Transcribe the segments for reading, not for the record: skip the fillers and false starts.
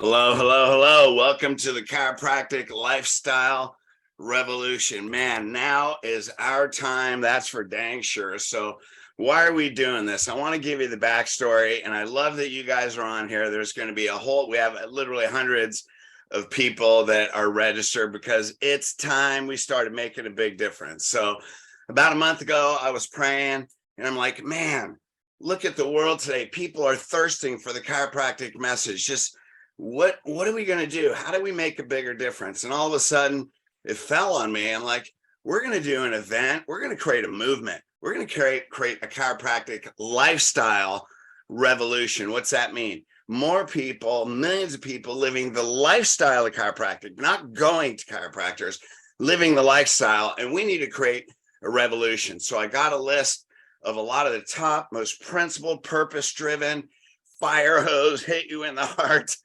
Hello, hello, hello. Welcome to the chiropractic lifestyle revolution. Man, now is our time. That's for dang sure. So why are we doing this? I want to give you the backstory, and I love that you guys are on here. There's going to be we have literally hundreds of people that are registered because it's time we started making a big difference. So about a month ago, I was praying and I'm like, man, look at the world today. People are thirsting for the chiropractic message. Just what are we going to do? How do we make a bigger difference? And all of a sudden it fell on me. I'm like, we're going to do an event. We're going to create a movement. We're going to create a chiropractic lifestyle revolution. What's that mean? More people, millions of people living the lifestyle of chiropractic, not going to chiropractors, living the lifestyle. And we need to create a revolution. So I got a list of a lot of the top, most principled, purpose-driven, fire hose, hit you in the heart,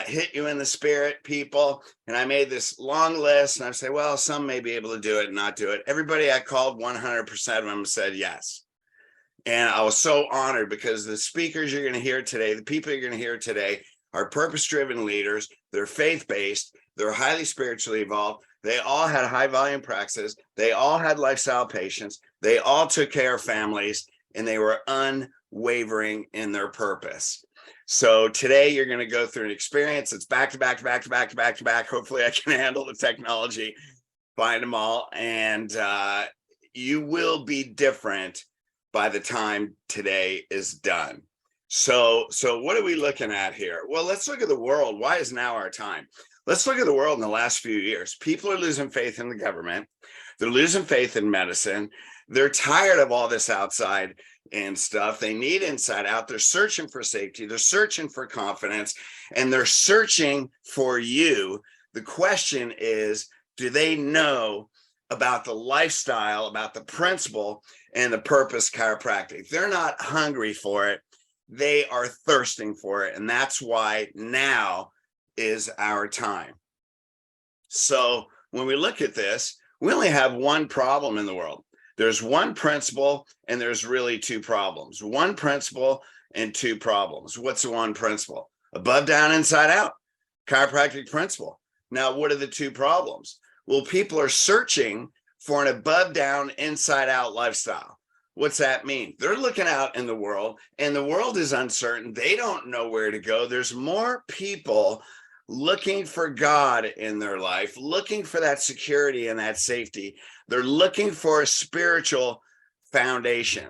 hit you in the spirit people. And I made this long list, and I say, well, some may be able to do it and not do it. Everybody I called, 100% of them said yes. And I was so honored because the speakers you're going to hear today, the people you're going to hear today are purpose-driven leaders. They're faith-based. They're highly spiritually evolved. They all had high volume practices. They all had lifestyle patients. They all took care of families, and they were unwavering in their purpose. So today you're going to go through an experience that's back to back to back to back to back to back. Hopefully I can handle the technology, find them all. And you will be different by the time today is done. So what are we looking at here? Well, let's look at the world. Why is now our time? Let's look at the world in the last few years. People are losing faith in the government. They're losing faith in medicine. They're tired of all this outside and stuff. They need inside out. They're searching for safety. They're searching for confidence, and they're searching for you. The question is, do they know about the lifestyle, about the principle and the purpose chiropractic? They're not hungry for it. They are thirsting for it. And that's why now is our time. So when we look at this, we only have one problem in the world. There's one principle and there's really two problems. One principle and two problems. What's the one principle? Above, down, inside out. Chiropractic principle. Now, what are the two problems? Well, people are searching for an above, down, inside out lifestyle. What's that mean? They're looking out in the world, and the world is uncertain. They don't know where to go. There's more people looking for God in their life, looking for that security and that safety. They're looking for a spiritual foundation.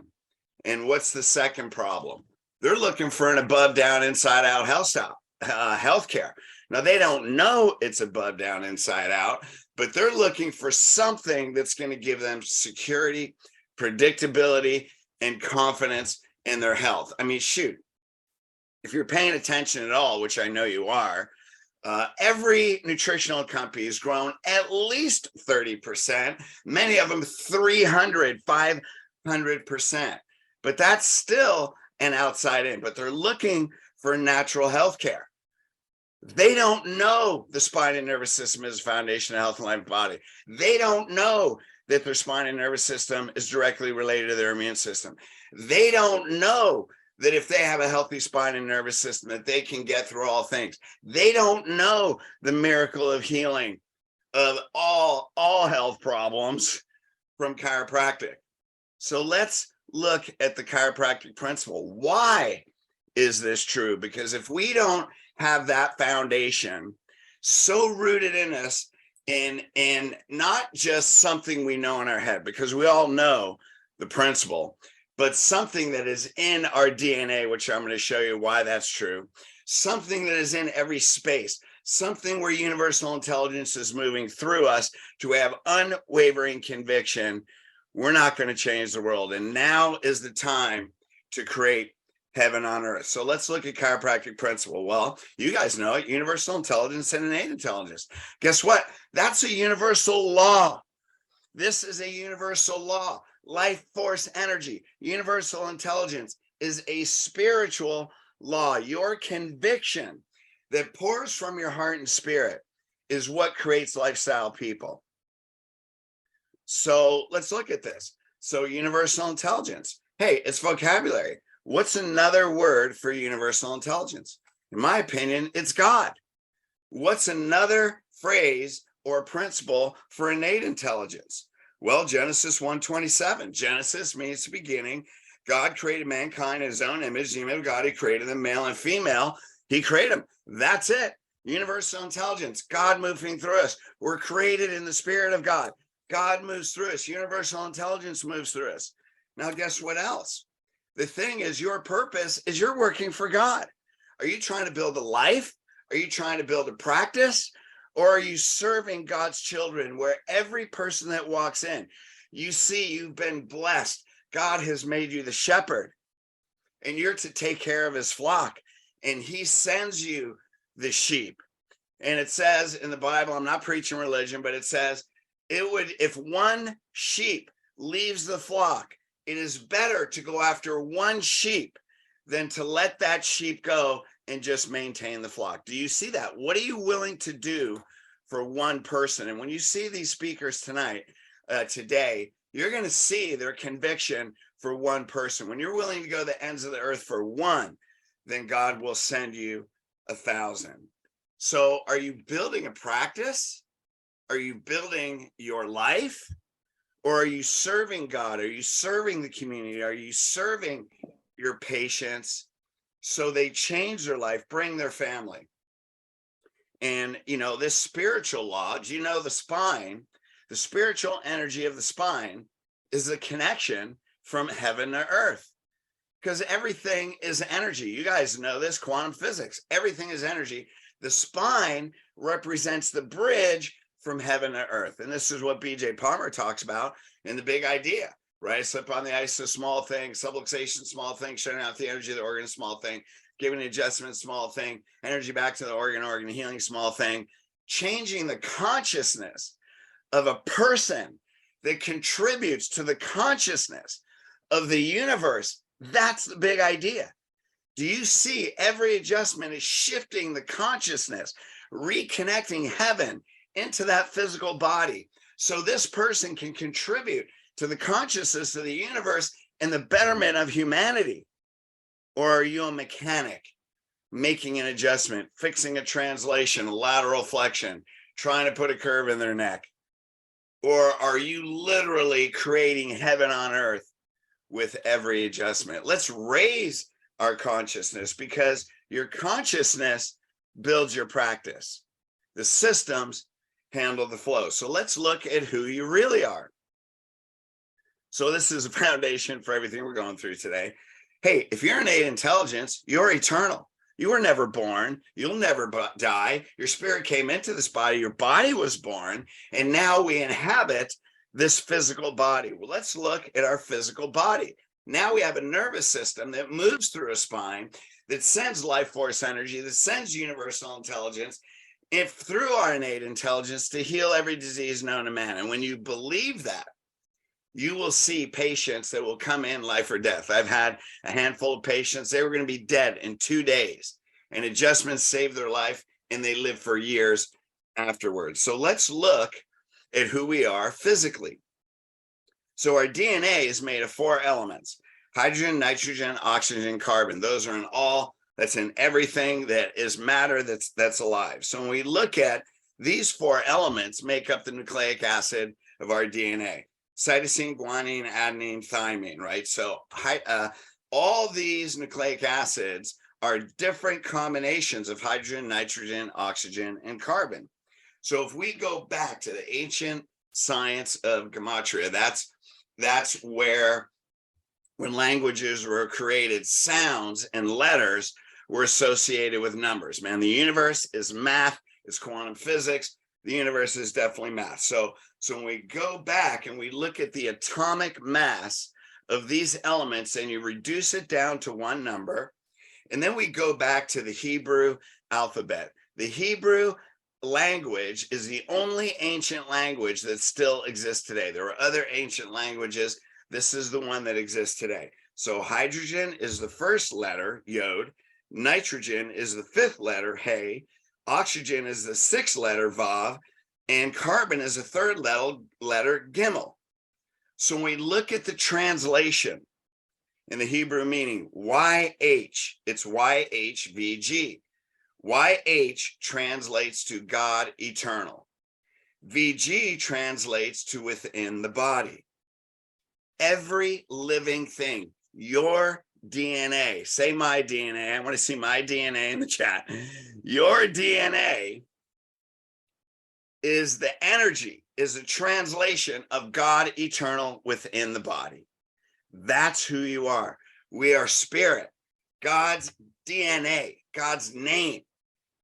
And what's the second problem? They're looking for an above, down, inside out healthcare. Now, they don't know it's above, down, inside out, but they're looking for something that's going to give them security, predictability, and confidence in their health. I mean, shoot, if you're paying attention at all, which I know you are, every nutritional company has grown at least 30%, many of them 300, 500%. But that's still an outside in, but they're looking for natural health care. They don't know the spine and nervous system is the foundation of health and life and body. They don't know that their spine and nervous system is directly related to their immune system. They don't know that if they have a healthy spine and nervous system, that they can get through all things. They don't know the miracle of healing of all health problems from chiropractic. So let's look at the chiropractic principle. Why is this true? Because if we don't have that foundation so rooted in us, in not just something we know in our head, because we all know the principle, but something that is in our DNA, which I'm going to show you why that's true, something that is in every space, something where universal intelligence is moving through us to have unwavering conviction, we're not going to change the world. And now is the time to create heaven on earth. So let's look at chiropractic principle. Well, you guys know it, universal intelligence and innate intelligence. Guess what? That's a universal law. This is a universal law. Life force energy, universal intelligence is a spiritual law. Your conviction that pours from your heart and spirit is what creates lifestyle people. So let's look at this. So universal intelligence. Hey, it's vocabulary. What's another word for universal intelligence? In my opinion, it's God. What's another phrase or principle for innate intelligence? Well, Genesis 1:27. Genesis means the beginning. God created mankind in his own image. The image of God, he created them, male and female. He created them. That's it. Universal intelligence, God moving through us. We're created in the spirit of God. God moves through us. Universal intelligence moves through us. Now, guess what else? The thing is, your purpose is you're working for God. Are you trying to build a life? Are you trying to build a practice? Or are you serving God's children where every person that walks in, you see you've been blessed. God has made you the shepherd and you're to take care of his flock. And he sends you the sheep. And it says in the Bible, I'm not preaching religion, but it says if one sheep leaves the flock, it is better to go after one sheep than to let that sheep go and just maintain the flock. Do you see that? What are you willing to do for one person? And when you see these speakers today, you're going to see their conviction for one person. When you're willing to go to the ends of the earth for one, then God will send you 1,000. So are you building a practice? Are you building your life? Or are you serving God? Are you serving the community? Are you serving your patients so they change their life, bring their family? And, this spiritual law, do you know the spine, the spiritual energy of the spine is the connection from heaven to earth? Because everything is energy. You guys know this, quantum physics. Everything is energy. The spine represents the bridge from heaven to earth. And this is what BJ Palmer talks about in The Big Idea, right? Slip on the ice, a small thing, subluxation, small thing, shutting out the energy of the organ, small thing, giving an adjustment, small thing, energy back to the organ healing, small thing, changing the consciousness of a person that contributes to the consciousness of the universe. That's the big idea. Do you see every adjustment is shifting the consciousness, reconnecting heaven into that physical body so this person can contribute to the consciousness of the universe and the betterment of humanity? Or are you a mechanic making an adjustment, fixing a translation, a lateral flexion, trying to put a curve in their neck? Or are you literally creating heaven on earth with every adjustment? Let's raise our consciousness, because your consciousness builds your practice. The systems handle the flow. So let's look at who you really are. So this is a foundation for everything we're going through today. Hey, if you're innate intelligence, you're eternal. You were never born. You'll never die. Your spirit came into this body. Your body was born. And now we inhabit this physical body. Well, let's look at our physical body. Now we have a nervous system that moves through a spine, that sends life force energy, that sends universal intelligence, if through our innate intelligence, to heal every disease known to man. And when you believe that, you will see patients that will come in life or death. I've had a handful of patients, they were going to be dead in 2 days, and adjustments saved their life, and they lived for years afterwards. So let's look at who we are physically. So our DNA is made of 4 elements: hydrogen, nitrogen, oxygen, carbon. Those are in that's in everything that is matter that's alive. So when we look at these 4 elements, make up the nucleic acid of our DNA: cytosine, guanine, adenine, thymine, right? So all these nucleic acids are different combinations of hydrogen, nitrogen, oxygen, and carbon. So if we go back to the ancient science of gematria, that's where, when languages were created, sounds and letters were associated with numbers. Man, the universe is math, it's quantum physics. The universe is definitely math. So when we go back and we look at the atomic mass of these elements, and you reduce it down to one number, and then we go back to the Hebrew alphabet. The Hebrew language is the only ancient language that still exists today. There are other ancient languages. This is the one that exists today. So hydrogen is the first letter, Yod. Nitrogen is the 5th letter, Hey. Oxygen is the 6th letter, Vav. And carbon is the 3rd letter, Gimel. So when we look at the translation in the Hebrew meaning, YH, it's YHVG. YH translates to God eternal. VG translates to within the body. Every living thing, your DNA, say my DNA. I want to see my DNA in the chat. Your DNA is the energy, is a translation of God eternal within the body. That's who you are. We are spirit. God's DNA, God's name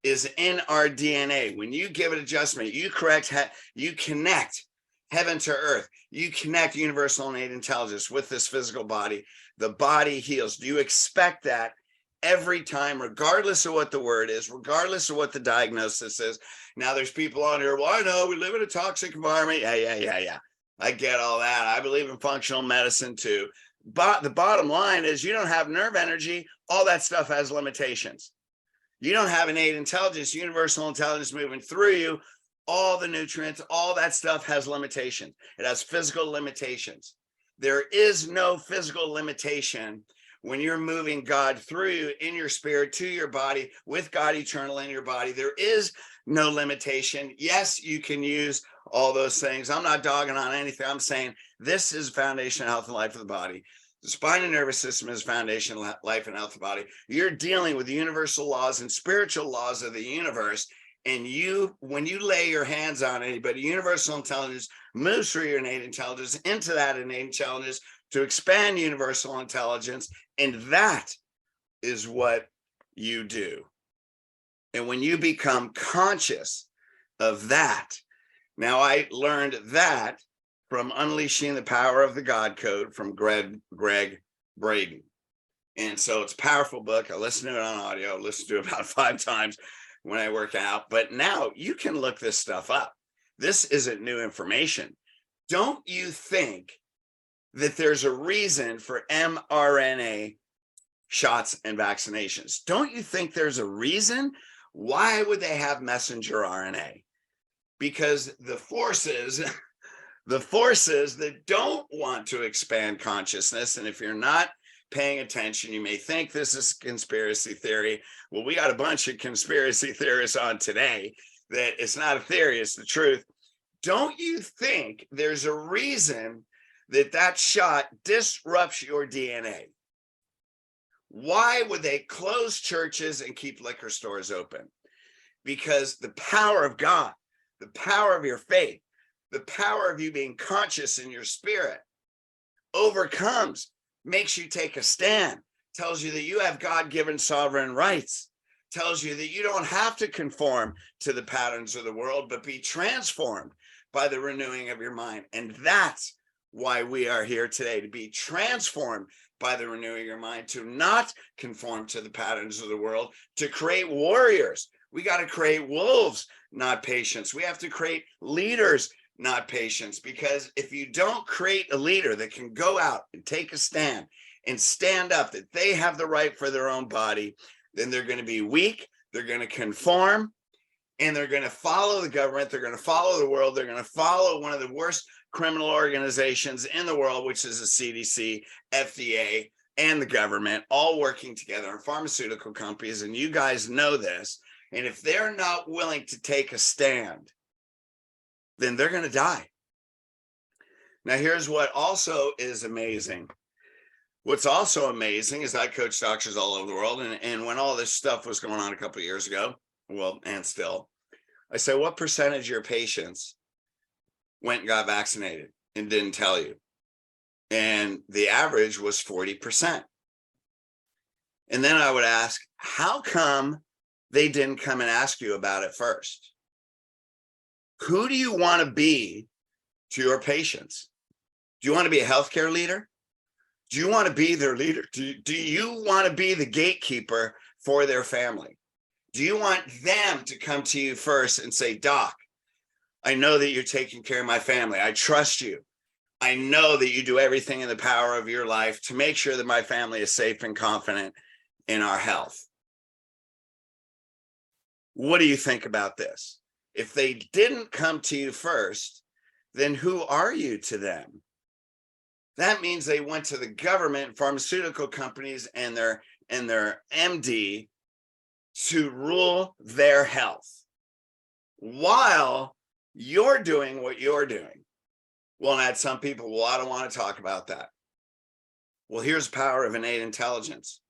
is in our DNA. When you give it adjustment, you connect heaven to earth. You connect universal innate intelligence with this physical body. The body heals. Do you expect that every time, regardless of what the word is, regardless of what the diagnosis is? Now, there's people on here, well, I know we live in a toxic environment. Yeah. I get all that. I believe in functional medicine too. But the bottom line is you don't have nerve energy. All that stuff has limitations. You don't have innate intelligence, universal intelligence moving through you. All the nutrients, all that stuff has limitations. It has physical limitations. There is no physical limitation when you're moving God through you in your spirit to your body with God eternal in your body. There is no limitation. Yes, you can use all those things. I'm not dogging on anything. I'm saying this is foundation of health and life of the body. The spine and nervous system is foundation of life and health of the body. You're dealing with the universal laws and spiritual laws of the universe. And when you lay your hands on anybody, universal intelligence moves through your innate intelligence into that innate intelligence to expand universal intelligence. And that is what you do. And when you become conscious of that, now I learned that from Unleashing the Power of the God Code from Greg Braden. And so it's a powerful book. I listen to it on audio, listen to it about 5 times when I work out. But now you can look this stuff up. This isn't new information. Don't you think that there's a reason for mRNA shots and vaccinations? Don't you think there's a reason? Why would they have messenger RNA? Because the forces that don't want to expand consciousness, and if you're not paying attention, you may think this is conspiracy theory. Well, we got a bunch of conspiracy theorists on today that it's not a theory, it's the truth. Don't you think there's a reason that shot disrupts your DNA? Why would they close churches and keep liquor stores open? Because the power of God, the power of your faith, the power of you being conscious in your spirit overcomes, makes you take a stand, tells you that you have God-given sovereign rights, tells you that you don't have to conform to the patterns of the world, but be transformed by the renewing of your mind. And that's why we are here today, to be transformed by the renewing of your mind, to not conform to the patterns of the world, to create warriors. We got to create wolves, not patients. We have to create leaders, not patients, because if you don't create a leader that can go out and take a stand and stand up that they have the right for their own body, then they're going to be weak, they're going to conform, and they're going to follow the government, they're going to follow the world, they're going to follow one of the worst criminal organizations in the world, which is the CDC, FDA, and the government, all working together, and pharmaceutical companies, and you guys know this. And if they're not willing to take a stand, then they're going to die. Now, here's what also is amazing. What's also amazing is I coach doctors all over the world. And when all this stuff was going on a couple of years ago, well, and still, I said, what percentage of your patients went and got vaccinated and didn't tell you? And the average was 40%. And then I would ask, how come they didn't come and ask you about it first? Who do you want to be to your patients? Do you want to be a healthcare leader? Do you want to be their leader? Do you want to be the gatekeeper for their family? Do you want them to come to you first and say, Doc, I know that you're taking care of my family. I trust you. I know that you do everything in the power of your life to make sure that my family is safe and confident in our health. What do you think about this? If they didn't come to you first, then who are you to them? That means they went to the government, pharmaceutical companies, and their MD to rule their health while you're doing what you're doing. Well, and some people, well, I don't want to talk about that. Well, here's the power of innate intelligence.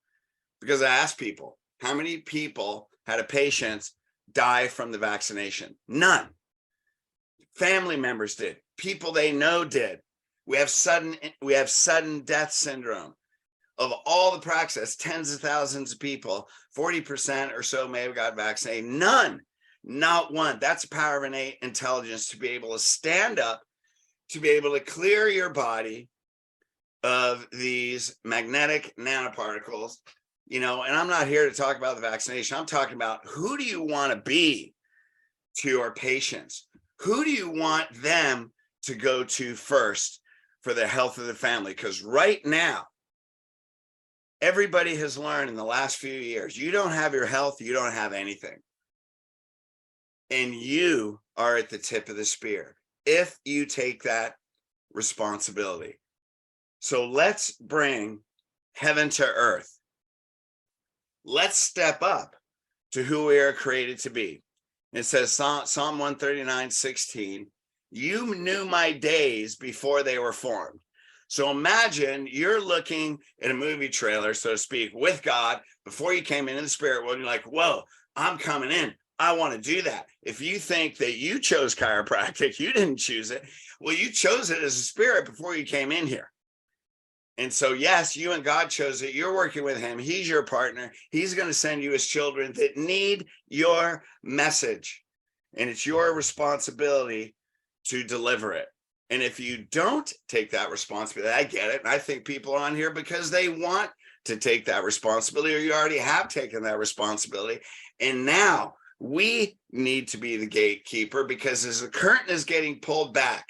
Because I asked people, how many people had a patient die from the vaccination? None. Family members did. People they know did. We have sudden death syndrome. Of all the practice, tens of thousands of people, 40% or so may have got vaccinated. None, not one. That's the power of innate intelligence, to be able to stand up, to be able to clear your body of these magnetic nanoparticles. And I'm not here to talk about the vaccination. I'm talking about, who do you want to be to your patients? Who do you want them to go to first for the health of the family? Because right now, everybody has learned in the last few years, you don't have your health, you don't have anything. And you are at the tip of the spear if you take that responsibility. So let's bring heaven to earth. Let's step up to who we are created to be. It says, Psalm 139:16, you knew my days before they were formed. So imagine you're looking at a movie trailer, so to speak, with God before you came into the spirit world. You're like, whoa, I'm coming in. I want to do that. If you think that you chose chiropractic, you didn't choose it. Well, you chose it as a spirit before you came in here. And so, yes, you and God chose it. You're working with him. He's your partner. He's going to send you his children that need your message. And it's your responsibility to deliver it. And if you don't take that responsibility, I get it. And I think people are on here because they want to take that responsibility, or you already have taken that responsibility. And now we need to be the gatekeeper, because as the curtain is getting pulled back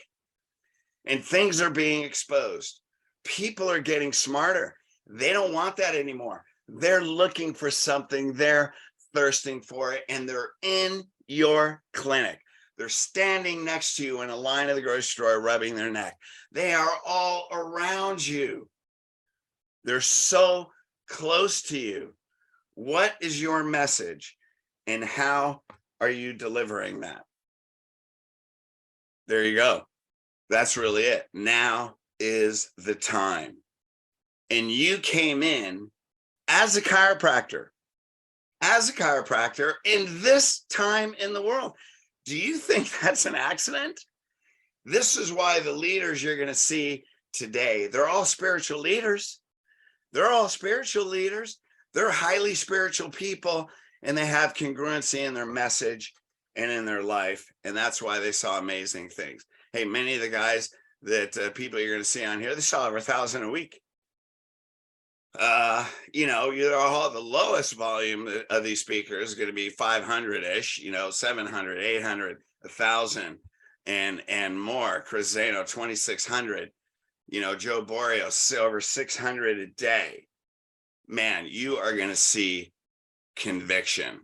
and things are being exposed, people are getting smarter. They don't want that anymore. They're looking for something. They're thirsting for it. And they're in your clinic. They're standing next to you in a line of the grocery store, rubbing their neck. They are all around you. They're so close to you. What is your message, and how are you delivering that? There you go. That's really it. Now is the time. And you came in as a chiropractor in this time in the world. Do you think that's an accident? This is why the leaders you're going to see today, they're all spiritual leaders. They're highly spiritual people, and they have congruency in their message and in their life. And that's why they saw amazing things. Hey, many of the guys that people you're going to see on here, they saw over 1,000 a week. You're all the lowest volume of these speakers is going to be 500-ish, 700, 800, 1,000 and more. Chris Zano, 2,600, Joe Boreos, over 600 a day. Man, you are going to see conviction.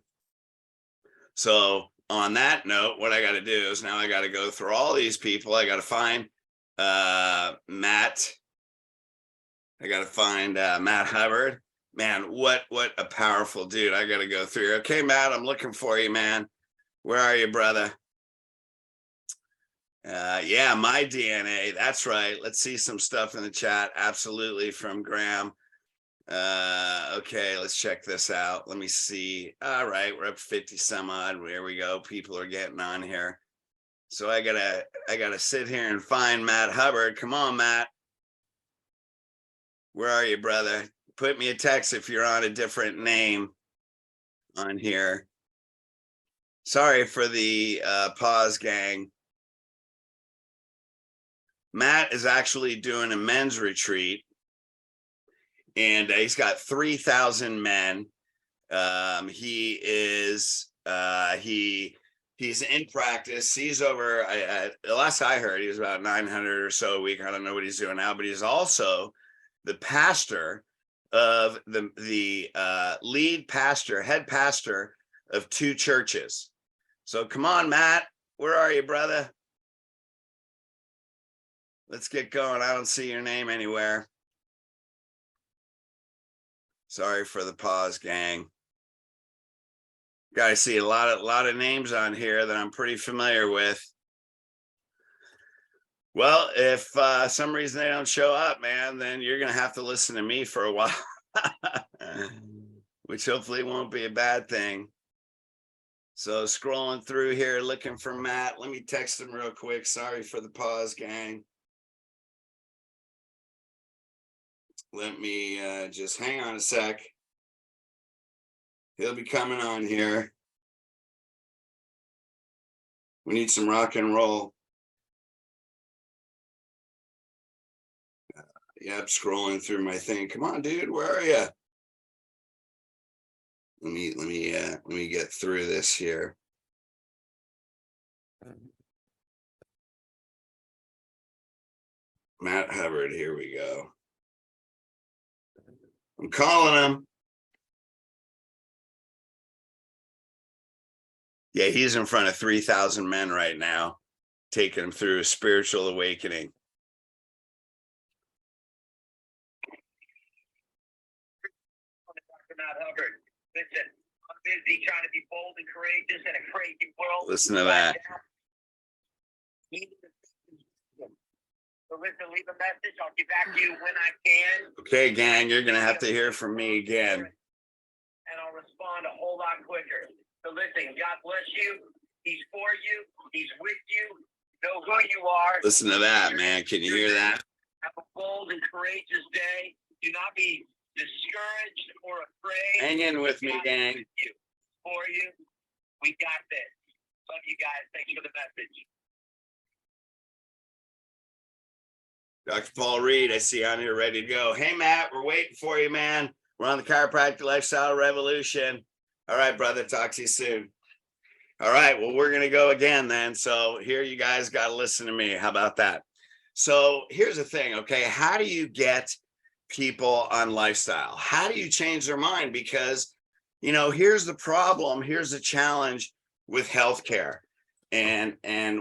So on that note, what I got to do is now I got to go through all these people. I got to find Matt. I got to find Matt Hubbard. Man, what a powerful dude. I got to go through. Okay, Matt, I'm looking for you, man. Where are you, brother? Yeah, my DNA. That's right. Let's see some stuff in the chat. Absolutely, from Graham. Okay, let's check this out. Let me see. All right, we're up 50 some odd. Here we go. People are getting on here. So I gotta sit here and find Matt Hubbard. Come on, Matt. Where are you, brother? Put me a text if you're on a different name on here. Sorry for the pause, gang. Matt is actually doing a men's retreat, and he's got 3,000 men. He's in practice. He's over, the last I heard, he was about 900 or so a week. I don't know what he's doing now, but he's also the pastor of the head pastor of 2 churches. So come on, Matt, where are you, brother? Let's get going. I don't see your name anywhere. Sorry for the pause, gang. I see a lot of names on here that I'm pretty familiar with. Well, if some reason they don't show up, man, then you're gonna have to listen to me for a while, which hopefully won't be a bad thing. So scrolling through here, looking for Matt. Let me text him real quick. Sorry for the pause, gang. Let me just hang on a sec. He'll be coming on here. We need some rock and roll. Yep, scrolling through my thing. Come on, dude, where are you? Let me get through this here. Matt Hubbard, here we go. I'm calling him. Yeah, he's in front of 3,000 men right now, taking him through a spiritual awakening. Matt Hubbard. Listen, I'm busy trying to be bold and courageous in a crazy world. Listen to that. So listen, leave a message. I'll get back to you when I can. Okay, gang, you're gonna have to hear from me again. And I'll respond a whole lot quicker. So listen, God bless you. He's for you. He's with you. Know who you are. Listen to that, man. Can you hear that? Have a bold and courageous day. Do not be discouraged or afraid. Hang in with me, gang. For you. We got this. Love you guys. Thanks for the message. Dr. Paul Reed, I see on here ready to go. Hey, Matt, we're waiting for you, man. We're on the Chiropractic Lifestyle Revolution. All right, brother. Talk to you soon. All right. Well, we're going to go again then. So here you guys got to listen to me. How about that? So here's the thing. Okay. How do you get people on lifestyle? How do you change their mind? Because, you know, here's the problem. Here's the challenge with healthcare. And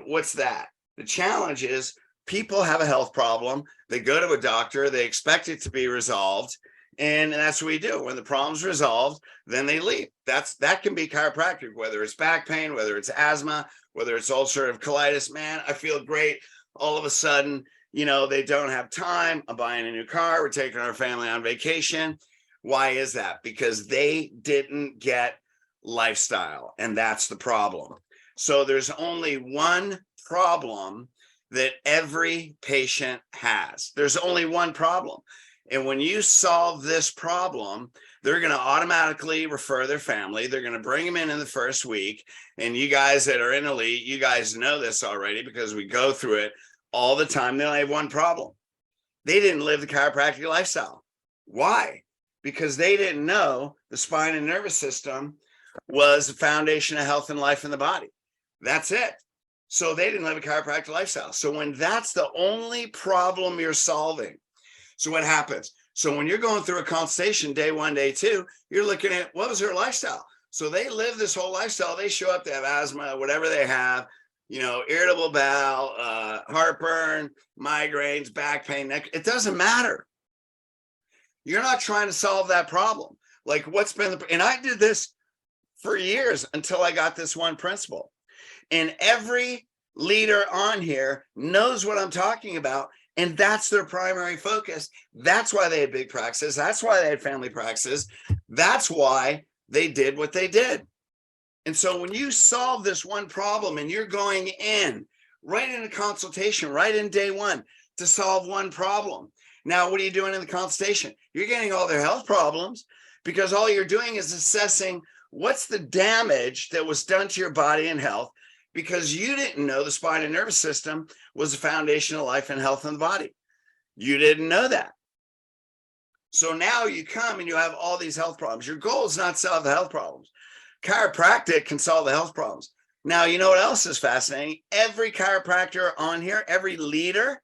what's that? The challenge is people have a health problem. They go to a doctor. They expect it to be resolved. And that's what we do. When the problem's resolved, then they leave. That can be chiropractic, whether it's back pain, whether it's asthma, whether it's ulcerative colitis. Man, I feel great. All of a sudden, you know, they don't have time. I'm buying a new car. We're taking our family on vacation. Why is that? Because they didn't get lifestyle, and that's the problem. So there's only one problem that every patient has. There's only one problem. And when you solve this problem, they're going to automatically refer their family. They're going to bring them in the first week. And you guys that are in Elite, you guys know this already because we go through it all the time. They only have one problem. They didn't live the chiropractic lifestyle. Why? Because they didn't know the spine and nervous system was the foundation of health and life in the body. That's it. So they didn't live a chiropractic lifestyle. So when that's the only problem you're solving, so what happens? So when you're going through a consultation, day 1, day 2, you're looking at what was their lifestyle. So they live this whole lifestyle. They show up, they have asthma, whatever they have, you know, irritable bowel, heartburn, migraines, back pain, neck. It doesn't matter. You're not trying to solve that problem. Like what's been and I did this for years until I got this one principle. And every leader on here knows what I'm talking about. And that's their primary focus. That's why they had big practices. That's why they had family practices. That's why they did what they did. And so when you solve this one problem and you're going in right in a consultation, right in day 1 to solve one problem. Now, what are you doing in the consultation? You're getting all their health problems because all you're doing is assessing what's the damage that was done to your body and health because you didn't know the spine and nervous system was the foundation of life and health in the body. You didn't know that. So now you come and you have all these health problems. Your goal is not to solve the health problems. Chiropractic can solve the health problems. Now, you know what else is fascinating? Every chiropractor on here, every leader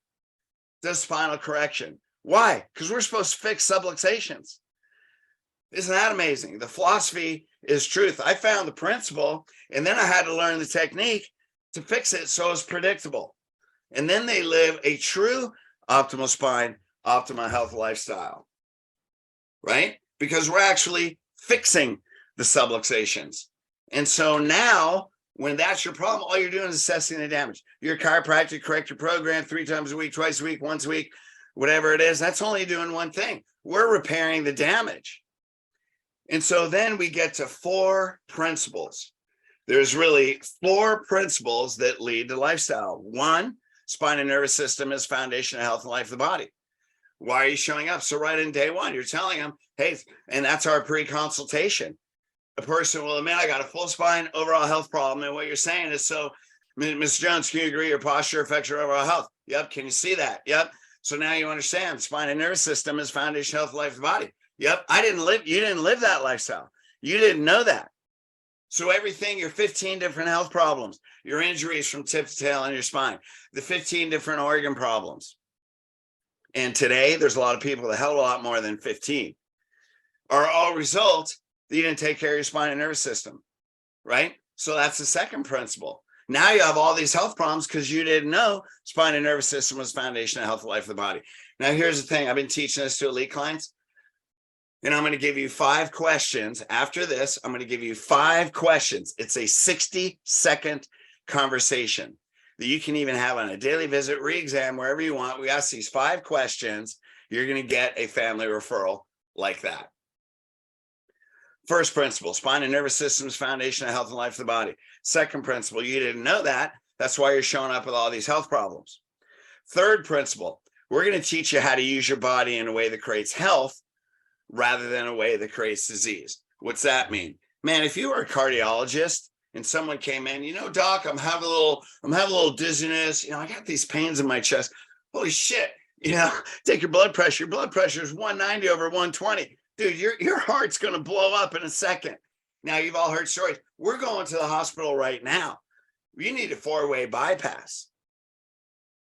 does spinal correction. Why? Because we're supposed to fix subluxations. Isn't that amazing? The philosophy is truth. I found the principle, and then I had to learn the technique to fix it so it's predictable. And then they live a true optimal spine, optimal health lifestyle, right? Because we're actually fixing the subluxations. And so now, when that's your problem, all you're doing is assessing the damage. Your chiropractic, correct your program 3 times a week, twice a week, once a week, whatever it is. That's only doing one thing. We're repairing the damage. And so then we get to 4 principles. There's really 4 principles that lead to lifestyle. 1, spine and nervous system is foundation of health and life of the body. Why are you showing up? So right in day 1, you're telling them, hey, and that's our pre-consultation. A person will admit, I got a full spine overall health problem. And what you're saying is, so Ms. Jones, can you agree your posture affects your overall health? Yep. Can you see that? Yep. So now you understand spine and nervous system is foundation health, life of the body. Yep. You didn't live that lifestyle. You didn't know that. So everything, your 15 different health problems, your injuries from tip to tail on your spine, the 15 different organ problems. And today there's a lot of people, a hell of a lot more than 15, are all results that you didn't take care of your spine and nervous system, right? So that's the second principle. Now you have all these health problems because you didn't know spine and nervous system was foundation of health and life of the body. Now, here's the thing. I've been teaching this to elite clients, and I'm going to give you 5 questions. After this, I'm going to give you 5 questions. It's a 60-second conversation that you can even have on a daily visit, re-exam, wherever you want. We ask these 5 questions. You're going to get a family referral like that. First principle, spine and nervous system is foundation of health and life of the body. Second principle, you didn't know that. That's why you're showing up with all these health problems. Third principle, we're going to teach you how to use your body in a way that creates health rather than a way that creates disease. What's that mean? Man, if you were a cardiologist and someone came in, doc, I'm having a little dizziness. I got these pains in my chest. Holy shit. Take your blood pressure. Your blood pressure is 190 over 120. Dude, your heart's going to blow up in a second. Now, you've all heard stories. We're going to the hospital right now. You need a 4-way bypass.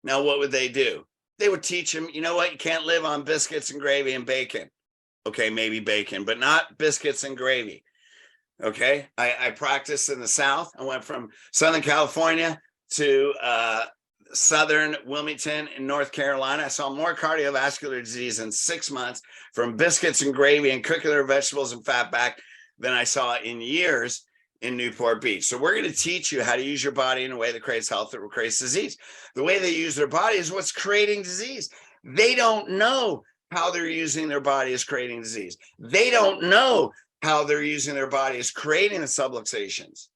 Now, what would they do? They would teach them, you know what? You can't live on biscuits and gravy and bacon. Okay, maybe bacon, but not biscuits and gravy. Okay, I practiced in the South. I went from Southern California to Southern Wilmington in North Carolina. I saw more cardiovascular disease in 6 months from biscuits and gravy and cooking their vegetables and fat back than I saw in years in Newport Beach. So we're going to teach you how to use your body in a way that creates health, that creates disease. The way they use their body is what's creating disease. They don't know how they're using their body is creating disease. They don't know how they're using their body is creating the subluxations.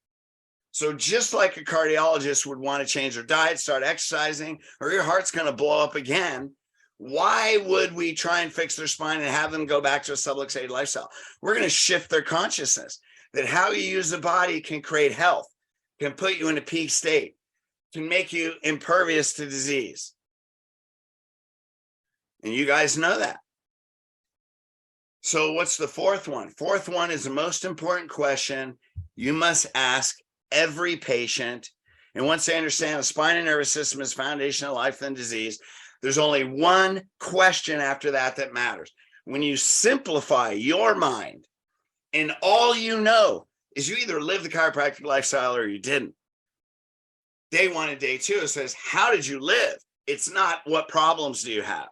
So just like a cardiologist would want to change their diet, start exercising, or your heart's going to blow up again, why would we try and fix their spine and have them go back to a subluxated lifestyle? We're going to shift their consciousness that how you use the body can create health, can put you in a peak state, can make you impervious to disease. And you guys know that. So what's the fourth one? Fourth one is the most important question you must ask every patient. And once they understand the spine and nervous system is foundation of life and disease, there's only one question after that that matters. When you simplify your mind and all you know is you either live the chiropractic lifestyle or you didn't. Day 1 and day 2, it says, how did you live? It's not what problems do you have?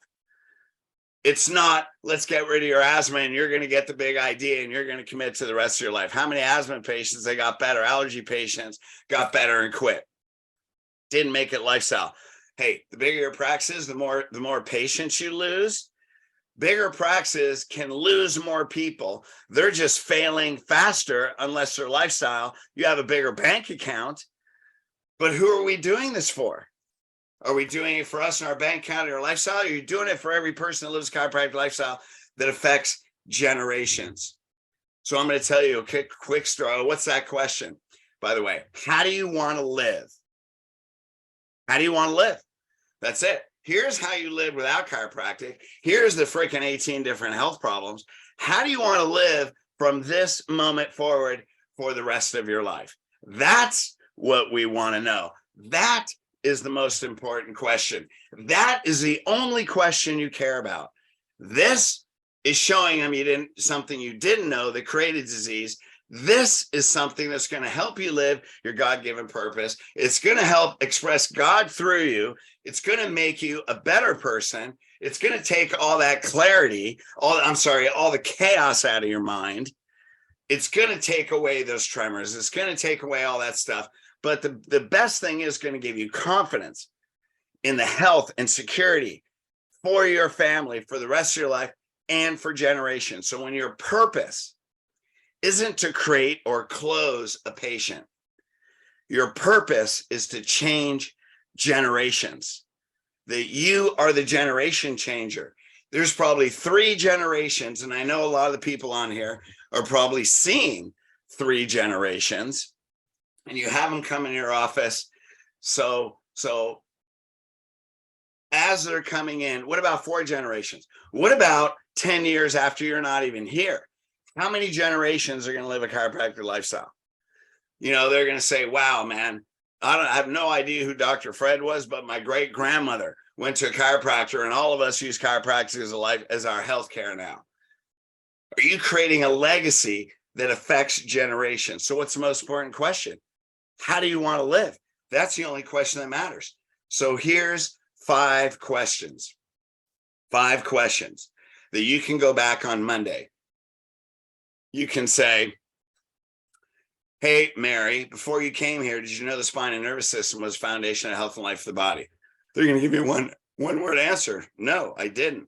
It's not, let's get rid of your asthma and you're going to get the big idea and you're going to commit to the rest of your life. How many asthma patients, they got better, allergy patients got better and quit? Didn't make it lifestyle. Hey, the bigger your practice is, the more patients you lose. Bigger practices can lose more people. They're just failing faster unless their lifestyle. You have a bigger bank account, but who are we doing this for? Are we doing it for us and our bank account and our lifestyle? Or are you doing it for every person that lives a chiropractic lifestyle that affects generations? So I'm going to tell you a quick story. What's that question? By the way, how do you want to live? How do you want to live? That's it. Here's how you live without chiropractic. Here's the freaking 18 different health problems. How do you want to live from this moment forward for the rest of your life? That's what we want to know. That is the most important question. That is the only question you care about. This is showing them something you didn't know that created disease. This is something that's going to help you live your God-given purpose. It's going to help express God through you. It's going to make you a better person. It's going to take all that clarity, all the chaos out of your mind. It's going to take away those tremors. It's going to take away all that stuff. But the best thing is going to give you confidence in the health and security for your family, for the rest of your life, and for generations. So when your purpose isn't to create or close a patient, your purpose is to change generations. That you are the generation changer. There's probably 3 generations, and I know a lot of the people on here are probably seeing 3 generations, and you have them come in your office. So as they're coming in, what about 4 generations? What about 10 years after you're not even here? How many generations are going to live a chiropractic lifestyle? You know, they're going to say, wow, man, I have no idea who Dr. Fred was, but my great grandmother went to a chiropractor, and all of us use chiropractic as our healthcare now. Are you creating a legacy that affects generations? So what's the most important question? How do you want to live? That's the only question that matters. So here's 5 questions. 5 questions that you can go back on Monday. You can say, hey, Mary, before you came here, did you know the spine and nervous system was foundation of health and life for the body? They're going to give you one word answer. No, I didn't.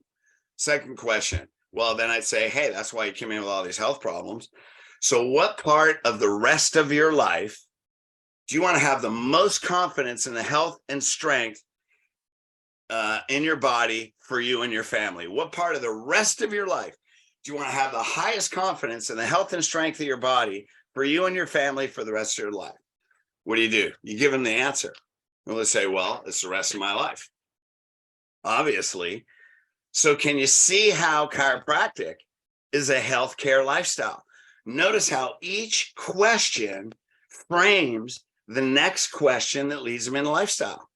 Second question. Well, then I'd say, hey, that's why you came in with all these health problems. So what part of the rest of your life do you want to have the most confidence in the health and strength in your body for you and your family? What part of the rest of your life do you want to have the highest confidence in the health and strength of your body for you and your family for the rest of your life? What do? You give them the answer. Well, they say, well, it's the rest of my life. Obviously. So can you see how chiropractic is a healthcare lifestyle? Notice how each question frames the next question that leads them in lifestyle.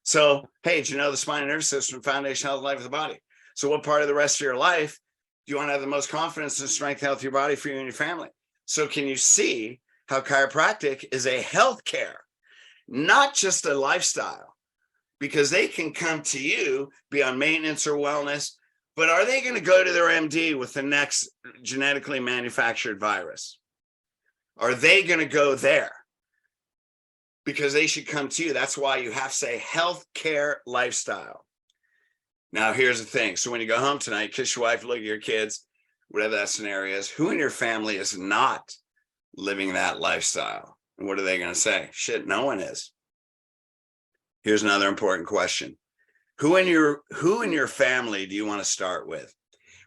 So, hey, did you know the spine and nervous system, foundation, health, life of the body? So what part of the rest of your life do you want to have the most confidence and strength, health of your body for you and your family? So can you see how chiropractic is a healthcare, not just a lifestyle? Because they can come to you, be on maintenance or wellness, but are they going to go to their MD with the next genetically manufactured virus? Are they going to go there? Because they should come to you. That's why you have to say healthcare lifestyle. Now, here's the thing. So when you go home tonight, kiss your wife, look at your kids, whatever that scenario is, who in your family is not living that lifestyle? And what are they going to say? Shit, no one is. Here's another important question. Who in your family do you want to start with?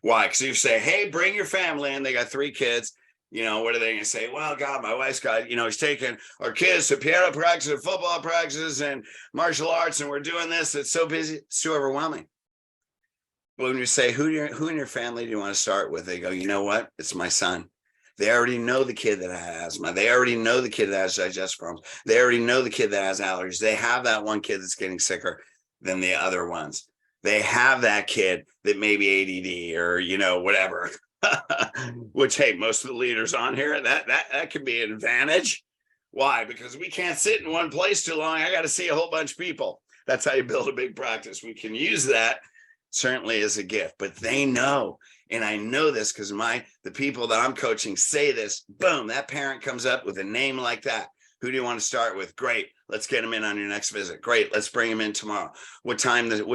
Why? Because you say, hey, bring your family in. They got 3 kids. You know, what are they going to say? Well, God, my wife's got, he's taking our kids to piano practice and football practices and martial arts, and we're doing this. It's so busy. It's too overwhelming. But when you say, who in your family do you want to start with? They go, you know what? It's my son. They already know the kid that has asthma. They already know the kid that has digestive problems. They already know the kid that has allergies. They have that one kid that's getting sicker than the other ones. They have that kid that may be ADD or, whatever. Which, hey, most of the leaders on here, that could be an advantage. Why? Because we can't sit in one place too long. I got to see a whole bunch of people. That's how you build a big practice. We can use that certainly as a gift, but they know. And I know this because the people that I'm coaching say this. Boom, that parent comes up with a name like that. Who do you want to start with? Great. Let's get them in on your next visit. Great. Let's bring them in tomorrow. What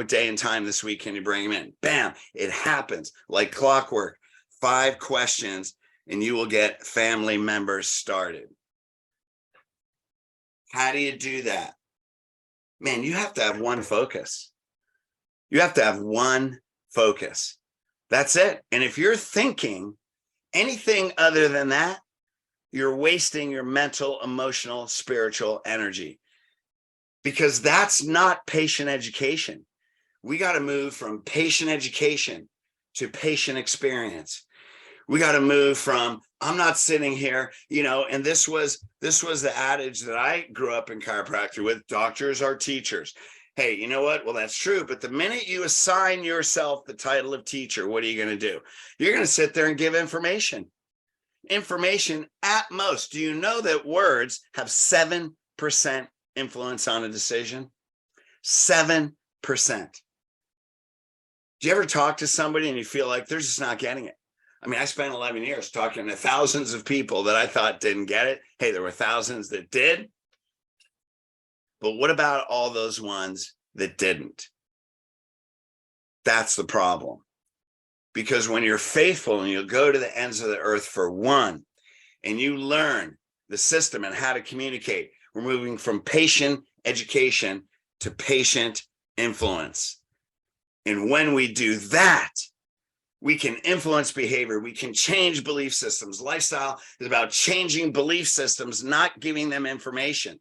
day and time this week can you bring them in? Bam. It happens like clockwork. 5 questions and you will get family members started. How do you do that? Man, you have to have one focus. You have to have one focus. That's it. And if you're thinking anything other than that, you're wasting your mental, emotional, spiritual energy, because that's not patient education. We got to move from patient education to patient experience. We got to move from, I'm not sitting here, and this was the adage that I grew up in chiropractic with: doctors are teachers. Hey, you know what? Well, that's true. But the minute you assign yourself the title of teacher, what are you going to do? You're going to sit there and give information at most. Do you know that words have 7% influence on a decision? 7%. Do you ever talk to somebody and you feel like they're just not getting it? I mean, I spent 11 years talking to thousands of people that I thought didn't get it. Hey, there were thousands that did. But what about all those ones that didn't? That's the problem. Because when you're faithful and you'll go to the ends of the earth for one, and you learn the system and how to communicate, we're moving from patient education to patient influence. And when we do that, we can influence behavior. We can change belief systems. Lifestyle is about changing belief systems, not giving them information.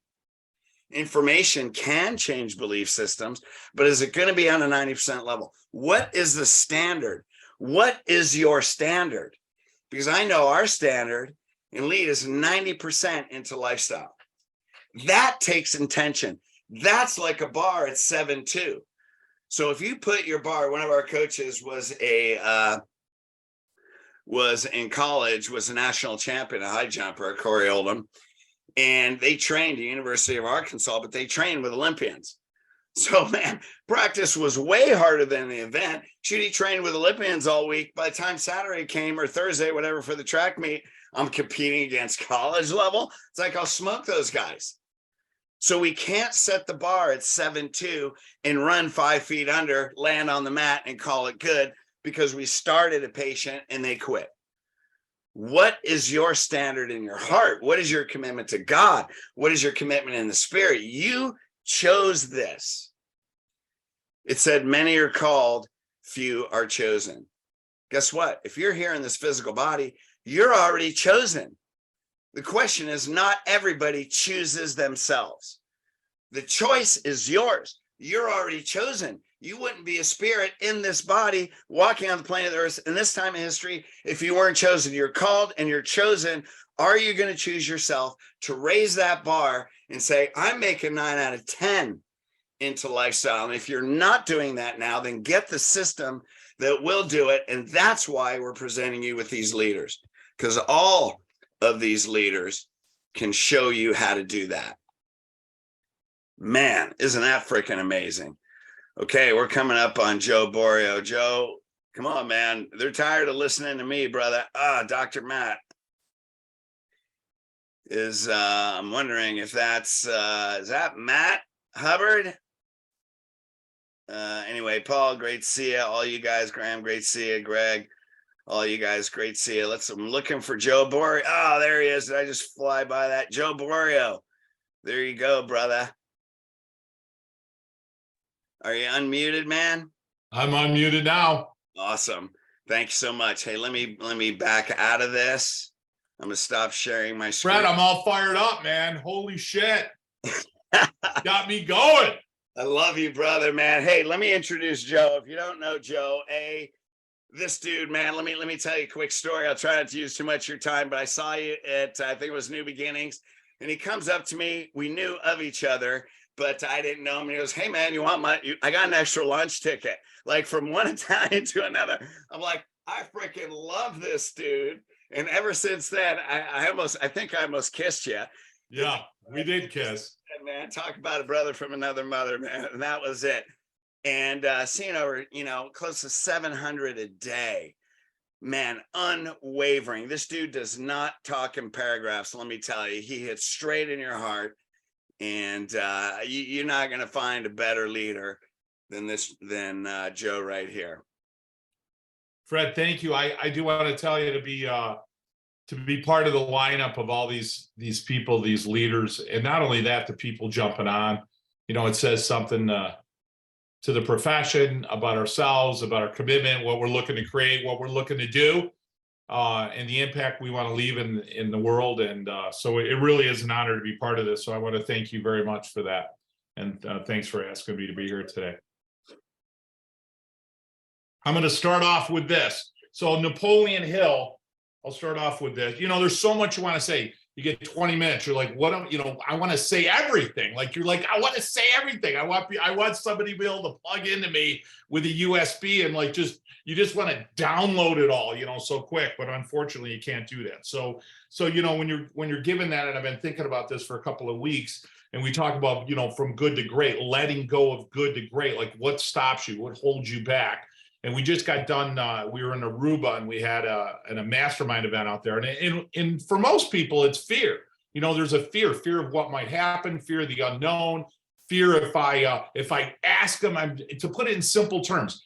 Information can change belief systems, but is it going to be on a 90% level? What is the standard? What is your standard? Because I know our standard in Lead is 90% into lifestyle. That takes intention. That's like a bar at 7.2. So if you put your bar, one of our coaches was in college, was a national champion, a high jumper, Corey Oldham, and they trained at the University of Arkansas, but they trained with Olympians. So man, practice was way harder than the event. Should he trained with Olympians all week? By the time Saturday came or Thursday, whatever, for the track meet, I'm competing against college level. It's like I'll smoke those guys. So we can't set the bar at 7.2 and run 5 feet under, land on the mat and call it good because we started a patient and they quit. What is your standard in your heart? What is your commitment to God? What is your commitment in the spirit? You chose this. It said, many are called, few are chosen. Guess what? If you're here in this physical body, you're already chosen. The question is, not everybody chooses themselves. The choice is yours. You're already chosen. You wouldn't be a spirit in this body walking on the planet Earth in this time of history if you weren't chosen. You're called and you're chosen. Are you going to choose yourself to raise that bar and say, I'm making 9 out of 10 into lifestyle? And if you're not doing that now, then get the system that will do it. And that's why we're presenting you with these leaders, because all of these leaders can show you how to do that. Man, isn't that freaking amazing? Okay, we're coming up on Joe Borio. Joe, come on, man. They're tired of listening to me, brother. Dr. Matt is, I'm wondering if that's, is that Matt Hubbard? Anyway, Paul, great to see you. All you guys, Graham, great to see you. Greg, all you guys, great to see you. I'm looking for Joe Borio. Oh, there he is. Did I just fly by that? Joe Borio. There you go, brother. Are you unmuted, man? I'm unmuted now. Awesome. Thank you so much. Hey, let me back out of this. I'm gonna stop sharing my screen. Brad, I'm all fired up, man. Holy shit. Got me going. I love you, brother, man. Hey, let me introduce Joe. If you don't know Joe, this dude, man, let me tell you a quick story. I'll try not to use too much of your time, but I saw you at, I think it was New Beginnings, and he comes up to me. We knew of each other, but I didn't know him. And he goes, hey, man, you want I got an extra lunch ticket, like from one Italian to another. I'm like, I freaking love this dude. And ever since then, I think I almost kissed you. Yeah, we did kiss. Man, talk about a brother from another mother, man. And that was it. And seeing over, close to 700 a day, man, unwavering. This dude does not talk in paragraphs. Let me tell you, he hits straight in your heart. And you're not going to find a better leader than Joe right here. Fred, thank you. I do want to tell you to be part of the lineup of all these people, these leaders, and not only that, the people jumping on. It says something to the profession about ourselves, about our commitment, what we're looking to create, what we're looking to do, and the impact we want to leave in the world. And so it really is an honor to be part of this. So I want to thank you very much for that. And thanks for asking me to be here today. I'm going to start off with this. So Napoleon Hill, I'll start off with this. There's so much you want to say. You get 20 minutes. You're like, I want to say everything. Like, you're like, I want to say everything. I want somebody to be able to plug into me with a USB and you just want to download it all, so quick. But unfortunately, you can't do that. So when you're given that, and I've been thinking about this for a couple of weeks, and we talk about, from good to great, letting go of good to great, like what stops you, what holds you back. And we just got done, we were in Aruba and we had a mastermind event out there. And for most people, it's fear. You know, there's a fear of what might happen, fear of the unknown, fear if I ask them, to put it in simple terms,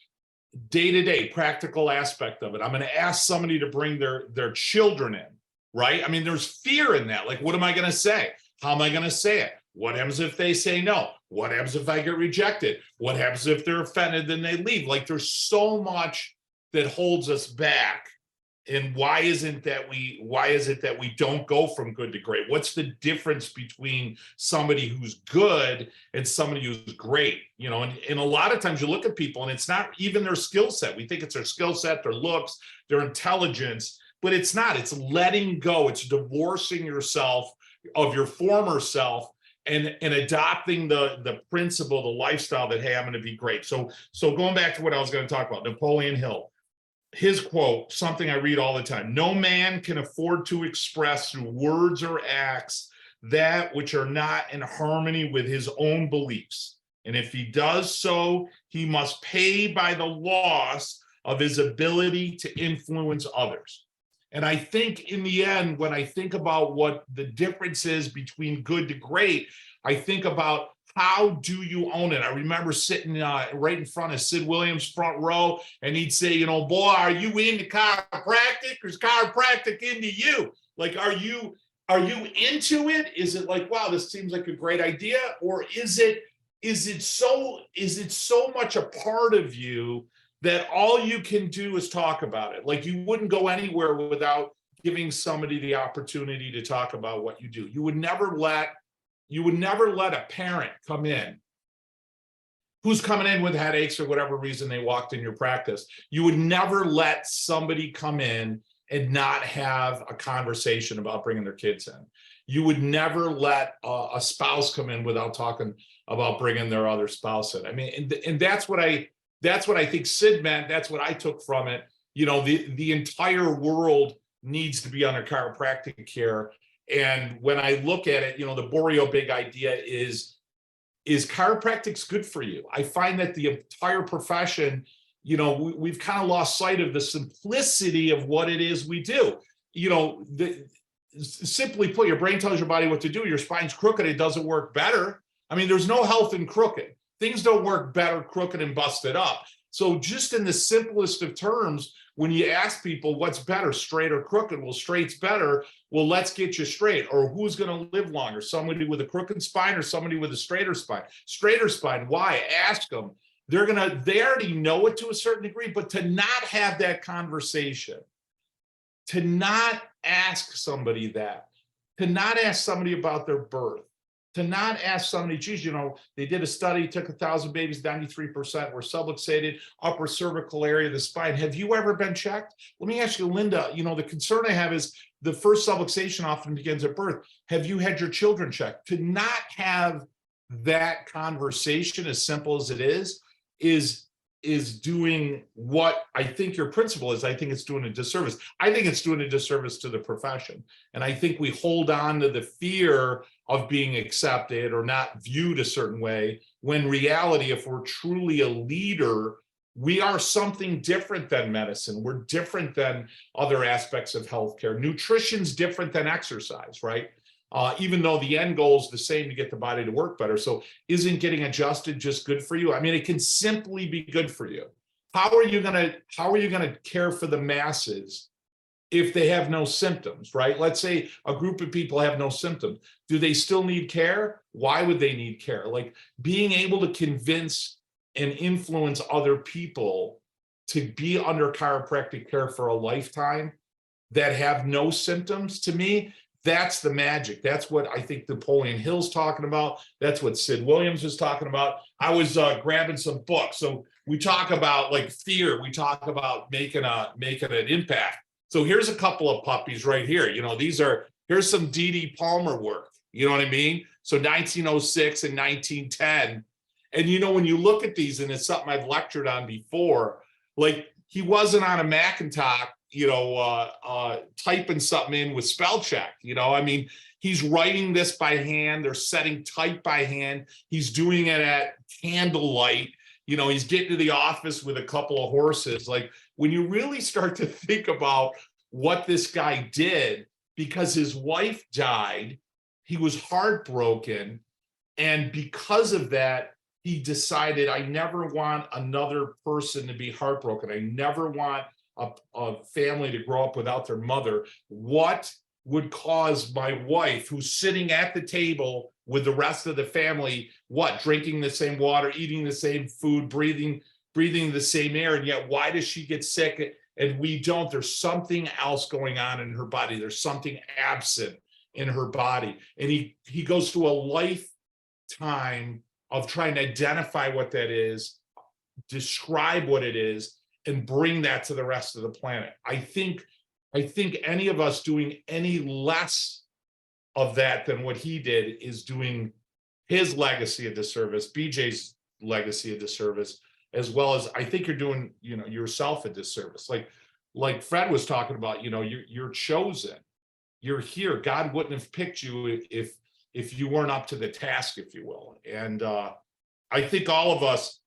day-to-day practical aspect of it. I'm going to ask somebody to bring their children in, right? I mean, there's fear in that. Like, what am I going to say? How am I going to say it? What happens if they say no? What happens if I get rejected? What happens if they're offended, then they leave? Like, there's so much that holds us back. And why is it that we don't go from good to great? What's the difference between somebody who's good and somebody who's great? You know, and a lot of times you look at people and it's not even their skill set. We think it's their skill set, their looks, their intelligence, but it's not. It's letting go. It's divorcing yourself of your former self and adopting the principle, the lifestyle that, hey, I'm going to be great. So going back to what I was going to talk about, Napoleon Hill. His quote, something I read all the time: no man can afford to express through words or acts that which are not in harmony with his own beliefs. And if he does so, he must pay by the loss of his ability to influence others. And I think in the end, when I think about what the difference is between good to great, I think about, how do you own it? I remember sitting right in front of Sid Williams' front row, and he'd say, you know, boy, are you into chiropractic, or is chiropractic into you? Like, are you into it? Is it like, wow, this seems like a great idea? Or is it so much a part of you that all you can do is talk about it? Like, you wouldn't go anywhere without giving somebody the opportunity to talk about what you do. You would never let a parent come in who's coming in with headaches or whatever reason they walked in your practice. You would never let somebody come in and not have a conversation about bringing their kids in. You would never let a spouse come in without talking about bringing their other spouse in. I mean, and that's what I think Sid meant. That's what I took from it. You know, the entire world needs to be under chiropractic care. And when I look at it, you know, the Borio big idea is chiropractic's good for you. I find that the entire profession, you know, we've kind of lost sight of the simplicity of what it is we do. You know, simply put, your brain tells your body what to do. Your spine's crooked, it doesn't work better. I mean, there's no health in crooked. Things don't work better crooked and busted up. So just in the simplest of terms, when you ask people what's better, straight or crooked, well, straight's better. Well, let's get you straight. Or who's going to live longer, somebody with a crooked spine or somebody with a straighter spine? Straighter spine. Why? Ask them. They already know it to a certain degree, but to not have that conversation, to not ask somebody that, to not ask somebody about their birth, to not ask somebody, geez, you know, they did a study, took 1,000 babies, 93% were subluxated, upper cervical area of the spine. Have you ever been checked? Let me ask you, Linda, you know, the concern I have is the first subluxation often begins at birth. Have you had your children checked? To not have that conversation, as simple as it is doing what I think your principle is. I think it's doing a disservice. I think it's doing a disservice to the profession. And I think we hold on to the fear of being accepted or not viewed a certain way, when reality, if we're truly a leader, we are something different than medicine. We're different than other aspects of healthcare. Nutrition's different than exercise, right? Even though the end goal is the same, to get the body to work better. So isn't getting adjusted just good for you? I mean, it can simply be good for you. How are you gonna care for the masses if they have no symptoms, right? Let's say a group of people have no symptoms. Do they still need care? Why would they need care? Like, being able to convince and influence other people to be under chiropractic care for a lifetime that have no symptoms, to me, that's the magic. That's what I think Napoleon Hill's talking about. That's what Sid Williams was talking about. I was grabbing some books. So we talk about like fear. We talk about making an impact. So here's a couple of puppies right here. You know, here's some D.D. Palmer work. You know what I mean? So 1906 and 1910. And, you know, when you look at these, and it's something I've lectured on before, like, he wasn't on a Macintosh, you know, typing something in with spell check. You know, I mean, he's writing this by hand. They're setting type by hand. He's doing it at candlelight. he's getting to the office with a couple of horses. Like, when you really start to think about what this guy did, because his wife died, he was heartbroken. And because of that, he decided, I never want another person to be heartbroken. I never want a family to grow up without their mother. What would cause my wife, who's sitting at the table with the rest of the family, drinking the same water, eating the same food, breathing the same air, and yet why does she get sick and we don't? There's something else going on in her body. There's something absent in her body. And he goes through a lifetime of trying to identify what that is, describe what it is, and bring that to the rest of the planet. I think any of us doing any less of that than what he did is doing his legacy a disservice, BJ's legacy a disservice, as well as I think you're doing, yourself a disservice. Like Fred was talking about, you're chosen, you're here. God wouldn't have picked you if you weren't up to the task, if you will. And I think all of us,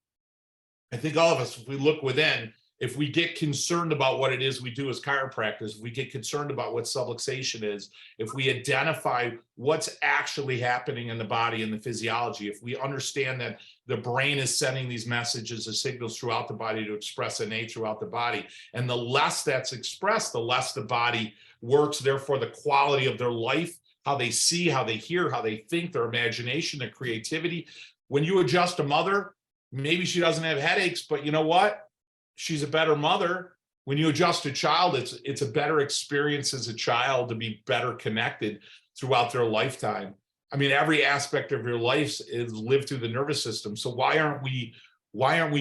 if we look within, if we get concerned about what it is we do as chiropractors, if we get concerned about what subluxation is, if we identify what's actually happening in the body and the physiology, if we understand that the brain is sending these messages or signals throughout the body to express innate throughout the body, and the less that's expressed, the less the body works, therefore the quality of their life, how they see, how they hear, how they think, their imagination, their creativity. When you adjust a mother, maybe she doesn't have headaches, but you know what? She's a better mother. When you adjust a child, it's a better experience as a child to be better connected throughout their lifetime. I mean, every aspect of your life is lived through the nervous system. So why aren't we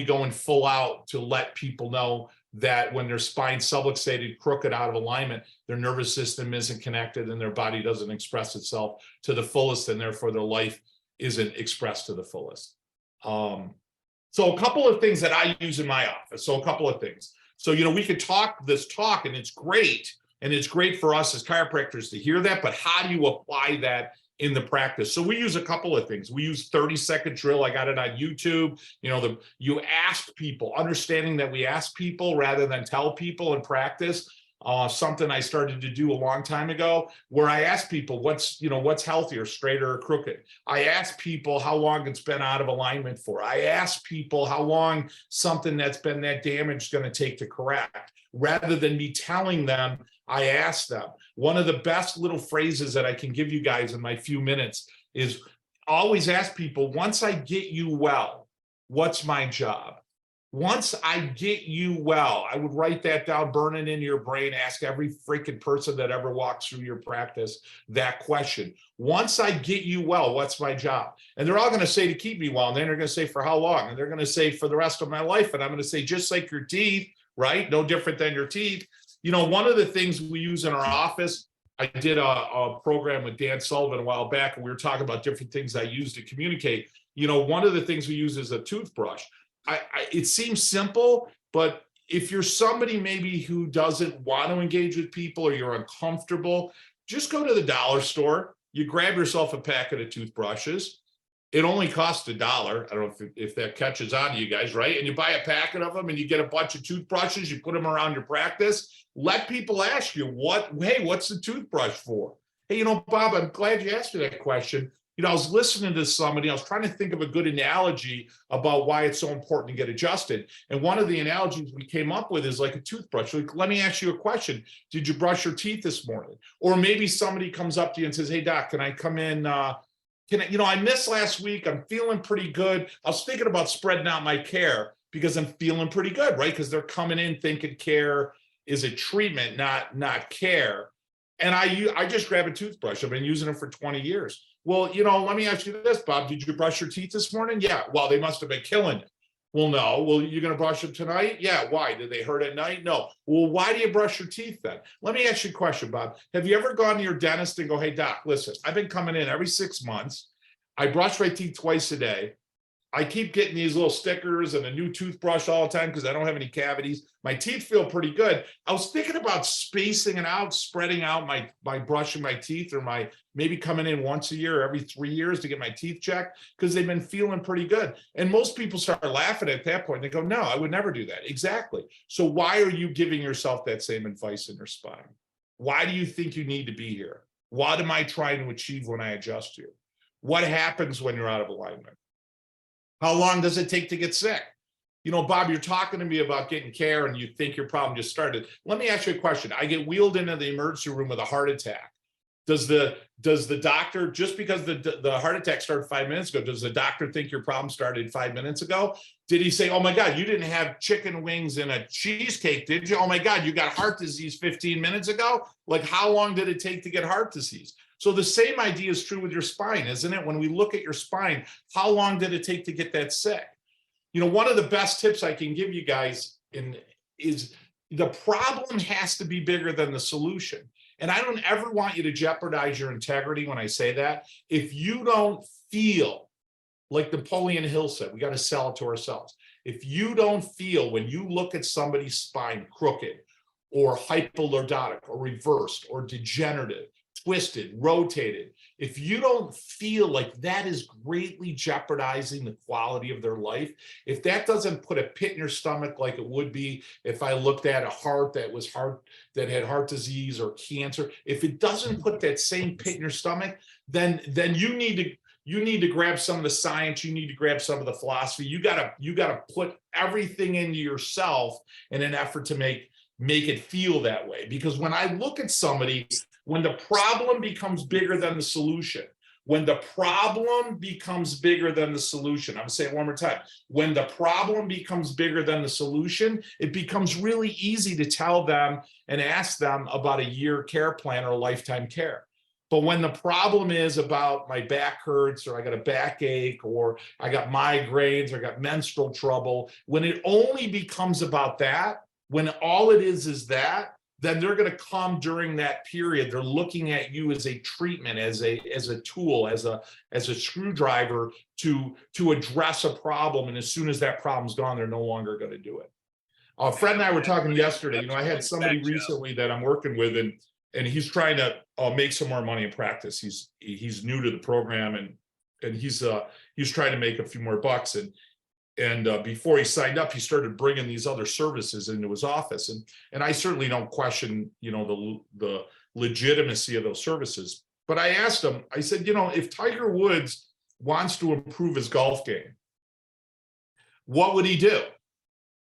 going full out to let people know that when their spine subluxated, crooked, out of alignment, their nervous system isn't connected and their body doesn't express itself to the fullest, and therefore their life isn't expressed to the fullest. So a couple of things that I use in my office. So a couple of things. So, we could talk this talk and it's great. And it's great for us as chiropractors to hear that, but how do you apply that in the practice? So we use a couple of things. We use 30-second drill. I got it on YouTube. You ask people, understanding that we ask people rather than tell people in practice. Something I started to do a long time ago, where I ask people what's healthier, straight or crooked. I ask people how long it's been out of alignment for. I ask people how long something that's been that damaged is going to take to correct. Rather than me telling them, I ask them. One of the best little phrases that I can give you guys in my few minutes is always ask people, once I get you well, what's my job? Once I get you well, I would write that down, burn it into your brain, ask every freaking person that ever walks through your practice that question. Once I get you well, what's my job? And they're all going to say to keep me well. And then they're going to say for how long? And they're going to say for the rest of my life. And I'm going to say, just like your teeth, right? No different than your teeth. One of the things we use in our office, I did a program with Dan Sullivan a while back, and we were talking about different things I use to communicate. One of the things we use is a toothbrush. It seems simple, but if you're somebody maybe who doesn't want to engage with people or you're uncomfortable, just go to the dollar store. You grab yourself a packet of toothbrushes. It only costs $1. I don't know if that catches on to you guys, right? And you buy a packet of them and you get a bunch of toothbrushes, you put them around your practice. Let people ask you, what's the toothbrush for? Hey, Bob, I'm glad you asked me that question. I was listening to somebody, I was trying to think of a good analogy about why it's so important to get adjusted. And one of the analogies we came up with is like a toothbrush. Like, let me ask you a question. Did you brush your teeth this morning? Or maybe somebody comes up to you and says, hey, doc, can I come in? I missed last week. I'm feeling pretty good. I was thinking about spreading out my care because I'm feeling pretty good, right? Because they're coming in thinking care is a treatment, not care. And I just grab a toothbrush. I've been using it for 20 years. Well, let me ask you this, Bob. Did you brush your teeth this morning? Yeah. Well, they must have been killing it. Well, no. Well, you're going to brush them tonight? Yeah. Why? Did they hurt at night? No. Well, why do you brush your teeth then? Let me ask you a question, Bob. Have you ever gone to your dentist and go, hey, doc, listen, I've been coming in every 6 months. I brush my teeth twice a day. I keep getting these little stickers and a new toothbrush all the time because I don't have any cavities. My teeth feel pretty good. I was thinking about spacing it out, spreading out my brushing my teeth, or maybe coming in once a year, every 3 years to get my teeth checked, because they've been feeling pretty good. And most people start laughing at that point. They go, no, I would never do that. Exactly. So why are you giving yourself that same advice in your spine? Why do you think you need to be here? What am I trying to achieve when I adjust you? What happens when you're out of alignment? How long does it take to get sick? You know, Bob, you're talking to me about getting care and you think your problem just started. Let me ask you a question. I get wheeled into the emergency room with a heart attack. Does the doctor, just because the heart attack started 5 minutes ago, does the doctor think your problem started 5 minutes ago? Did he say, oh my God, you didn't have chicken wings and a cheesecake, did you? Oh my God, you got heart disease 15 minutes ago? Like, how long did it take to get heart disease? So the same idea is true with your spine, isn't it? When we look at your spine, how long did it take to get that sick? You know, one of the best tips I can give you guys is the problem has to be bigger than the solution. And I don't ever want you to jeopardize your integrity when I say that. If you don't feel, like Napoleon Hill said, we got to sell it to ourselves. If you don't feel, when you look at somebody's spine crooked or hypolordotic or reversed or degenerative, twisted, rotated, if you don't feel like that is greatly jeopardizing the quality of their life, if that doesn't put a pit in your stomach like it would be if I looked at a heart that had heart disease or cancer, if it doesn't put that same pit in your stomach, then you need to grab some of the science, you need to grab some of the philosophy. You gotta put everything into yourself in an effort to make it feel that way. Because when I look at somebody, when the problem becomes bigger than the solution, when the problem becomes bigger than the solution, I'm gonna say it one more time. When the problem becomes bigger than the solution, it becomes really easy to tell them and ask them about a year care plan or lifetime care. But when the problem is about my back hurts, or I got a backache, or I got migraines, or I got menstrual trouble, when it only becomes about that, when all it is that, then they're going to come during that period. They're looking at you as a treatment, as a tool, as a screwdriver to address a problem. And as soon as that problem's gone, they're no longer going to do it. Fred and I were talking yesterday. You know, I had somebody recently that I'm working with, and he's trying to make some more money in practice. He's new to the program, and he's trying to make a few more bucks. And before he signed up, he started bringing these other services into his office. And I certainly don't question, you know, the legitimacy of those services. But I asked him, I said, you know, if Tiger Woods wants to improve his golf game, what would he do?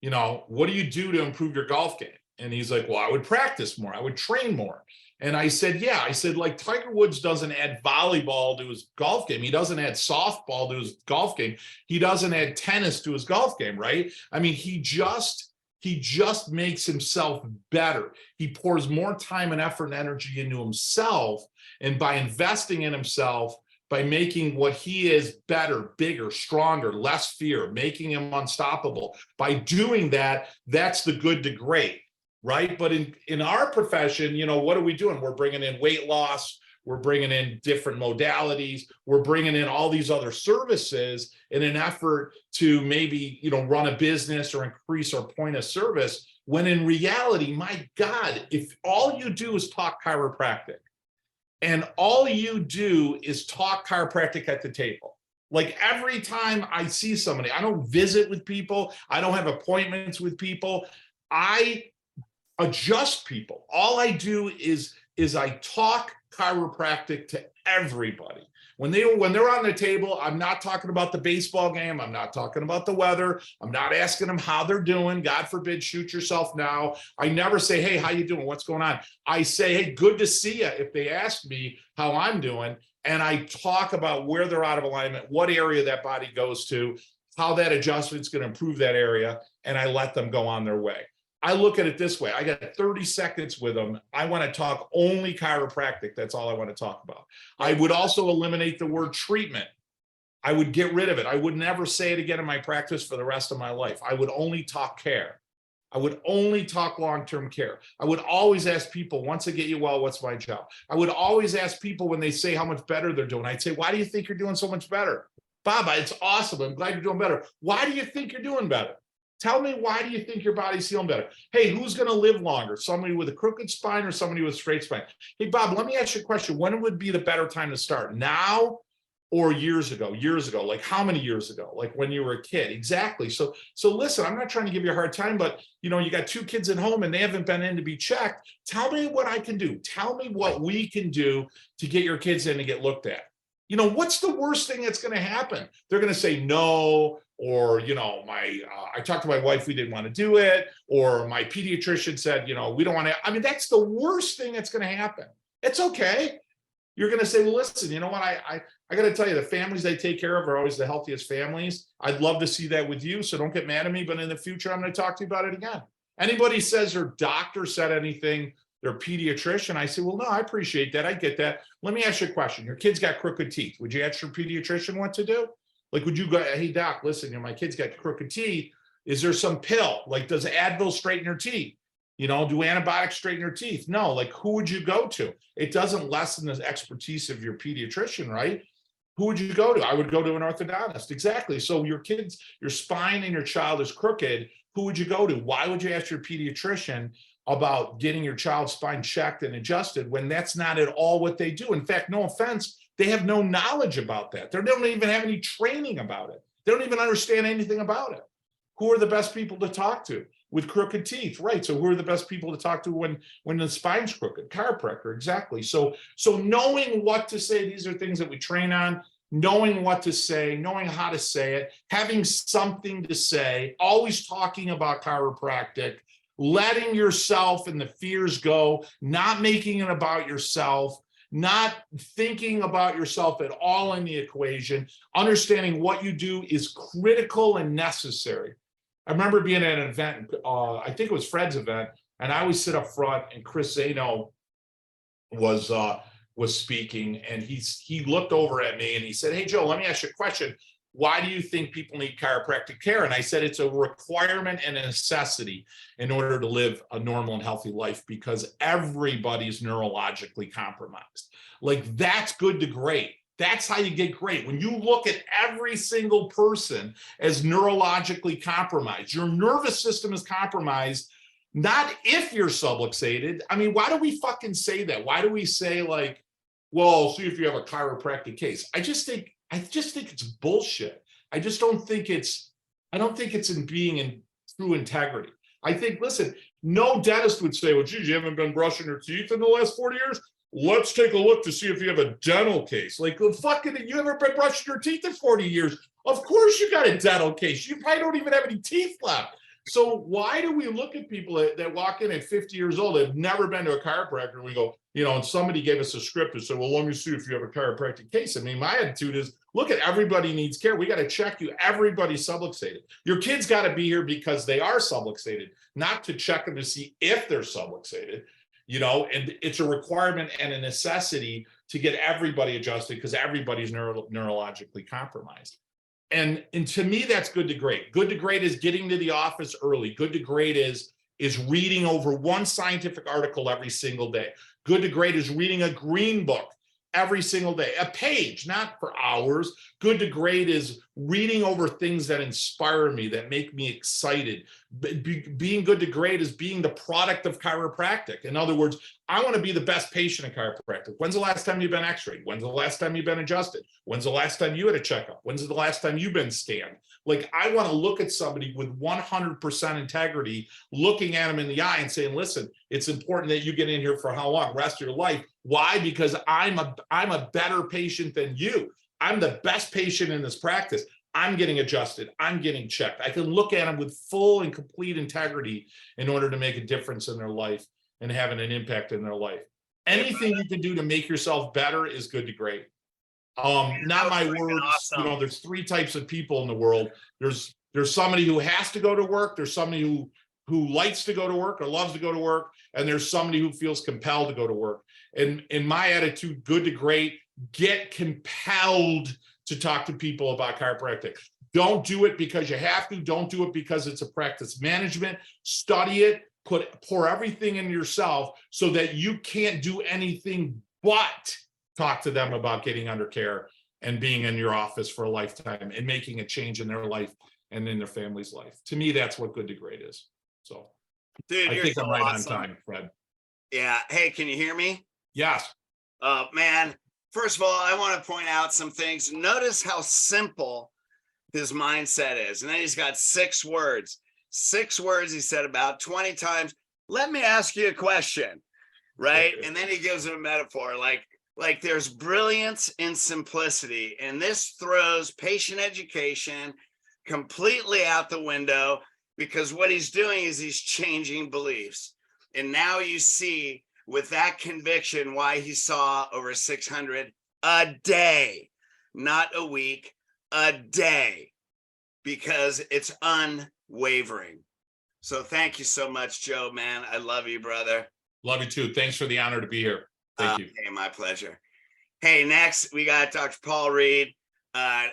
You know, what do you do to improve your golf game? And he's like, well, I would practice more. I would train more. And I said, yeah. I said, like, Tiger Woods doesn't add volleyball to his golf game. He doesn't add softball to his golf game. He doesn't add tennis to his golf game, right? I mean, he just makes himself better. He pours more time and effort and energy into himself. And by investing in himself, by making what he is better, bigger, stronger, less fear, making him unstoppable, by doing that, that's the good to great. Right. But in our profession, you know, what are we doing? We're bringing in weight loss. We're bringing in different modalities. We're bringing in all these other services in an effort to maybe, you know, run a business or increase our point of service. When in reality, my God, if all you do is talk chiropractic and all you do is talk chiropractic at the table, like every time I see somebody, I don't visit with people. I don't have appointments with people. I adjust people. All I do is I talk chiropractic to everybody. When they're on the table, I'm not talking about the baseball game. I'm not talking about the weather. I'm not asking them how they're doing. God forbid, shoot yourself now. I never say, hey, how you doing? What's going on? I say, hey, good to see you, if they ask me how I'm doing. And I talk about where they're out of alignment, what area that body goes to, how that adjustment's going to improve that area. And I let them go on their way. I look at it this way. I got 30 seconds with them. I want to talk only chiropractic. That's all I want to talk about. I would also eliminate the word treatment. I would get rid of it. I would never say it again in my practice for the rest of my life. I would only talk care. I would only talk long-term care. I would always ask people, once I get you well, what's my job? I would always ask people when they say how much better they're doing. I'd say, why do you think you're doing so much better? Bob, it's awesome. I'm glad you're doing better. Why do you think you're doing better? Tell me, why do you think your body's feeling better? Hey, who's going to live longer? Somebody with a crooked spine or somebody with a straight spine? Hey, Bob, let me ask you a question. When would be the better time to start? Now or years ago? Years ago, like how many years ago? Like when you were a kid? Exactly. So listen, I'm not trying to give you a hard time, but you know, you got 2 kids at home and they haven't been in to be checked. Tell me what I can do. Tell me what we can do to get your kids in to get looked at. You know, what's the worst thing that's going to happen? They're going to say no, or, you know, I talked to my wife, we didn't want to do it, or my pediatrician said, you know, we don't want to. I mean, that's the worst thing that's going to happen. It's okay. You're going to say, well, listen, you know what? I got to tell you, the families they take care of are always the healthiest families. I'd love to see that with you. So don't get mad at me, but in the future, I'm going to talk to you about it again. Anybody says their doctor said anything, their pediatrician, I say, well, no, I appreciate that. I get that. Let me ask you a question. Your kid's got crooked teeth. Would you ask your pediatrician what to do? Like, would you go, hey, doc, listen, you know, my kid's got crooked teeth. Is there some pill? Like, does Advil straighten your teeth? You know, do antibiotics straighten your teeth? No. Like, who would you go to? It doesn't lessen the expertise of your pediatrician, right? Who would you go to? I would go to an orthodontist. Exactly. So your kids, your spine and your child is crooked. Who would you go to? Why would you ask your pediatrician about getting your child's spine checked and adjusted when that's not at all what they do? In fact, no offense, they have no knowledge about that. They don't even have any training about it. They don't even understand anything about it. Who are the best people to talk to with crooked teeth? Right. So who are the best people to talk to when the spine's crooked? Chiropractor. Exactly. So knowing what to say, these are things that we train on. Knowing what to say, knowing how to say it, having something to say, always talking about chiropractic, letting yourself and the fears go, not making it about yourself, not thinking about yourself at all in the equation, understanding what you do is critical and necessary. I remember being at an event, I think it was Fred's event, and I always sit up front, and Chris Zano was speaking, and he looked over at me and he said, hey, Joe, let me ask you a question. Why do you think people need chiropractic care? And I said, it's a requirement and a necessity in order to live a normal and healthy life, because everybody's neurologically compromised. Like, that's good to great. That's how you get great. When you look at every single person as neurologically compromised, your nervous system is compromised, not if you're subluxated. I mean, why do we fucking say that? Why do we say, like, well, see if you have a chiropractic case? I just think it's bullshit. I don't think it's in being in true integrity. I think, listen, no dentist would say, well, geez, you haven't been brushing your teeth in the last 40 years? Let's take a look to see if you have a dental case. Like, fucking, you ever been brushing your teeth in 40 years? Of course you got a dental case. You probably don't even have any teeth left. So why do we look at people that walk in at 50 years old, that have never been to a chiropractor, and we go, you know, and somebody gave us a script and said, well, let me see if you have a chiropractic case. I mean, my attitude is, look, at everybody needs care. We got to check you. Everybody's subluxated. Your kids got to be here because they are subluxated, not to check them to see if they're subluxated, you know, and it's a requirement and a necessity to get everybody adjusted because everybody's neurologically compromised. And to me, that's good to great. Good to great is getting to the office early. Good to great is reading over one scientific article every single day. Good to great is reading a green book every single day, a page, not for hours. Good to great is reading over things that inspire me, that make me excited. Being good to great is being the product of chiropractic. In other words, I want to be the best patient in chiropractic. When's the last time you've been x-rayed? When's the last time you've been adjusted? When's the last time you had a checkup? When's the last time you've been scanned? Like, I want to look at somebody with 100% integrity, looking at them in the eye and saying, listen, it's important that you get in here for how long? Rest of your life. Why? Because I'm a better patient than you. I'm the best patient in this practice. I'm getting adjusted. I'm getting checked. I can look at them with full and complete integrity in order to make a difference in their life and having an impact in their life. Anything you can do to make yourself better is good to great. Not my words. Awesome. You know, there's 3 types of people in the world. There's somebody who has to go to work. There's somebody who likes to go to work or loves to go to work. And there's somebody who feels compelled to go to work. And in my attitude, good to great, get compelled to talk to people about chiropractic. Don't do it because you have to. Don't do it because it's a practice management. Study it, pour everything into yourself so that you can't do anything but talk to them about getting under care and being in your office for a lifetime and making a change in their life and in their family's life. To me, that's what good to great is. So Dude, I you're think so I'm right awesome. on time, Fred. Yeah. Hey, can you hear me? Yes. Man, first of all, I want to point out some things. Notice how simple his mindset is. And then he's got 6 words. 6 words he said about 20 times. Let me ask you a question, right? And then he gives him a metaphor, like there's brilliance in simplicity. And this throws patient education completely out the window, because what he's doing is he's changing beliefs. And now you see with that conviction why he saw over 600 a day, not a week, a day, because it's unwavering. So thank you so much, Joe, man. I love you, brother. Love you too. Thanks for the honor to be here. Thank you. Hey, my pleasure. Hey, next we got Dr. Paul Reed. God,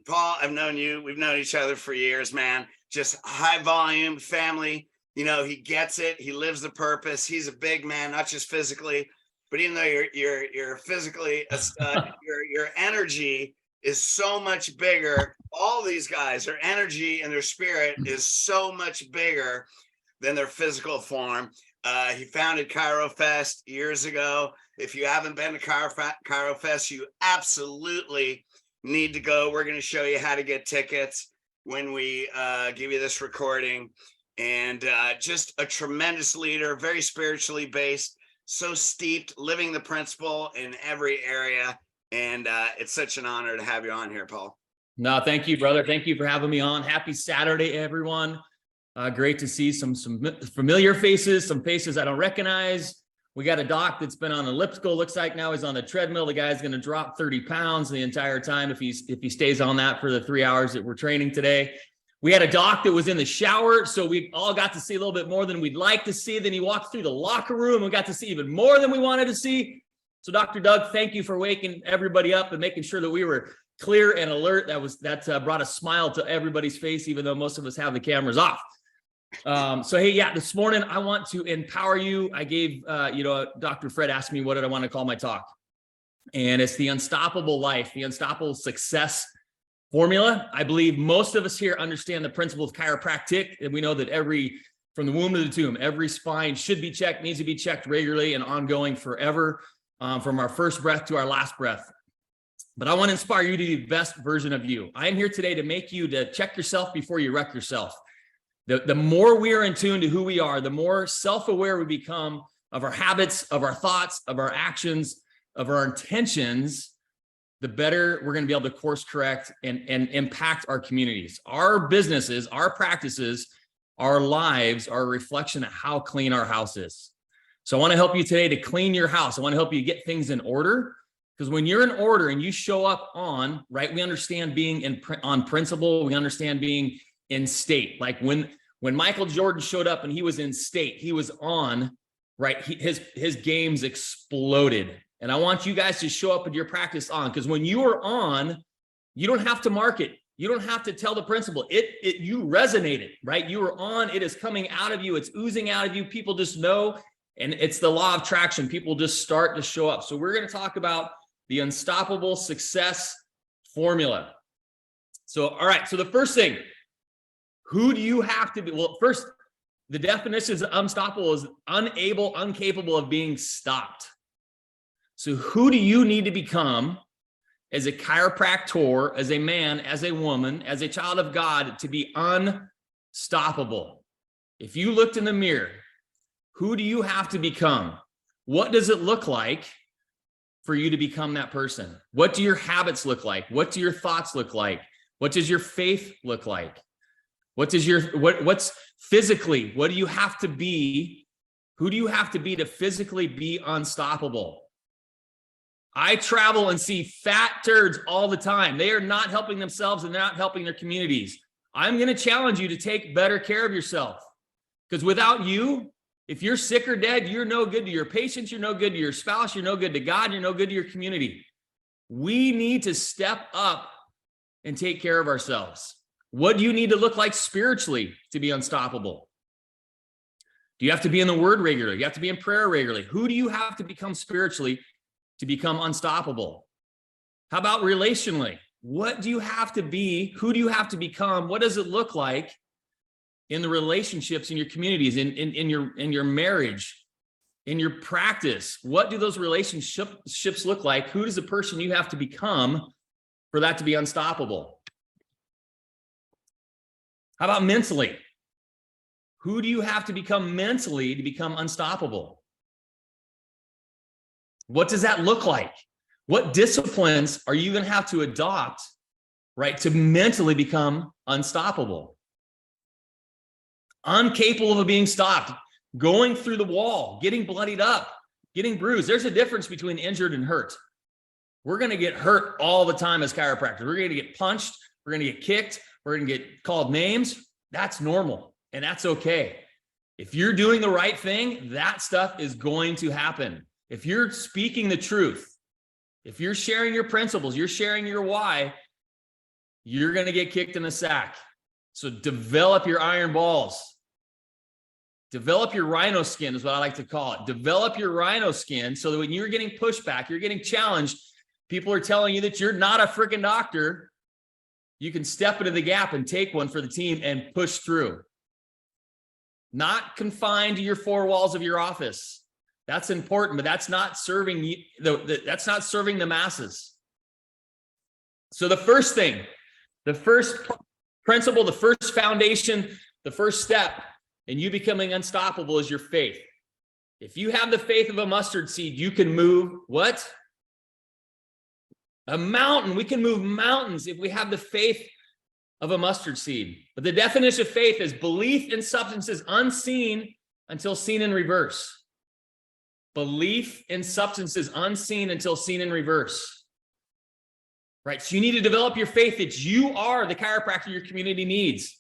Paul, I've known you. We've known each other for years, man. Just high volume family. You know, he gets it. He lives the purpose. He's a big man, not just physically, but even though you're physically a stud, your energy is so much bigger. All these guys, their energy and their spirit is so much bigger than their physical form. He founded ChiroFest years ago. If you haven't been to ChiroFest, you absolutely need to go. We're going to show you how to get tickets when we give you this recording. And just a tremendous leader, very spiritually based, so steeped, living the principle in every area. And it's such an honor to have you on here, Paul. No, thank you, brother. Thank you for having me on. Happy Saturday, everyone. Great to see some familiar faces, some faces I don't recognize. We got a doc that's been on elliptical. Looks like now he's on the treadmill. The guy's going to drop 30 pounds the entire time if he stays on that for the 3 hours that we're training today. We had a doc that was in the shower, so we all got to see a little bit more than we'd like to see. Then he walked through the locker room. We got to see even more than we wanted to see. So Dr. Doug, thank you for waking everybody up and making sure that we were clear and alert. That brought a smile to everybody's face, even though most of us have the cameras off. So, hey, yeah, this morning I want to empower you. I gave, Dr. Fred asked me, what did I want to call my talk? And it's the unstoppable life, the unstoppable success formula. I believe most of us here understand the principle of chiropractic. And we know that from the womb to the tomb, every spine should be checked, needs to be checked regularly and ongoing forever, from our first breath to our last breath. But I want to inspire you to be the best version of you. I am here today to make you to check yourself before you wreck yourself. The more we are in tune to who we are, the more self-aware we become of our habits, of our thoughts, of our actions, of our intentions, the better we're going to be able to course correct and impact our communities. Our businesses, our practices, our lives are a reflection of how clean our house is. So I want to help you today to clean your house. I want to help you get things in order, because when you're in order and you show up on, right, we understand being on principle. We understand being in state. Like when Michael Jordan showed up and he was in state, he was on, right? His games exploded. And I want you guys to show up with your practice on, because when you are on, you don't have to market. You don't have to tell the principle. You resonated, right? You are on, it is coming out of you. It's oozing out of you. People just know, and it's the law of attraction. People just start to show up. So we're going to talk about the unstoppable success formula. So, all right. So the first thing, who do you have to be? Well, first, the definition of unstoppable is unable, incapable of being stopped. So who do you need to become as a chiropractor, as a man, as a woman, as a child of God, to be unstoppable? If you looked in the mirror, who do you have to become? What does it look like for you to become that person? What do your habits look like? What do your thoughts look like? What does your faith look like? What's physically, what do you have to be? Who do you have to be to physically be unstoppable? I travel and see fat turds all the time. They are not helping themselves and they're not helping their communities. I'm going to challenge you to take better care of yourself, because without you, if you're sick or dead, you're no good to your patients, you're no good to your spouse, you're no good to God, you're no good to your community. We need to step up and take care of ourselves. What do you need to look like spiritually to be unstoppable? Do you have to be in the Word regularly? You have to be in prayer regularly. Who do you have to become spiritually to become unstoppable? How about relationally? What do you have to be? Who do you have to become? What does it look like in the relationships in your communities, in your marriage, in your practice? What do those relationships look like? Who is the person you have to become for that to be unstoppable? How about mentally? Who do you have to become mentally to become unstoppable? What does that look like? What disciplines are you going to have to adopt, right, to mentally become unstoppable? Incapable of being stopped, going through the wall, getting bloodied up, getting bruised. There's a difference between injured and hurt. We're going to get hurt all the time as chiropractors. We're going to get punched. We're going to get kicked. We're going to get called names. That's normal, and that's okay. If you're doing the right thing, that stuff is going to happen. If you're speaking the truth, if you're sharing your principles, you're sharing your why, you're going to get kicked in the sack. So develop your iron balls. Develop your rhino skin is what I like to call it. Develop your rhino skin so that when you're getting pushback, you're getting challenged, people are telling you that you're not a freaking doctor, you can step into the gap and take one for the team and push through. Not confined to your four walls of your office. That's important, but that's not serving that's not serving the masses. So the first thing, the first principle, the first foundation, the first step in you becoming unstoppable is your faith. If you have the faith of a mustard seed, you can move what? A mountain. We can move mountains if we have the faith of a mustard seed. But the definition of faith is belief in substances unseen until seen in reverse. Belief in substances unseen until seen in reverse. Right? So you need to develop your faith that you are the chiropractor your community needs.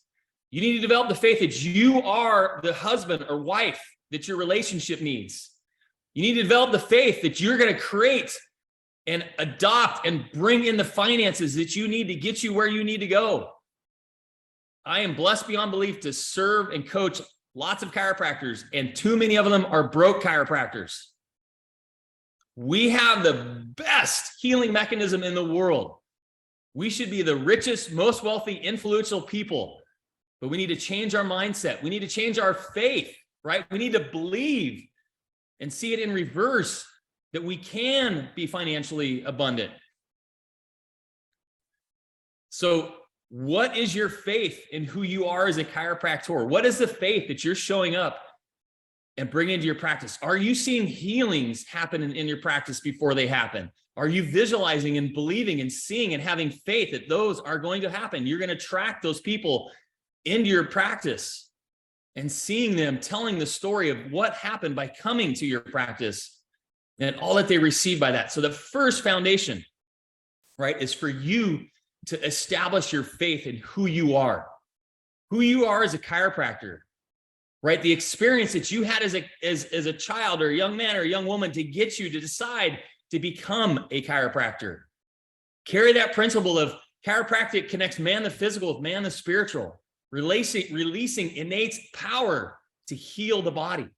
You need to develop the faith that you are the husband or wife that your relationship needs. You need to develop the faith that you're going to create and adopt and bring in the finances that you need to get you where you need to go. I am blessed beyond belief to serve and coach lots of chiropractors, and too many of them are broke chiropractors. We have the best healing mechanism in the world. We should be the richest, most wealthy, influential people, but we need to change our mindset. We need to change our faith, right? We need to believe and see it in reverse that we can be financially abundant. So what is your faith in who you are as a chiropractor? What is the faith that you're showing up and bringing into your practice? Are you seeing healings happen in your practice before they happen? Are you visualizing and believing and seeing and having faith that those are going to happen? You're going to attract those people into your practice and seeing them telling the story of what happened by coming to your practice and all that they received by that. So the first foundation, right, is for you to establish your faith in who you are as a chiropractor, right? The experience that you had as a child or a young man or a young woman to get you to decide to become a chiropractor. Carry that principle of chiropractic connects man the physical with man the spiritual, releasing innate power to heal the body.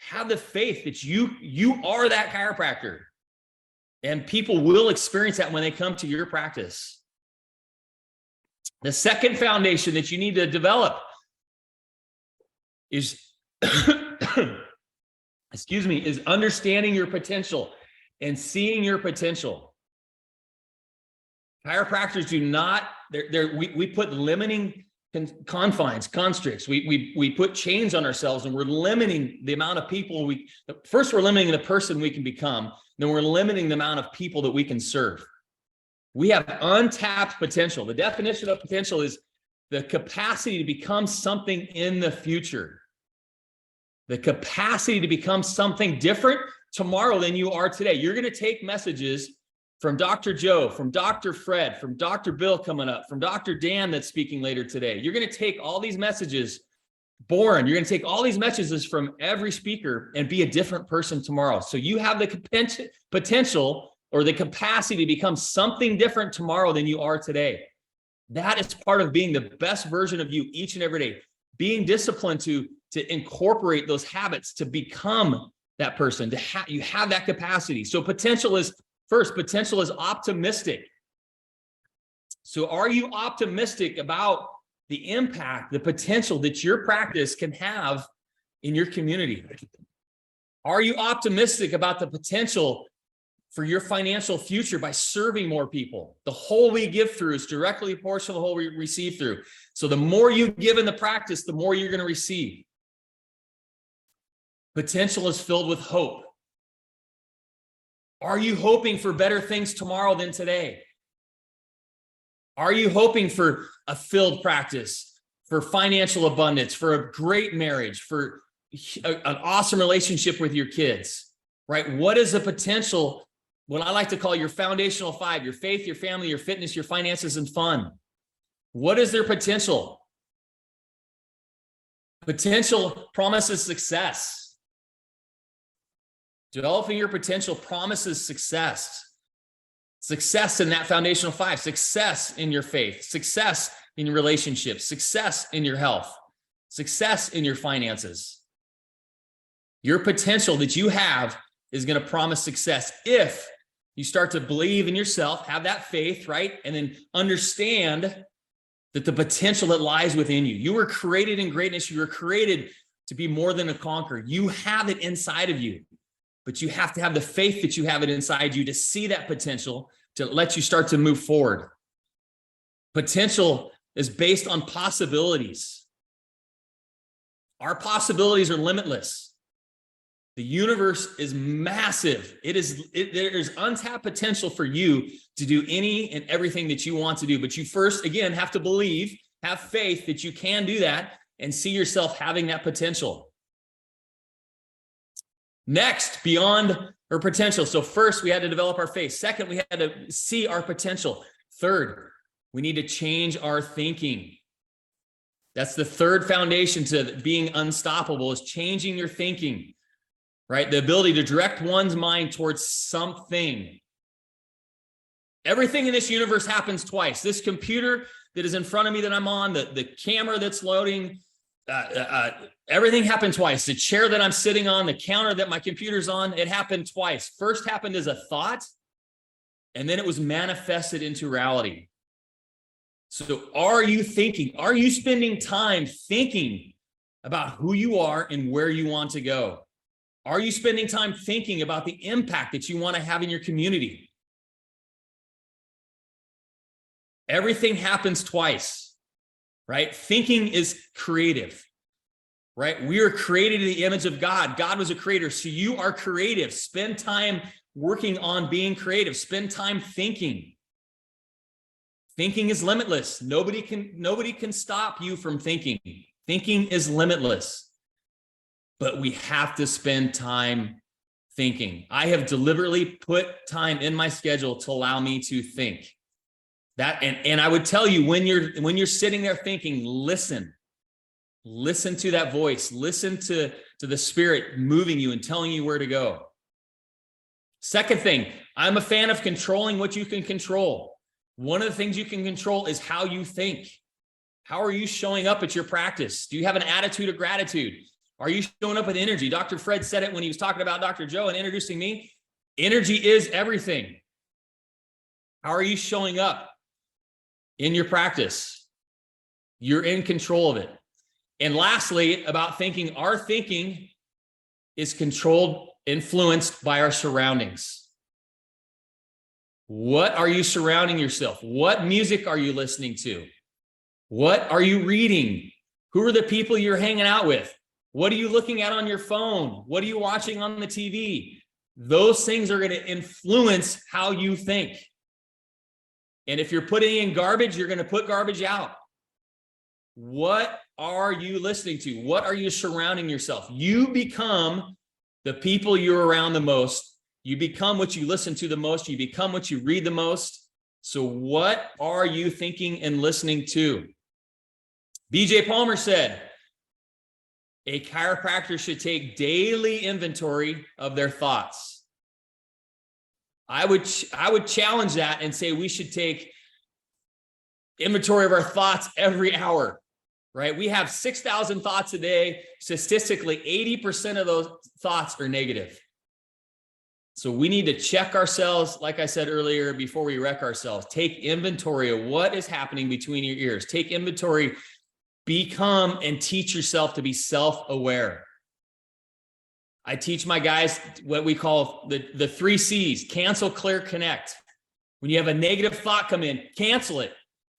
Have the faith that you are that chiropractor. And people will experience that when they come to your practice. The second foundation that you need to develop is, is understanding your potential and seeing your potential. Chiropractors do not, we put limiting confines, constricts. We put chains on ourselves, and we're limiting the amount of people first we're limiting the person we can become, then we're limiting the amount of people that we can serve. We have untapped potential. The definition of potential is the capacity to become something in the future. The capacity to become something different tomorrow than you are today. You're going to take messages from Dr. Joe, from Dr. Fred, from Dr. Bill coming up, from Dr. Dan that's speaking later today. You're going to take all these messages, you're going to take all these messages from every speaker and be a different person tomorrow. So you have the potential or the capacity to become something different tomorrow than you are today. That is part of being the best version of you each and every day. Being disciplined to incorporate those habits to become that person, you have that capacity. So potential is First, potential is optimistic. So are you optimistic about the impact, the potential that your practice can have in your community? Are you optimistic about the potential for your financial future by serving more people? The whole we give through is directly proportional to the whole we receive through. So the more you give in the practice, the more you're going to receive. Potential is filled with hope. Are you hoping for better things tomorrow than today? Are you hoping for a filled practice, for financial abundance, for a great marriage, for an awesome relationship with your kids, right? What is the potential, what I like to call your foundational five: your faith, your family, your fitness, your finances, and fun? What is their potential? Potential promises success. Developing your potential promises success. Success in that foundational five, success in your faith, success in your relationships, success in your health, success in your finances. Your potential that you have is going to promise success if you start to believe in yourself, have that faith, right? And then understand that the potential that lies within you. You were created in greatness. You were created to be more than a conqueror. You have it inside of you. But you have to have the faith that you have it inside you to see that potential, to let you start to move forward. Potential is based on possibilities. Our possibilities are limitless. The universe is massive. There's untapped potential for you to do any and everything that you want to do. But you first, again, have to believe, have faith that you can do that and see yourself having that potential. Next, beyond our potential. So first, we had to develop our faith. Second, we had to see our potential. Third, we need to change our thinking. That's the third foundation to being unstoppable, is changing your thinking, right? The ability to direct one's mind towards something. Everything in this universe happens twice. This computer that is in front of me that I'm on, the camera that's loading, everything happened twice. The chair that I'm sitting on, the counter that my computer's on, it happened twice. First happened as a thought, and then it was manifested into reality. So are you thinking? Are you spending time thinking about who you are and where you want to go? Are you spending time thinking about the impact that you want to have in your community? Everything happens twice. Right? Thinking is creative, right? We are created in the image of God. God was a creator. So you are creative. Spend time working on being creative. Spend time thinking. Thinking is limitless. Nobody can stop you from thinking. Thinking is limitless, but we have to spend time thinking. I have deliberately put time in my schedule to allow me to think. That and I would tell you, when you're sitting there thinking, listen to that voice, listen to the spirit moving you and telling you where to go. Second thing, I'm a fan of controlling what you can control. One of the things you can control is how you think. How are you showing up at your practice? Do you have an attitude of gratitude? Are you showing up with energy? Dr. Fred said it when he was talking about Dr. Joe and introducing me. Energy is everything. How are you showing up in your practice? You're in control of it. And lastly, about thinking, our thinking is controlled, influenced by our surroundings. What are you surrounding yourself? What music are you listening to? What are you reading? Who are the people you're hanging out with? What are you looking at on your phone? What are you watching on the TV? Those things are going to influence how you think. And if you're putting in garbage, you're going to put garbage out. What are you listening to? What are you surrounding yourself? You become the people you're around the most. You become what you listen to the most. You become what you read the most. So what are you thinking and listening to? BJ Palmer said, a chiropractor should take daily inventory of their thoughts. I would challenge that and say we should take inventory of our thoughts every hour, right? We have 6,000 thoughts a day. Statistically, 80% of those thoughts are negative. So we need to check ourselves, like I said earlier, before we wreck ourselves. Take inventory of what is happening between your ears. Take inventory, become and teach yourself to be self-aware. I teach my guys what we call the 3 C's: cancel, clear, connect. When you have a negative thought come in, cancel it,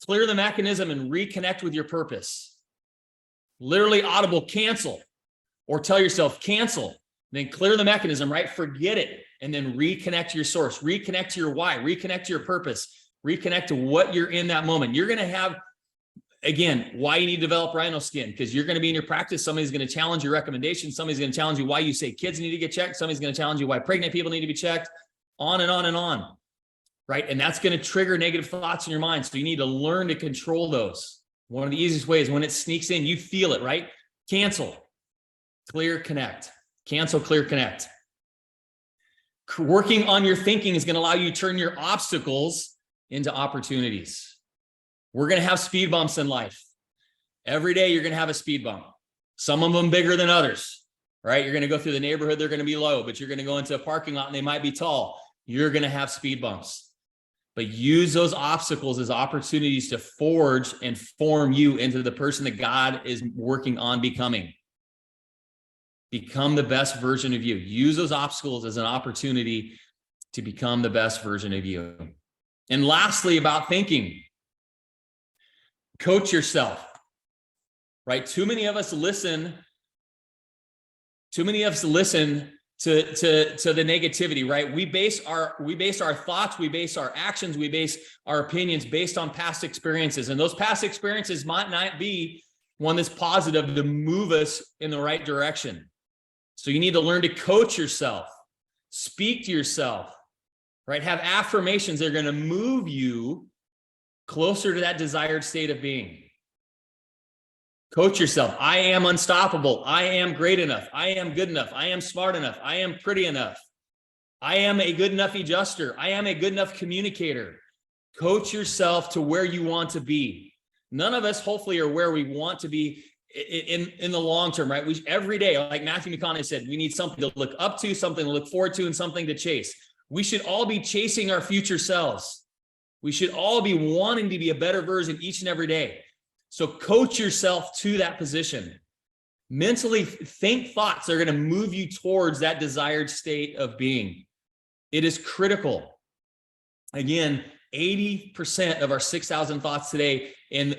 clear the mechanism, and reconnect with your purpose. Literally audible, cancel, or tell yourself cancel, then clear the mechanism, right? Forget it. And then reconnect to your source, reconnect to your why, reconnect to your purpose, reconnect to what you're in that moment. You're going to have, again, why you need to develop rhino skin, because you're going to be in your practice. Somebody's going to challenge your recommendations. Somebody's going to challenge you why you say kids need to get checked. Somebody's going to challenge you why pregnant people need to be checked, on and on and on, right? And that's going to trigger negative thoughts in your mind. So you need to learn to control those. One of the easiest ways, when it sneaks in, you feel it, right? Cancel, clear, connect. Cancel, clear, connect. Working on your thinking is going to allow you to turn your obstacles into opportunities. We're going to have speed bumps in life. Every day you're going to have a speed bump. Some of them bigger than others, right? You're going to go through the neighborhood, they're going to be low, but you're going to go into a parking lot and they might be tall. You're going to have speed bumps. But use those obstacles as opportunities to forge and form you into the person that God is working on becoming. Become the best version of you. Use those obstacles as an opportunity to become the best version of you. And lastly, about thinking, coach yourself, right? Too many of us listen to the negativity, right? We base our thoughts, we base our actions, we base our opinions based on past experiences. And those past experiences might not be one that's positive to move us in the right direction. So you need to learn to coach yourself, speak to yourself, right? Have affirmations that are going to move you closer to that desired state of being. Coach yourself. I am unstoppable. I am great enough. I am good enough. I am smart enough. I am pretty enough. I am a good enough adjuster. I am a good enough communicator. Coach yourself to where you want to be. None of us hopefully are where we want to be in the long term, right? Every day, like Matthew McConaughey said, we need something to look up to, something to look forward to, and something to chase. We should all be chasing our future selves. We should all be wanting to be a better version each and every day. So coach yourself to that position. Mentally think thoughts that are going to move you towards that desired state of being. It is critical. Again, 80% of our 6,000 thoughts today in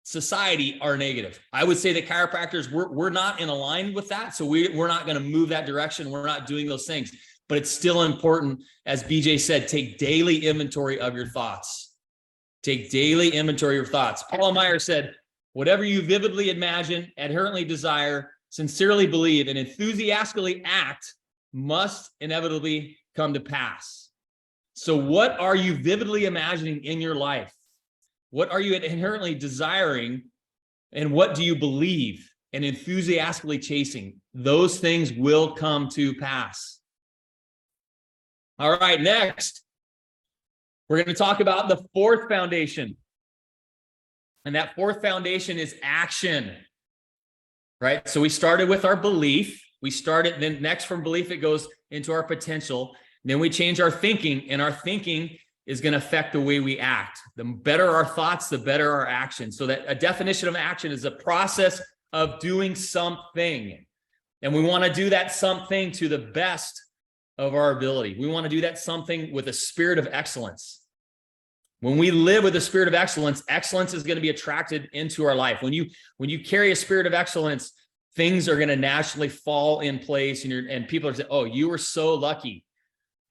society are negative. I would say that chiropractors, we're not in line with that. So we're not going to move that direction. We're not doing those things, but it's still important. As BJ said, take daily inventory of your thoughts. Take daily inventory of your thoughts. Paul Meyer said, whatever you vividly imagine, adherently desire, sincerely believe, and enthusiastically act must inevitably come to pass. So what are you vividly imagining in your life? What are you inherently desiring? And what do you believe and enthusiastically chasing? Those things will come to pass. All right, next, we're going to talk about the fourth foundation. And that fourth foundation is action, right? So we started with our belief. Then next from belief, it goes into our potential. Then we change our thinking, and our thinking is going to affect the way we act. The better our thoughts, the better our action. So that a definition of action is a process of doing something. And we want to do that something to the best of our ability. We want to do that something with a spirit of excellence. When we live with a spirit of excellence, excellence is going to be attracted into our life. When you carry a spirit of excellence, things are going to naturally fall in place, and people are saying, "Oh, you were so lucky."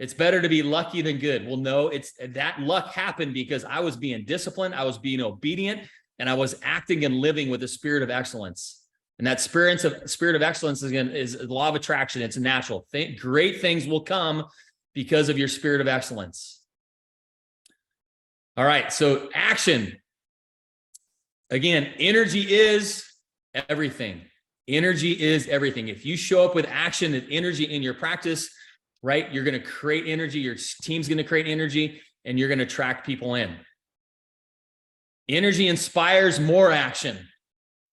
It's better to be lucky than good. Well, no, it's that luck happened because I was being disciplined, I was being obedient, and I was acting and living with a spirit of excellence. And that spirit of excellence is the law of attraction. It's natural. Great things will come because of your spirit of excellence. All right, so action. Again, energy is everything. Energy is everything. If you show up with action and energy in your practice, right, you're going to create energy, your team's going to create energy, and you're going to attract people in. Energy inspires more action.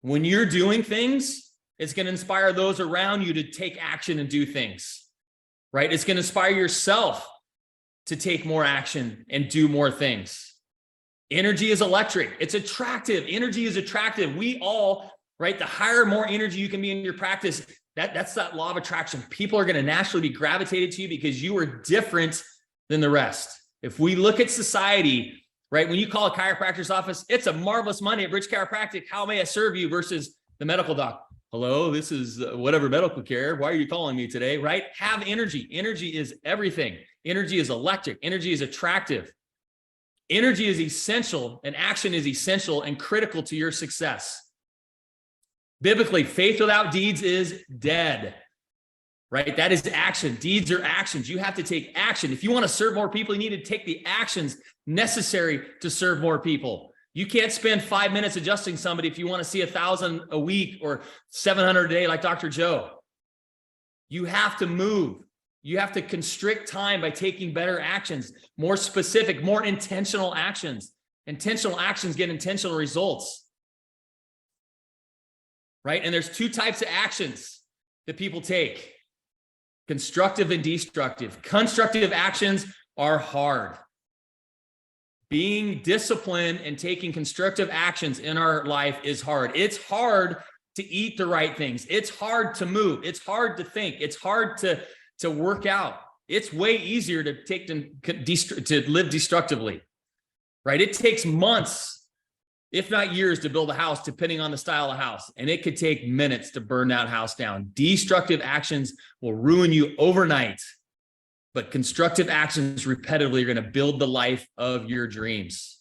When you're doing things, it's going to inspire those around you to take action and do things. right? It's going to inspire yourself to take more action and do more things. Energy is electric. It's attractive. Energy is attractive. We all, right? The higher, more energy you can be in your practice, that's that law of attraction. People are going to naturally be gravitated to you because you are different than the rest. If we look at society, right? When you call a chiropractor's office, it's a marvelous Monday at Bridge Chiropractic. How may I serve you? Versus the medical doc. Hello, this is whatever medical care. Why are you calling me today? Right? Have energy. Energy is everything. Energy is electric. Energy is attractive. Energy is essential, and action is essential and critical to your success. Biblically, faith without deeds is dead, right? That is action. Deeds are actions. You have to take action. If you want to serve more people, you need to take the actions necessary to serve more people. You can't spend 5 minutes adjusting somebody if you want to see 1,000 a week or 700 a day like Dr. Joe. You have to move. You have to constrict time by taking better actions, more specific, more intentional actions. Intentional actions get intentional results, right? And there's two types of actions that people take: constructive and destructive. Constructive actions are hard. Being disciplined and taking constructive actions in our life is hard. It's hard to eat the right things. It's hard to move. It's hard to think. It's hard to work out. It's way easier to live destructively, right? It takes months, if not years, to build a house, depending on the style of house. And it could take minutes to burn that house down. Destructive actions will ruin you overnight. But constructive actions repetitively are going to build the life of your dreams,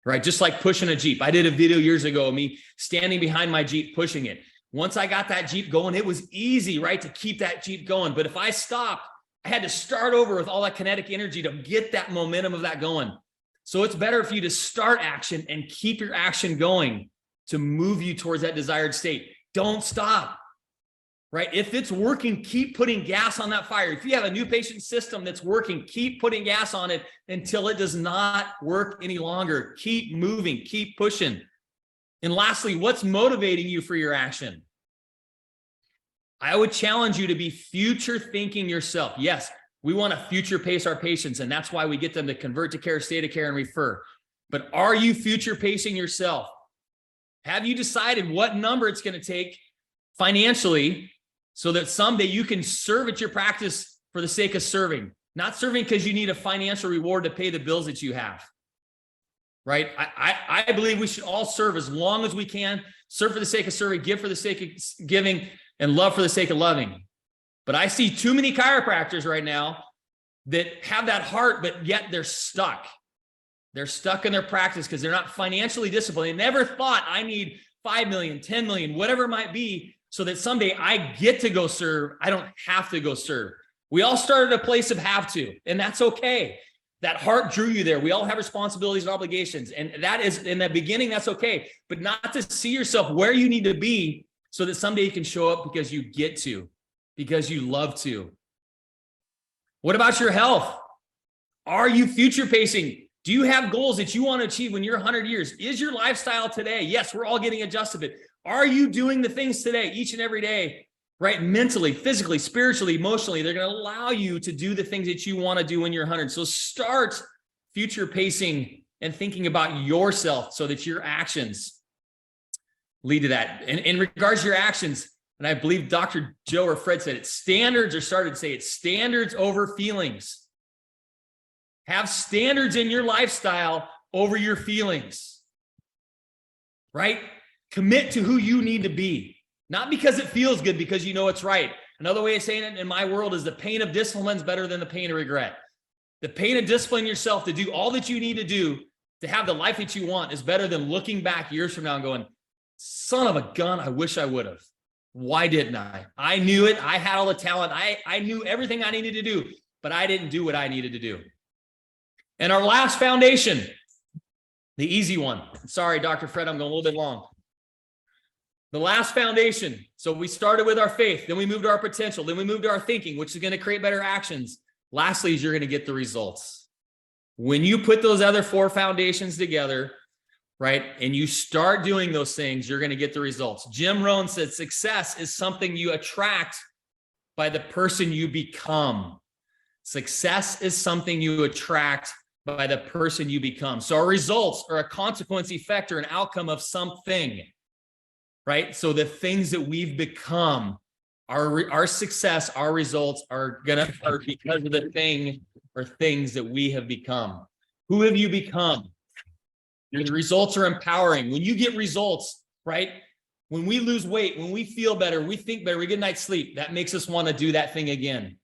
right? Just like pushing a Jeep. I did a video years ago of me standing behind my Jeep, pushing it. Once I got that Jeep going, it was easy, right, to keep that Jeep going. But if I stopped, I had to start over with all that kinetic energy to get that momentum of that going. So it's better for you to start action and keep your action going to move you towards that desired state. Don't stop. Right? If it's working, keep putting gas on that fire. If you have a new patient system that's working, keep putting gas on it until it does not work any longer. Keep moving, keep pushing. And lastly, what's motivating you for your action? I would challenge you to be future thinking yourself. Yes, we want to future pace our patients, and that's why we get them to convert to care, stay to care, and refer. But are you future pacing yourself? Have you decided what number it's going to take financially so that someday you can serve at your practice for the sake of serving, not serving because you need a financial reward to pay the bills that you have, right? I believe we should all serve as long as we can, serve for the sake of serving, give for the sake of giving, and love for the sake of loving. But I see too many chiropractors right now that have that heart, but yet they're stuck. They're stuck in their practice because they're not financially disciplined. They never thought, I need 5 million, 10 million, whatever it might be, so that someday I get to go serve. I don't have to go serve. We all started a place of have to, and that's okay. That heart drew you there. We all have responsibilities and obligations. And that is, in the beginning, that's okay. But not to see yourself where you need to be so that someday you can show up because you get to, because you love to. What about your health? Are you future pacing? Do you have goals that you want to achieve when you're 100 years? Is your lifestyle today? Yes, we're all getting adjusted, but are you doing the things today, each and every day, right? Mentally, physically, spiritually, emotionally, they're going to allow you to do the things that you want to do when you're 100. So start future pacing and thinking about yourself so that your actions lead to that. And in regards to your actions, and I believe Dr. Joe or Fred said it, standards, or started to say it, standards over feelings. Have standards in your lifestyle over your feelings, right? Commit to who you need to be, not because it feels good, because you know it's right. Another way of saying it in my world is the pain of discipline is better than the pain of regret. The pain of disciplining yourself to do all that you need to do to have the life that you want is better than looking back years from now and going, son of a gun, I wish I would have. Why didn't I? I knew it. I had all the talent. I knew everything I needed to do, but I didn't do what I needed to do. And our last foundation, the easy one. Sorry, Dr. Fred, I'm going a little bit long. The last foundation. So we started with our faith, then we moved to our potential, then we moved to our thinking, which is going to create better actions. Lastly, is you're going to get the results. When you put those other 4 foundations together, right, and you start doing those things, you're going to get the results. Jim Rohn said success is something you attract by the person you become. Success is something you attract by the person you become. So our results are a consequence, effect, or an outcome of something, right? So the things that we've become, our success, our results are because of the thing or things that we have become. Who have you become? The results are empowering. When you get results, right? When we lose weight, when we feel better, we think better, we get a night's sleep, that makes us want to do that thing again.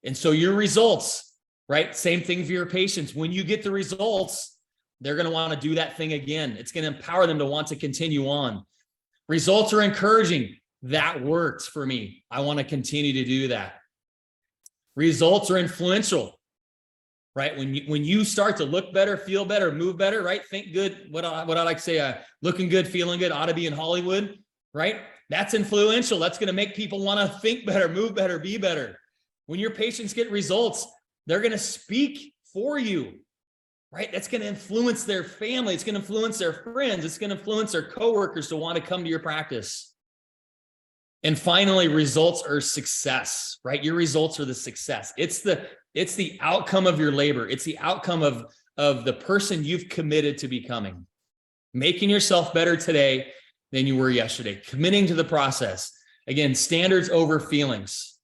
And so your results, right? Same thing for your patients. When you get the results, they're going to want to do that thing again. It's going to empower them to want to continue on. Results are encouraging. That works for me. I want to continue to do that. Results are influential, right? When you start to look better, feel better, move better, right? Think good. What I like to say, looking good, feeling good, ought to be in Hollywood, right? That's influential. That's going to make people want to think better, move better, be better. When your patients get results, they're going to speak for you, right? That's going to influence their family. It's going to influence their friends. It's going to influence their coworkers to want to come to your practice. And finally, results are success, right? Your results are the success. It's the outcome of your labor. It's the outcome of the person you've committed to becoming. Making yourself better today than you were yesterday. Committing to the process. Again, standards over feelings.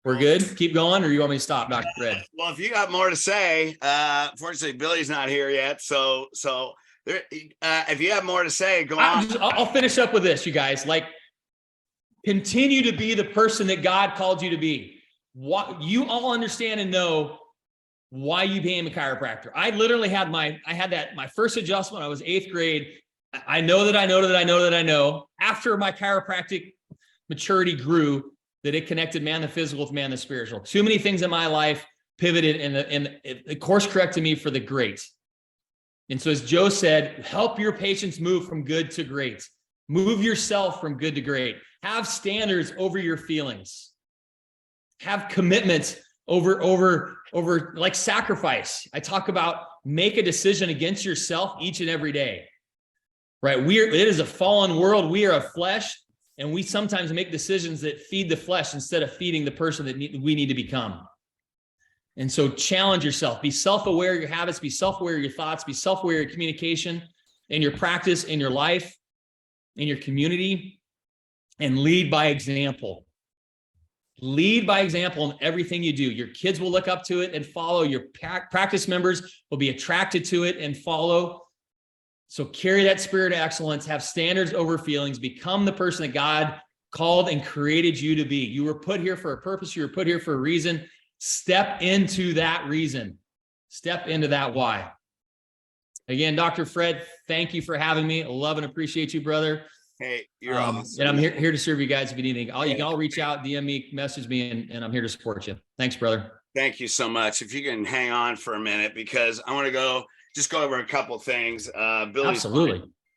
We're good? Keep going, or you want me to stop, Dr. Fred? Well, if you got more to say, fortunately, Billy's not here yet. So there, if you have more to say, go on. I'll finish up with this, you guys. Like, continue to be the person that God called you to be. What you all understand and know why you became a chiropractor. I literally had my first adjustment. I was 8th grade. I know. After my chiropractic maturity grew, that it connected man the physical with man the spiritual. Too many things in my life pivoted and it course corrected me for the great. And so as Joe said, help your patients move from good to great. Move yourself from good to great. Have standards over your feelings. Have commitments over like sacrifice. I talk about make a decision against yourself each and every day, right? It is a fallen world. We are a flesh, and we sometimes make decisions that feed the flesh instead of feeding the person that we need to become. And so challenge yourself. Be self-aware of your habits. Be self-aware of your thoughts. Be self-aware of your communication, in your practice, in your life, in your community, and lead by example. Lead by example in everything you do. Your kids will look up to it and follow. Your practice members will be attracted to it and follow. So carry that spirit of excellence, have standards over feelings, become the person that God called and created you to be. You were put here for a purpose. You were put here for a reason. Step into that reason. Step into that why. Again, Dr. Fred, thank you for having me. I love and appreciate you, brother. Hey, you're awesome. And I'm here to serve you guys if you need anything. You can all reach out, DM me, message me, and I'm here to support you. Thanks, brother. Thank you so much. If you can hang on for a minute, because I want to go over a couple of things.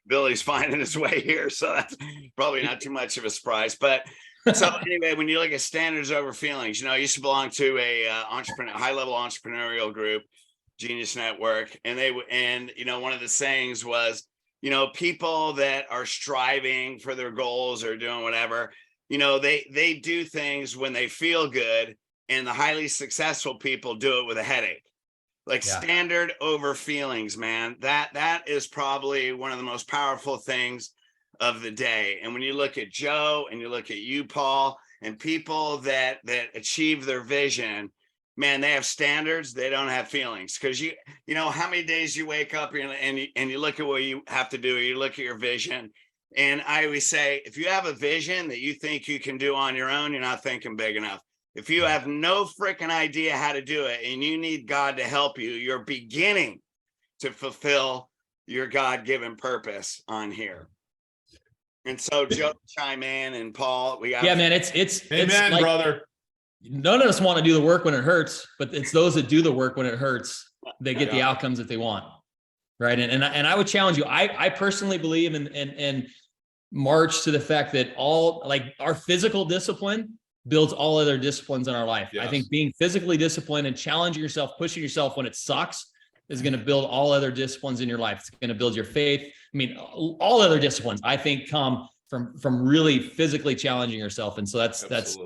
Billy's finding his way here, so that's probably not too much of a surprise. But so anyway, when you look at standards over feelings, I used to belong to a high-level entrepreneurial group, Genius Network, and one of the sayings was, people that are striving for their goals or doing whatever, they do things when they feel good, and the highly successful people do it with a headache. Standard over feelings, man. That is probably one of the most powerful things of the day. And when you look at Joe and you look at you, Paul, and people that achieve their vision, man, they have standards. They don't have feelings. Because how many days you wake up and you look at what you have to do, or you look at your vision. And I always say, if you have a vision that you think you can do on your own, you're not thinking big enough. If you have no freaking idea how to do it and you need God to help you, you're beginning to fulfill your God-given purpose on here. And so Joe, chime in, and Paul, man, it's amen, like, brother. None of us want to do the work when it hurts, but it's those that do the work when it hurts, they get the outcomes that they want. Right. And I would challenge you. I personally believe in march to the fact that our physical discipline builds all other disciplines in our life. Yes. I think being physically disciplined and challenging yourself, pushing yourself when it sucks is going to build all other disciplines in your life. It's going to build your faith. I mean, all other disciplines, I think, come from really physically challenging yourself. And so that's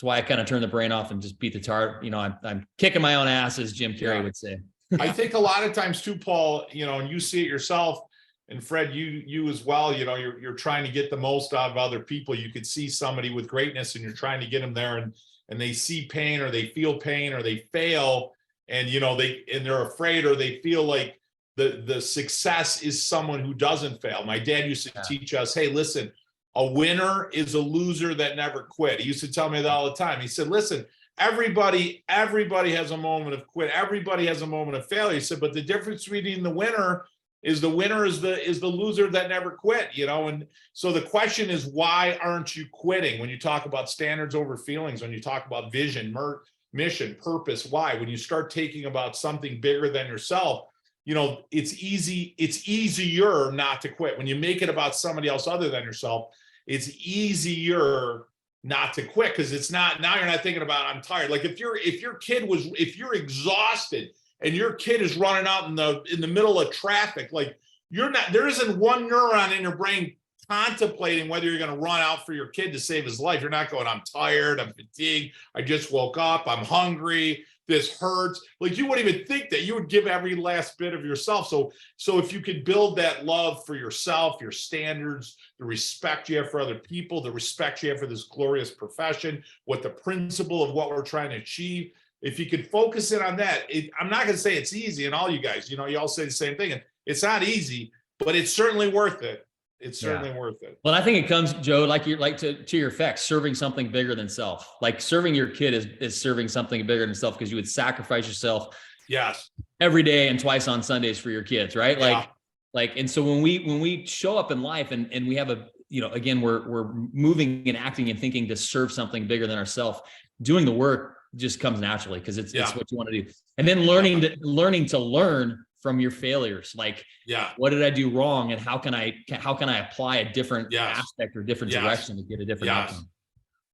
why I kind of turn the brain off and just beat the tar. You know, I'm kicking my own ass, as Jim Carrey would say. I think a lot of times too, Paul, you know, and you see it yourself, and Fred, you as well, you know, you're trying to get the most out of other people. You could see somebody with greatness and you're trying to get them there, and they see pain or they feel pain or they fail, and, you know, they're afraid, or they feel like the success is someone who doesn't fail. My dad used to teach us, hey, listen, a winner is a loser that never quit. He used to tell me that all the time. He said, listen, everybody has a moment of quit. Everybody has a moment of failure. He said, but the difference between the winner is the loser that never quit, you know? And so the question is, why aren't you quitting? When you talk about standards over feelings, when you talk about vision, mission, purpose, why, when you start taking about something bigger than yourself, you know, it's easier not to quit. When you make it about somebody else other than yourself, it's easier not to quit, because it's not, now you're not thinking about, I'm tired. Like if you're exhausted and your kid is running out in the middle of traffic, like there isn't one neuron in your brain contemplating whether you're going to run out for your kid to save his life. You're not going, I'm tired, I'm fatigued, I just woke up, I'm hungry, this hurts. Like you wouldn't even think that. You would give every last bit of yourself. So if you could build that love for yourself, your standards, the respect you have for other people, the respect you have for this glorious profession, what the principle of what we're trying to achieve, if you could focus in on that, I'm not going to say it's easy, and all you guys, you know, you all say the same thing, and it's not easy, but it's certainly worth it. It's certainly worth it. Well, I think it comes, Joe, like to your effect, serving something bigger than self. Like serving your kid is serving something bigger than self, because you would sacrifice yourself every day and twice on Sundays for your kids, right? Like, and so when we show up in life and we have a, you know, again, we're moving and acting and thinking to serve something bigger than ourselves, doing the work just comes naturally, because it's what you want to do. And then learning to learn from your failures. Like, what did I do wrong? And how can I apply a different aspect or different direction to get a different outcome?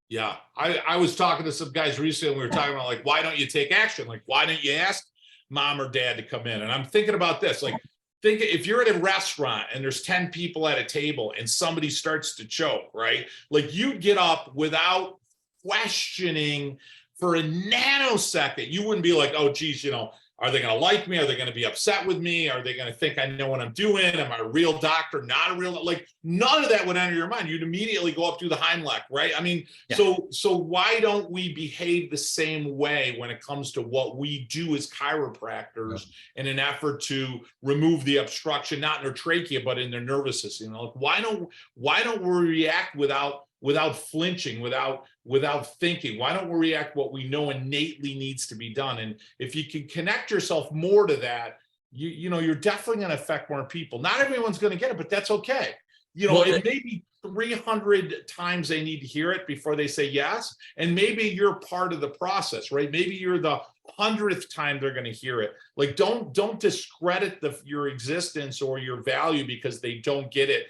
Yeah. I was talking to some guys recently, and we were talking about, like, why don't you take action? Like, why don't you ask mom or dad to come in? And I'm thinking about this, like, think if you're at a restaurant and there's 10 people at a table and somebody starts to choke, right? Like, you get up without questioning for a nanosecond. You wouldn't be like, oh, geez, you know, are they going to like me? Are they going to be upset with me? Are they going to think I know what I'm doing? Am I a real doctor? Not a real, like, none of that would enter your mind. You'd immediately go up to the Heimlich, right? I mean, so why don't we behave the same way when it comes to what we do as chiropractors in an effort to remove the obstruction, not in their trachea, but in their nervous system? You know, like, why don't we react without flinching, without thinking? Why don't we react what we know innately needs to be done? And if you can connect yourself more to that, you know, you're definitely going to affect more people. Not everyone's going to get it, but that's okay. You know, it may be 300 times they need to hear it before they say yes. And maybe you're part of the process, right? Maybe you're the 100th time they're going to hear it. Like, don't discredit your existence or your value because they don't get it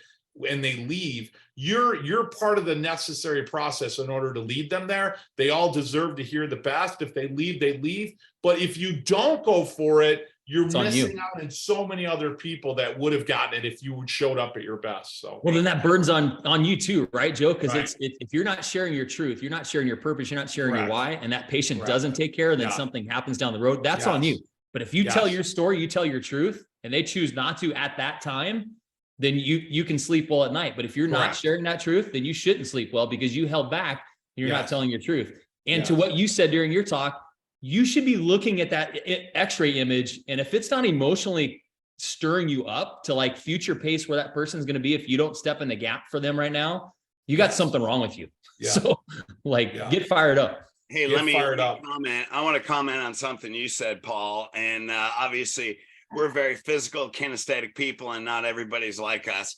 and they leave. You're part of the necessary process in order to lead them there. They all deserve to hear the best. If they leave, they leave. But if you don't go for it, you're missing out on so many other people that would have gotten it if you showed up at your best. So, well, then that burns on you too, right, Joe? Because it's if you're not sharing your truth, you're not sharing your purpose, you're not sharing your why, and that patient doesn't take care, and then something happens down the road, that's on you. But if you tell your story, you tell your truth, and they choose not to at that time, then you can sleep well at night. But if you're not sharing that truth, then you shouldn't sleep well, because you held back and you're not telling your truth. And to what you said during your talk, you should be looking at that x-ray image. And if it's not emotionally stirring you up to like future pace where that person's going to be, if you don't step in the gap for them right now, you got something wrong with you. So like, get fired up. Hey, let me comment. I want to comment on something you said, Paul. And obviously, we're very physical, kinesthetic people, and not everybody's like us.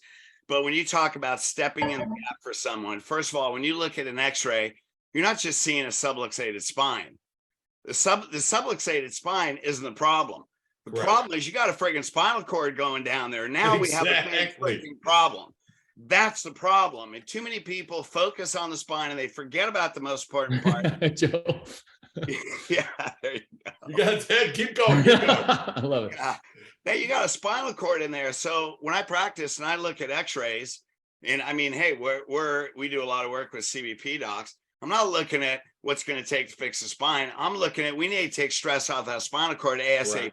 But when you talk about stepping in the gap for someone, first of all, when you look at an x-ray, you're not just seeing a subluxated spine. The subluxated spine isn't the problem. The problem is you got a friggin' spinal cord going down there. Now we have a big freaking problem. That's the problem. And too many people focus on the spine and they forget about the most important part. Joe. Yeah, there you go. You got that. Keep going. Keep going. I love it. Yeah. Now you got a spinal cord in there. So when I practice and I look at x-rays, And I mean, hey, we do a lot of work with CBP docs. I'm not looking at what's going to take to fix the spine. I'm looking at, we need to take stress off that spinal cord ASAP.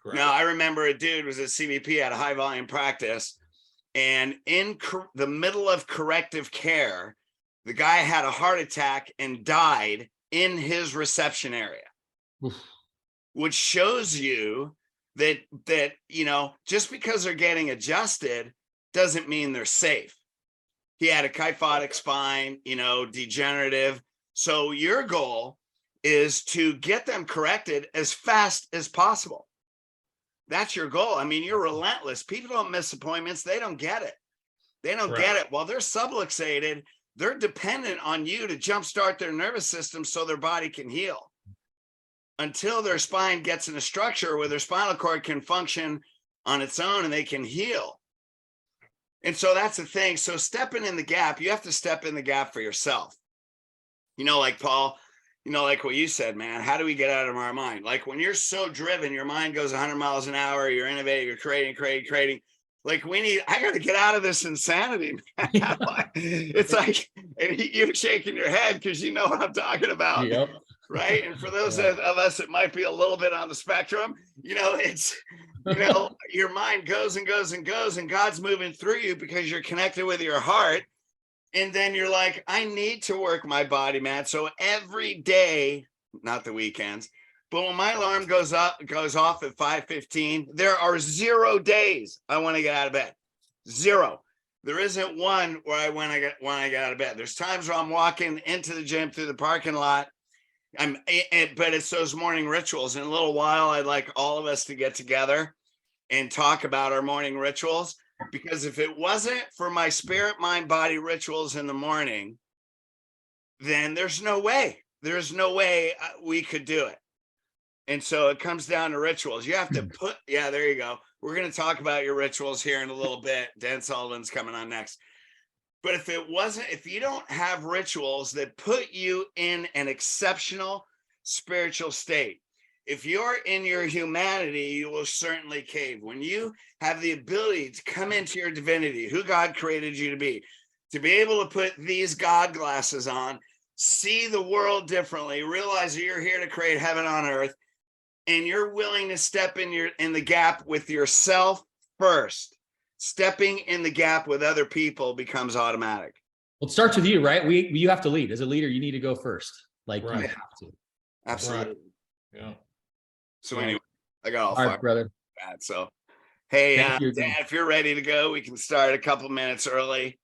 Correct. Now, I remember a dude was at CBP at a high volume practice, and in the middle of corrective care, the guy had a heart attack and died in his reception area. Oof. Which shows you that, you know, just because they're getting adjusted doesn't mean they're safe. He had a kyphotic spine, you know, degenerative. So your goal is to get them corrected as fast as possible. That's your goal. I mean, you're relentless. People don't miss appointments. They don't get it. They don't get it. While they're subluxated, they're dependent on you to jumpstart their nervous system so their body can heal. Until their spine gets in a structure where their spinal cord can function on its own and they can heal. And so that's the thing. So stepping in the gap, you have to step in the gap for yourself. You know, like Paul, you know, like what you said, man, how do we get out of our mind? Like when you're so driven, your mind goes 100 miles an hour, you're innovating, you're creating. Like I got to get out of this insanity. It's like, and you're shaking your head because you know what I'm talking about. Yep. Right. And for those of us that might be a little bit on the spectrum, you know, it's, you know, your mind goes and goes and goes, and God's moving through you because you're connected with your heart. And then you're like, I need to work my body, man. So every day, not the weekends, but when my alarm goes off at 5:15, there are 0 days I want to get out of bed. 0. There isn't one where I when I get out of bed. There's times where I'm walking into the gym through the parking lot. But it's those morning rituals. In a little while, I'd like all of us to get together and talk about our morning rituals. Because if it wasn't for my spirit, mind, body rituals in the morning, then there's no way we could do it. And so it comes down to rituals. You have to put, there you go. We're going to talk about your rituals here in a little bit. Dan Sullivan's coming on next. But if you don't have rituals that put you in an exceptional spiritual state, if you're in your humanity, you will certainly cave. When you have the ability to come into your divinity, who God created you to be able to put these God glasses on, see the world differently, realize that you're here to create heaven on earth, and you're willing to step in the gap with yourself first. Stepping in the gap with other people becomes automatic. Well, it starts with you, right? You have to lead. As a leader, you need to go first. Like you have to. Absolutely. Right. Yeah. So anyway, I got all right, brother. That. So, hey, Dan, if you're ready to go, we can start a couple minutes early.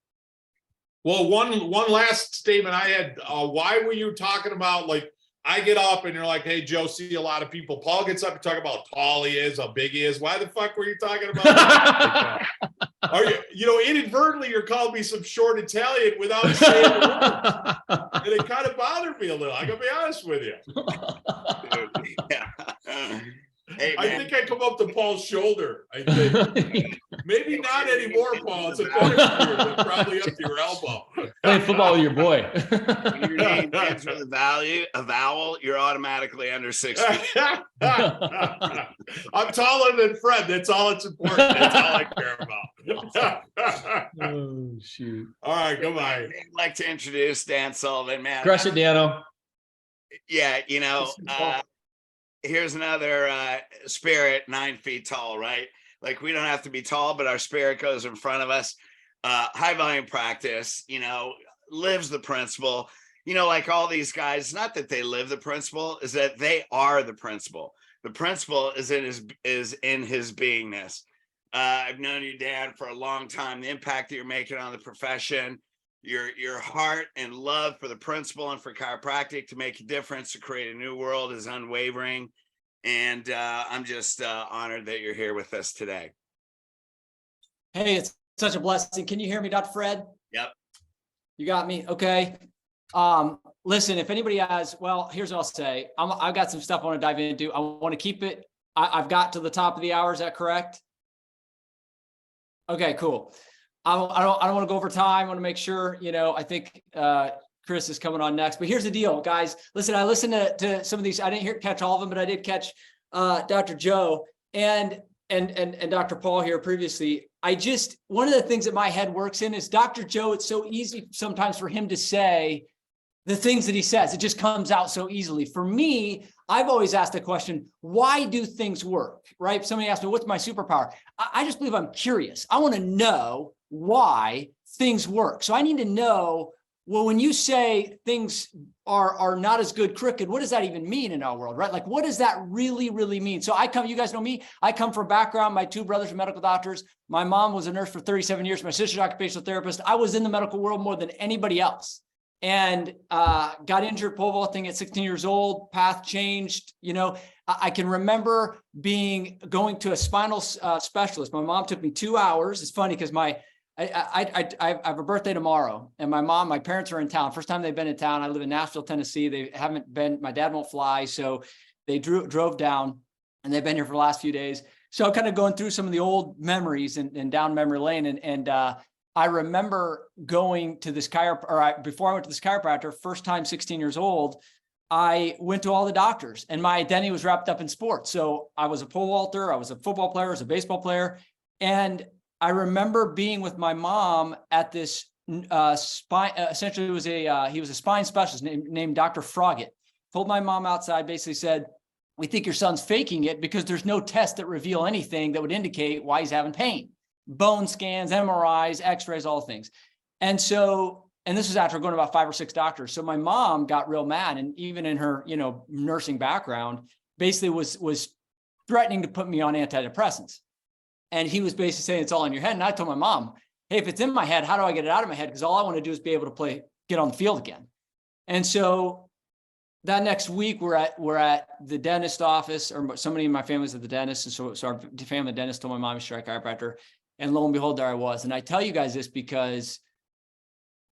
Well, one last statement I had. Why were you talking about, like, I get up and you're like, hey, Joe, see a lot of people. Paul gets up and talk about how tall he is, how big he is. Why the fuck were you talking about that? Are you know, inadvertently, you're calling me some short Italian without saying the word. And it kind of bothered me a little. I gotta be honest with you. Dude, yeah. Hey, I think I come up to Paul's shoulder. I think maybe not anymore, Paul. It's a better year. They're probably up to your elbow. Playing football with your boy. When your name ends with a vowel, you're automatically under 6 feet. I'm taller than Fred. That's all it's important. That's all I care about. Oh, shoot. All right, goodbye. I'd like to introduce Dan Sullivan, man. Crush it, Dano. Yeah, you know, here's another spirit 9 feet tall, right? Like we don't have to be tall, but our spirit goes in front of us. High volume practice, you know, lives the principle. You know, like all these guys, not that they live the principle, is that they are the principle. The principle is in his beingness. I've known you, Dan, for a long time. The impact that you're making on the profession, your heart and love for the principle and for chiropractic to make a difference, to create a new world is unwavering. And I'm just honored that you're here with us today. Hey, it's such a blessing. Can you hear me, Dr. Fred? Yep. You got me? Okay. Listen, if anybody has, well, here's what I'll say. I've got some stuff I want to dive into. I want to keep it. I've got to the top of the hour. Is that correct? Okay, cool. I don't want to go over time. I want to make sure, you know, I think Chris is coming on next, but here's the deal, guys. Listen, I listened to some of these. I didn't catch all of them, but I did catch Dr. Joe. And and Dr. Paul here previously, one of the things that my head works in is Dr. Joe, it's so easy sometimes for him to say the things that he says. It just comes out so easily. For me, I've always asked the question, why do things work, right? Somebody asked me, what's my superpower? I just believe I'm curious. I want to know why things work. So I need to know, well, when you say things are not as good crooked, what does that even mean in our world, right? Like, what does that really, really mean? So you guys know me, I come from a background, my two brothers are medical doctors. My mom was a nurse for 37 years. My sister's an occupational therapist. I was in the medical world more than anybody else. And got injured pole vaulting at 16 years old, path changed. I can remember going to a spinal specialist. My mom took me 2 hours. It's funny because I have a birthday tomorrow, and my parents are in town. First time they've been in town. I live in Nashville, Tennessee. They haven't been, my dad won't fly. So they drove down, and they've been here for the last few days. So I'm kind of going through some of the old memories and down memory lane. And I remember going to this before I went to this chiropractor, first time 16 years old, I went to all the doctors, and my identity was wrapped up in sports. So I was a pole vaulter, I was a football player, I was a baseball player. And I remember being with my mom at this spine, essentially he was a spine specialist named Dr. Froggett. Pulled my mom outside, basically said, we think your son's faking it because there's no tests that reveal anything that would indicate why he's having pain. Bone scans, MRIs, x-rays, all things. And this was after going to about 5 or 6 doctors. So my mom got real mad, and even in her, nursing background, basically was threatening to put me on antidepressants. And he was basically saying it's all in your head. And I told my mom, hey, if it's in my head, how do I get it out of my head? Because all I want to do is be able to get on the field again. And so that next week we're at the dentist office, or somebody in my family's at the dentist. And so our family dentist told my mom she's a chiropractor. And lo and behold, there I was. And I tell you guys this because,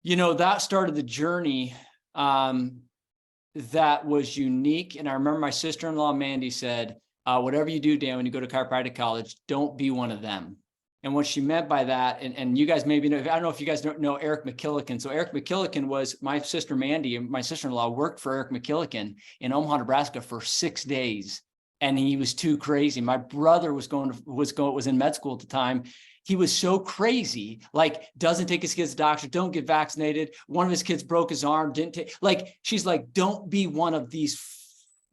that started the journey that was unique. And I remember my sister-in-law, Mandy, said, whatever you do, Dan, when you go to chiropractic college, don't be one of them. And what she meant by that, and you guys maybe know, I don't know if you guys don't know Eric McKillican. So Eric McKillican was my sister Mandy, and my sister-in-law worked for Eric McKillican in Omaha, Nebraska for 6 days. And he was too crazy. My brother was in med school at the time. He was so crazy, like doesn't take his kids to the doctor, don't get vaccinated. One of his kids broke his arm, she's like, don't be one of these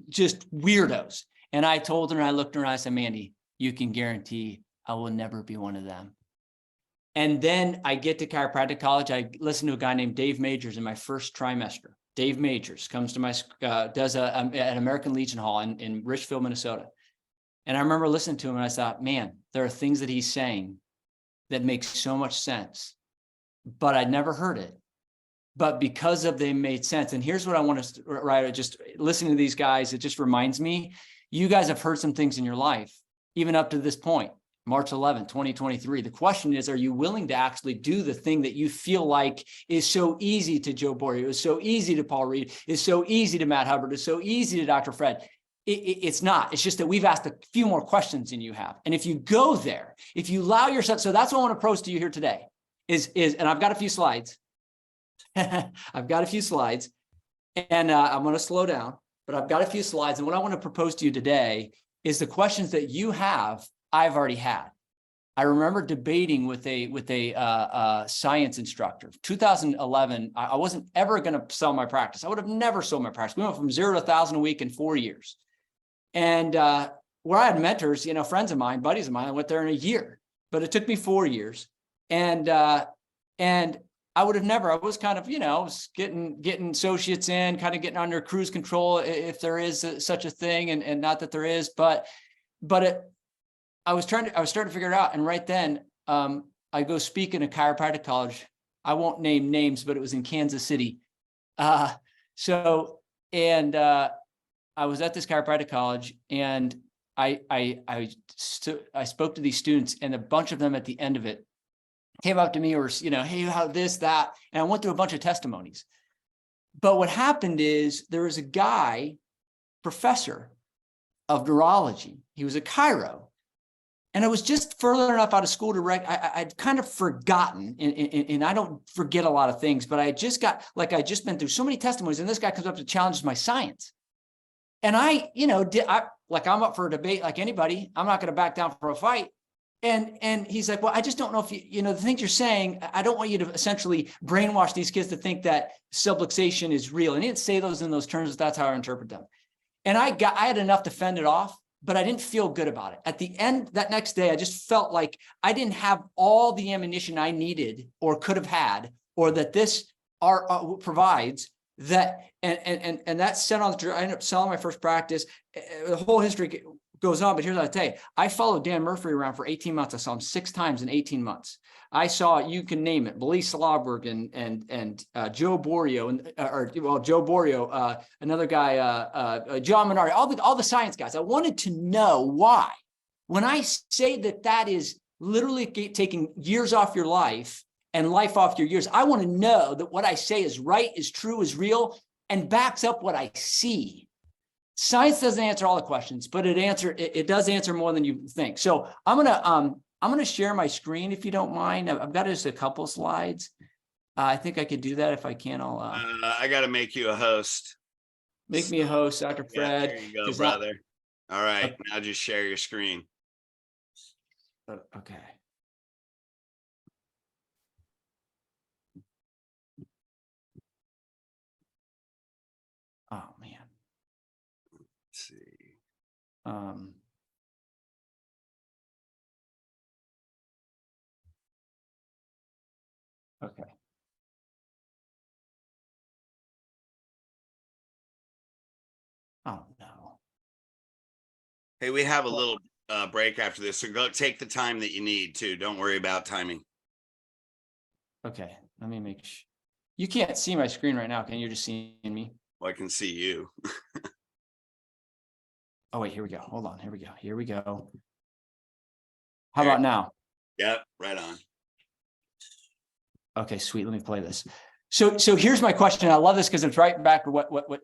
just weirdos. And I told her, and I looked at her and I said, Mandy, you can guarantee I will never be one of them. And then I get to chiropractic college. I listened to a guy named Dave Majors in my first trimester. Dave Majors comes to does an American Legion Hall in Richfield, Minnesota. And I remember listening to him and I thought, man, there are things that he's saying that makes so much sense, but I'd never heard it. But because they made sense. And here's what I want to write, just listening to these guys, it just reminds me, you guys have heard some things in your life, even up to this point, March 11, 2023. The question is, are you willing to actually do the thing that you feel like is so easy to Joe Borio, is so easy to Paul Reed, is so easy to Matt Hubbard, is so easy to Dr. Fred? It's not. It's just that we've asked a few more questions than you have. And if you go there, if you allow yourself, so that's what I want to approach to you here today and I've got a few slides. I've got a few slides, and I'm going to slow down, but I've got a few slides. And what I want to propose to you today is the questions that you have, I've already had. I remember debating with a science instructor. 2011, I wasn't ever going to sell my practice. I would have never sold my practice. We went from 0 to 1,000 a week in 4 years. And where I had mentors, friends of mine, buddies of mine, I went there in a year, but it took me 4 years. And I would have never, I was kind of, was getting associates in, kind of getting under cruise control, if there is such a thing, and not that there is, but I was starting to figure it out. And right then, I go speak in a chiropractic college. I won't name names, but it was in Kansas City. I was at this chiropractic college, and I spoke to these students, and a bunch of them at the end of it came up to me, or, hey, how this, that, and I went through a bunch of testimonies. But what happened is there was a guy, professor of neurology. He was a chiro. And I was just further enough out of school to I'd kind of forgotten, and I don't forget a lot of things, but I just been through so many testimonies, and this guy comes up to challenge my science. And I'm up for a debate like anybody. I'm not going to back down for a fight. And he's like, well, I just don't know if the things you're saying, I don't want you to essentially brainwash these kids to think that subluxation is real. And he didn't say those in those terms, but that's how I interpret them. And I had enough to fend it off, but I didn't feel good about it. At the end, that next day, I just felt like I didn't have all the ammunition I needed or could have had, or that this provides that. And that set on, I ended up selling my first practice. The whole history goes on, but here's what I tell you. I followed Dan Murphy around for 18 months. I saw him 6 times in 18 months. I saw, you can name it, Belise Slauberg and Joe Borio, Joe Borio, another guy, John Minardi, all the science guys. I wanted to know why. When I say that is literally taking years off your life and life off your years, I want to know that what I say is right, is true, is real, and backs up what I see. Science doesn't answer all the questions, but it does answer more than you think. So I'm gonna share my screen if you don't mind. I've got just a couple slides. I think I could do that. If I can, I'll I got to make you a host. Make me a host, Dr. Fred. Yeah, there you go, brother. All right, now just share your screen. Okay. Oh man. Let's see. Okay. Oh no. Hey, we have a little break after this, so go take the time that you need to. Don't worry about timing. Okay, let me make sure. You can't see my screen right now, can you? You're just seeing me? Well, I can see you. Oh wait, here we go. Hold on. Here we go. How about now? Yep, right on. Okay, sweet. Let me play this. So here's my question. I love this because it's right back to what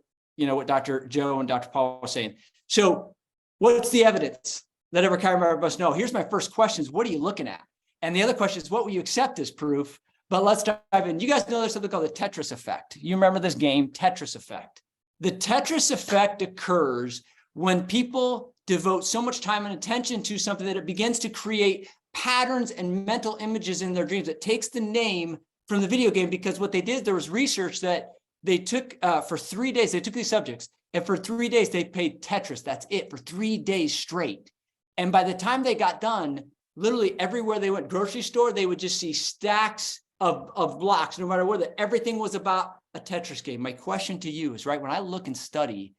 Dr. Joe and Dr. Paul were saying. So what's the evidence that every chiropractor must know? Here's my first question is, what are you looking at? And the other question is, what will you accept as proof? But let's dive in. You guys know there's something called the Tetris effect. You remember this game, Tetris effect. The Tetris effect occurs when people devote so much time and attention to something that it begins to create patterns and mental images in their dreams. It takes the name from the video game, because what they did, there was research that they took for 3 days, they took these subjects, and for 3 days they played Tetris. That's it, for 3 days straight. And by the time they got done, literally everywhere they went, grocery store, they would just see stacks of blocks, no matter where, everything was about a Tetris game. My question to you is, right, when I look and study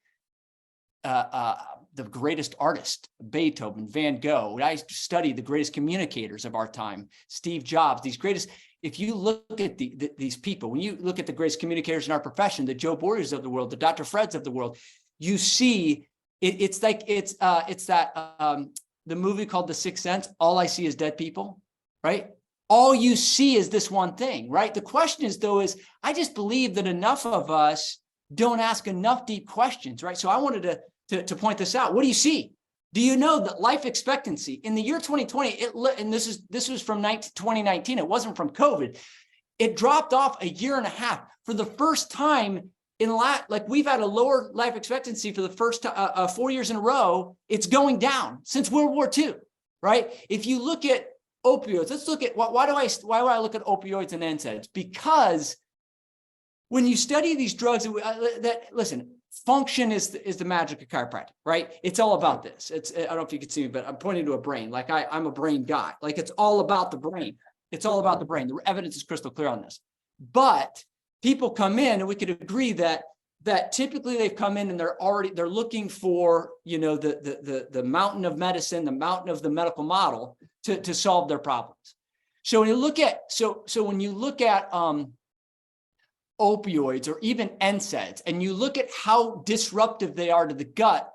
the greatest artists, Beethoven, Van Gogh, when I study the greatest communicators of our time, Steve Jobs, these greatest, if you look at these people, when you look at the greatest communicators in our profession, the Joe Borios of the world, the Dr. Freds of the world, you see it's that the movie called The Sixth Sense. All I see is dead people, right? All you see is this one thing, right? The question is, though, is I just believe that enough of us don't ask enough deep questions, right? So I wanted to point this out. What do you see? Do you know that life expectancy in the year 2020, and this was from 2019, it wasn't from COVID, it dropped off a year and a half for the first time in like we've had a lower life expectancy for the first 4 years in a row. It's going down since World War II, right? If you look at opioids, let's look at why do I look at opioids and NSAIDs? Because when you study these drugs, listen, function is the magic of chiropractic, right? It's all about this. I don't know if you can see me, but I'm pointing to a brain. Like I'm a brain guy. Like it's all about the brain. It's all about the brain. The evidence is crystal clear on this. But people come in, and we could agree that typically they've come in and they're looking for, the mountain of medicine, the mountain of the medical model to solve their problems. So when you look at opioids or even NSAIDs, and you look at how disruptive they are to the gut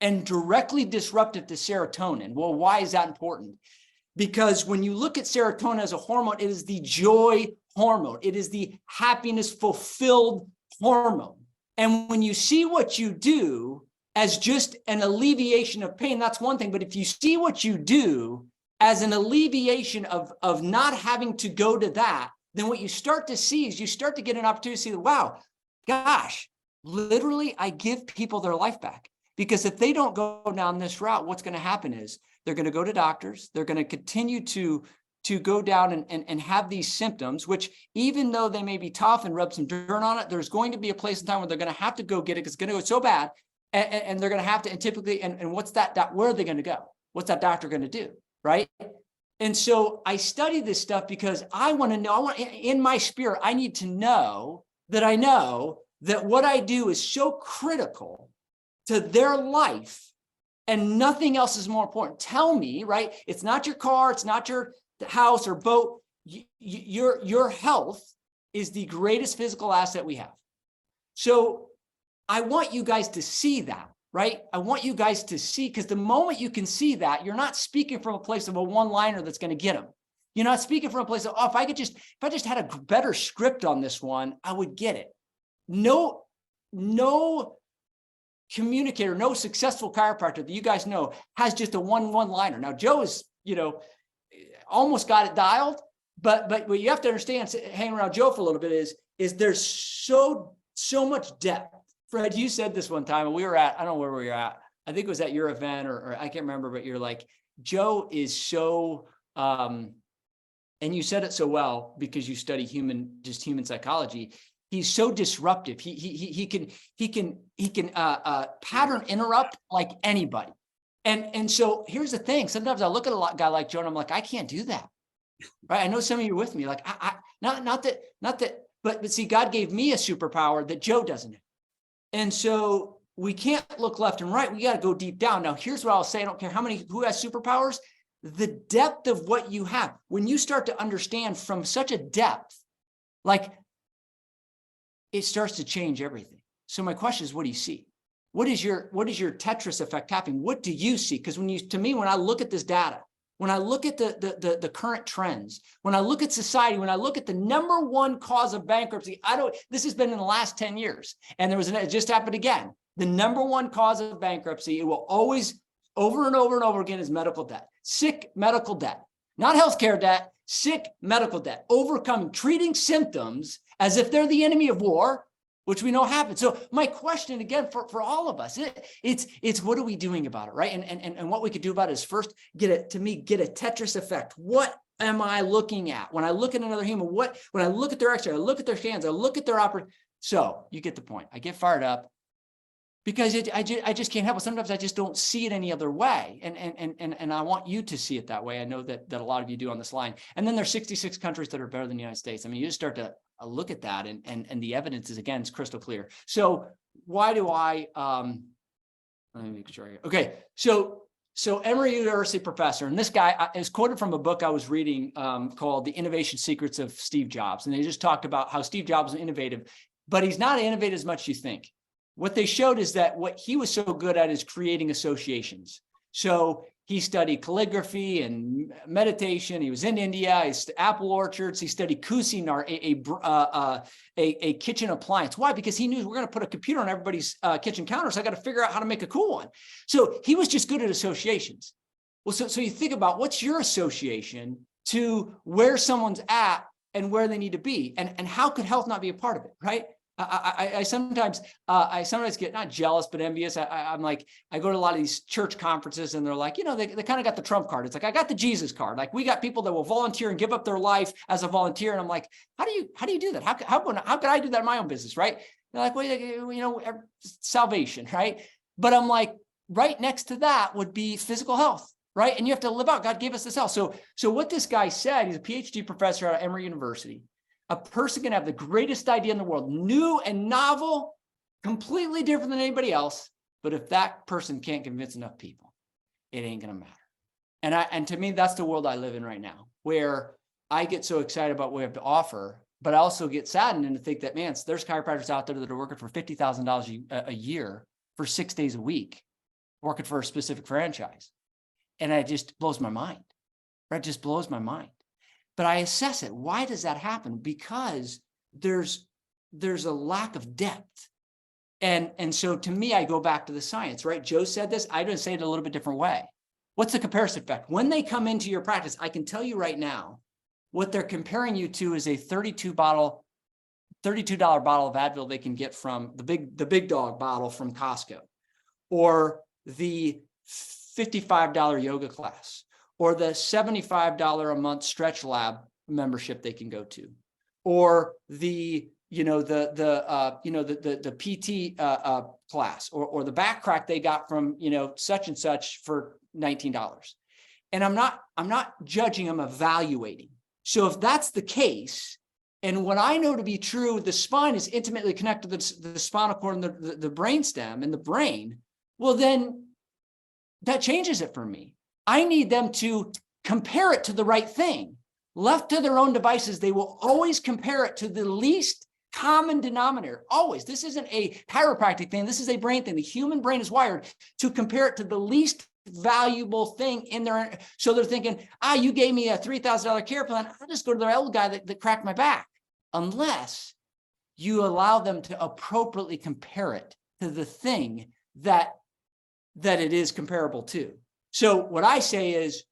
and directly disruptive to serotonin. Well, why is that important? Because when you look at serotonin as a hormone, it is the joy hormone. It is the happiness fulfilled hormone. And when you see what you do as just an alleviation of pain, that's one thing. But if you see what you do as an alleviation of not having to go to that, then what you start to see is you start to get an opportunity to see, wow, gosh, literally I give people their life back. Because if they don't go down this route, what's going to happen is they're going to go to doctors. They're going to continue to go down and have these symptoms, which even though they may be tough and rub some dirt on it, there's going to be a place in time where they're going to have to go get it because it's going to go so bad. And they're going to have to, and typically, and what's that, where are they going to go? What's that doctor going to do? Right. And so I study this stuff because I want to know, in my spirit, I need to know that I know that what I do is so critical to their life and nothing else is more important. Tell me, right? It's not your car. It's not your house or boat. Your health is the greatest physical asset we have. So I want you guys to see that, right? I want you guys to see, because the moment you can see that, you're not speaking from a place of a one-liner that's going to get them. You're not speaking from a place of, oh, if I just had a better script on this one, I would get it. No communicator, no successful chiropractor that you guys know has just a one-liner. Now, Joe is, almost got it dialed, but what you have to understand, hanging around Joe for a little bit is there's so much depth. Fred, you said this one time, and we were at, I don't know where we were at. I think it was at your event or I can't remember, but you're like, Joe is so, and you said it so well because you study human psychology. He's so disruptive. He can pattern interrupt like anybody. And so here's the thing. Sometimes I look at a guy like Joe and I'm like, I can't do that. Right. I know some of you are with me. Like, not that, but see, God gave me a superpower that Joe doesn't have. And so we can't look left and right. We got to go deep down. Now, here's what I'll say. I don't care who has superpowers, the depth of what you have. When you start to understand from such a depth, like, it starts to change everything. So my question is, what do you see? What is your Tetris effect happening? What do you see? Because when I look at this data, when I look at the current trends, when I look at society, when I look at the number one cause of bankruptcy, this has been in the last 10 years. And it just happened again. The number one cause of bankruptcy, it will always, over and over and over again, is medical debt, sick medical debt, not healthcare debt, sick medical debt, treating symptoms as if they're the enemy of war, which we know happens. So my question again for all of us, it's what are we doing about it, right? And what we could do about it is first get a Tetris effect. What am I looking at when I look at another human? When I look at their X-ray, I look at their scans, I look at their operation. So you get the point. I get fired up because I just can't help it. Sometimes I just don't see it any other way. And I want you to see it that way. I know that a lot of you do on this line. And then there's 66 countries that are better than the United States. I mean, you just start to look at that and the evidence is, again, it's crystal clear. So why do let me make sure. Okay. So Emory University professor, and this guy is quoted from a book I was reading called The Innovation Secrets of Steve Jobs. And they just talked about how Steve Jobs is innovative, but he's not innovative as much as you think. What they showed is that what he was so good at is creating associations. So he studied calligraphy and meditation. He was in India. He studied apple orchards. He studied cuisinar, a kitchen appliance. Why? Because he knew we're going to put a computer on everybody's kitchen counter. So I got to figure out how to make a cool one. So he was just good at associations. Well, so you think about what's your association to where someone's at and where they need to be, and how could health not be a part of it, right? I sometimes get not jealous, but envious. I'm like, I go to a lot of these church conferences and they're like, they kind of got the Trump card. It's like, I got the Jesus card. Like, we got people that will volunteer and give up their life as a volunteer. And I'm like, how do you do that? How could I do that in my own business? Right. They're like, well, salvation. Right. But I'm like, right next to that would be physical health. Right. And you have to live out. God gave us this health. So what this guy said, he's a PhD professor at Emory University. A person can have the greatest idea in the world, new and novel, completely different than anybody else. But if that person can't convince enough people, it ain't going to matter. And to me, that's the world I live in right now, where I get so excited about what we have to offer, but I also get saddened and to think that, man, there's chiropractors out there that are working for $50,000 a year for 6 days a week, working for a specific franchise. And it just blows my mind, right? It just blows my mind. But I assess it. Why does that happen? Because there's a lack of depth. And so to me, I go back to the science, right? Joe said this. I just say it a little bit different way. What's the comparison effect? When they come into your practice, I can tell you right now, what they're comparing you to is a $32 bottle of Advil they can get from the big dog bottle from Costco. or the $55 yoga class, or the $75 a month stretch lab membership they can go to, or the PT class, or the back crack they got from, such and such for $19. And I'm not judging, I'm evaluating. So if that's the case, and what I know to be true, the spine is intimately connected to the spinal cord and the brainstem and the brain, well, then that changes it for me. I need them to compare it to the right thing. Left to their own devices, they will always compare it to the least common denominator. Always. This isn't a chiropractic thing. This is a brain thing. The human brain is wired to compare it to the least valuable thing in there. So they're thinking, you gave me a $3,000 care plan. I'll just go to the old guy that cracked my back. Unless you allow them to appropriately compare it to the thing that it is comparable to. So what I say is,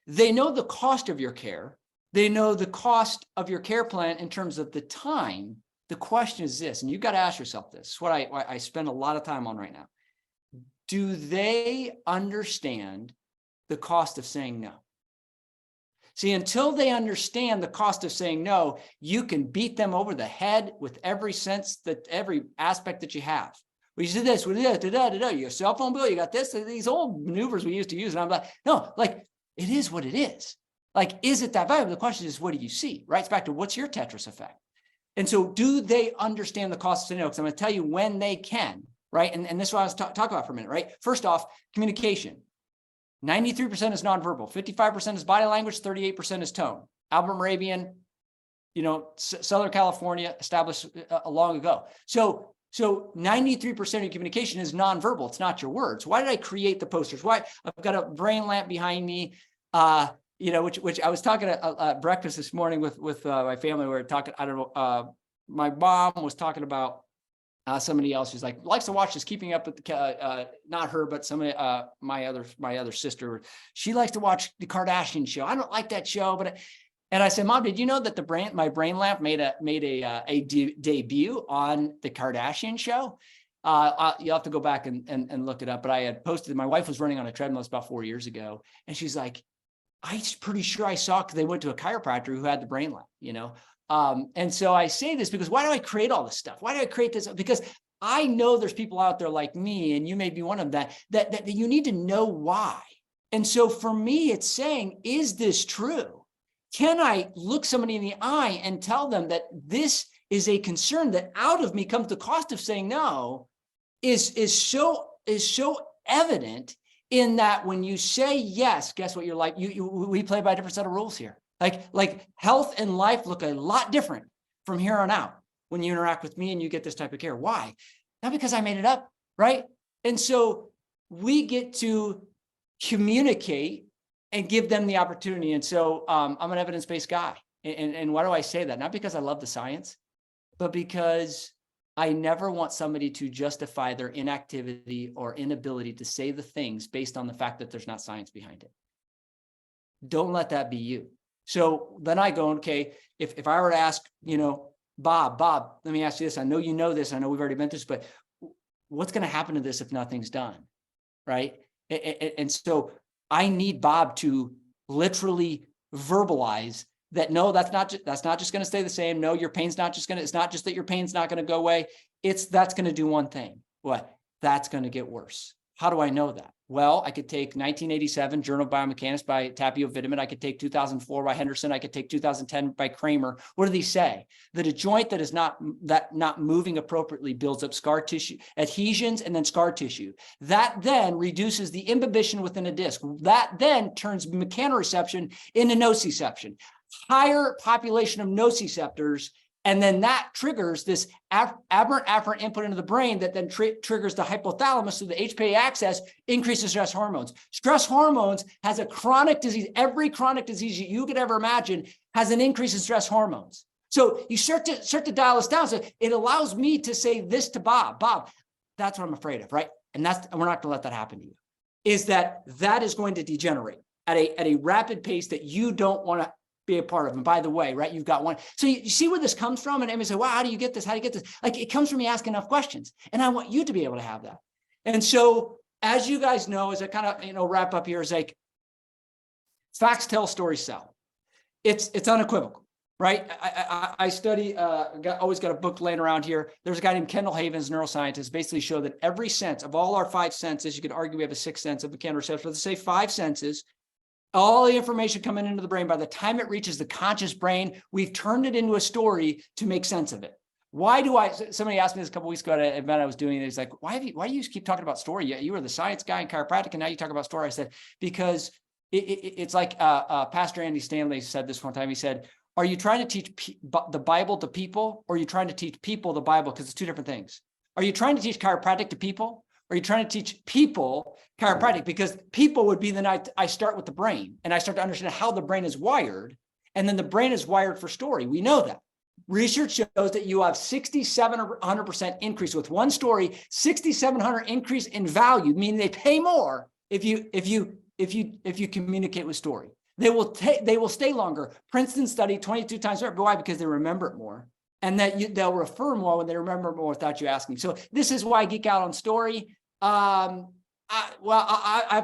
they know the cost of your care. They know the cost of your care plan in terms of the time. The question is this, and you've got to ask yourself this. It's what I spend a lot of time on right now. Do they understand the cost of saying no? See, until they understand the cost of saying no, you can beat them over the head with every aspect that you have. We do this, we do that, your cell phone bill, you got this, these old maneuvers we used to use. And I'm like, no, like, it is what it is. Like, is it that valuable? The question is, what do you see? Right? It's back to what's your Tetris effect? And so do they understand the cost of saying no? Because I'm going to tell you when they can, right? And this is what I was talking about for a minute, right? First off, communication. 93% is nonverbal, 55% is body language, 38% is tone. Albert Moravian, Southern California, established long ago. So 93% of your communication is nonverbal. It's not your words. Why did I create the posters? Why? I've got a brain lamp behind me, which I was talking at breakfast this morning with my family. We were talking, I don't know, my mom was talking about somebody else who's like, likes to watch this Keeping Up with the, not her, but somebody, my other sister, she likes to watch the Kardashian show. I don't like that show, and I said, Mom, did you know that my brain lamp made a debut on the Kardashian show? You'll have to go back and look it up. But I had posted, my wife was running on a treadmill about 4 years ago. And she's like, I'm pretty sure I saw, because they went to a chiropractor who had the brain lamp, And so I say this because why do I create all this stuff? Why do I create this? Because I know there's people out there like me, and you may be one of them, that you need to know why. And so for me, it's saying, is this true? Can I look somebody in the eye and tell them that this is a concern, that out of me comes the cost of saying no is so evident, in that when you say yes, guess what you're like? We play by a different set of rules here. Like health and life look a lot different from here on out when you interact with me and you get this type of care. Why? Not because I made it up, right? And so we get to communicate and give them the opportunity. And so I'm an evidence-based guy. And why do I say that? Not because I love the science, but because I never want somebody to justify their inactivity or inability to say the things based on the fact that there's not science behind it. Don't let that be you. So then I go, okay, if I were to ask, Bob, let me ask you this. I know you know this. I know we've already been through this, but what's going to happen to this if nothing's done? Right? And so I need Bob to literally verbalize that, no, that's not just going to stay the same. No, your pain's not just it's not just that your pain's not going to go away. That's going to do one thing. What? That's going to get worse. How do I know that? Well, I could take 1987 Journal of Biomechanics by Tapio Vitamin. I could take 2004 by Henderson. I could take 2010 by Kramer. What do these say? That a joint that is not moving appropriately builds up scar tissue, adhesions, and then scar tissue. That then reduces the imbibition within a disc. That then turns mechanoreception into nociception. Higher population of nociceptors, and then that triggers this aberrant afferent input into the brain that then triggers the hypothalamus through the HPA axis, increases stress hormones. Stress hormones has a chronic disease. Every chronic disease you could ever imagine has an increase in stress hormones. So you start to dial this down. So it allows me to say this to Bob. Bob, that's what I'm afraid of, right? And we're not going to let that happen to you. Is that is going to degenerate at a rapid pace that you don't want to be a part of. And by the way, right, you've got one. So you see where this comes from? And Amy said, wow, how do you get this? How do you get this? Like, it comes from me asking enough questions. And I want you to be able to have that. And so, as you guys know, as I kind of, wrap up here, is like, facts tell, stories sell. It's unequivocal, right? I study, always got a book laying around here. There's a guy named Kendall Havens, neuroscientist, basically show that every sense of all our 5 senses, you could argue we have a 6th sense of mechanoreceptors, but let's say 5 senses, all the information coming into the brain, by the time it reaches the conscious brain, we've turned it into a story to make sense of it. Somebody asked me this a couple of weeks ago at an event I was doing, and it's like, why do you keep talking about story? You were the science guy in chiropractic, and now you talk about story. I said, because it's like Pastor Andy Stanley said this one time. He said, are you trying to teach the Bible to people, or are you trying to teach people the Bible? Because it's 2 different things. Are you trying to teach chiropractic to people? Or are you trying to teach people chiropractic? Because people would be the night I start with the brain, and I start to understand how the brain is wired. And then the brain is wired for story. We know that. Research shows that you have 6,700% increase with one story, 6,700 increase in value, meaning they pay more if you communicate with story. They will stay longer. Princeton studied 22 times more. Why? Because they remember it more. And that they'll refer more when they remember more without you asking. So this is why I geek out on story. I've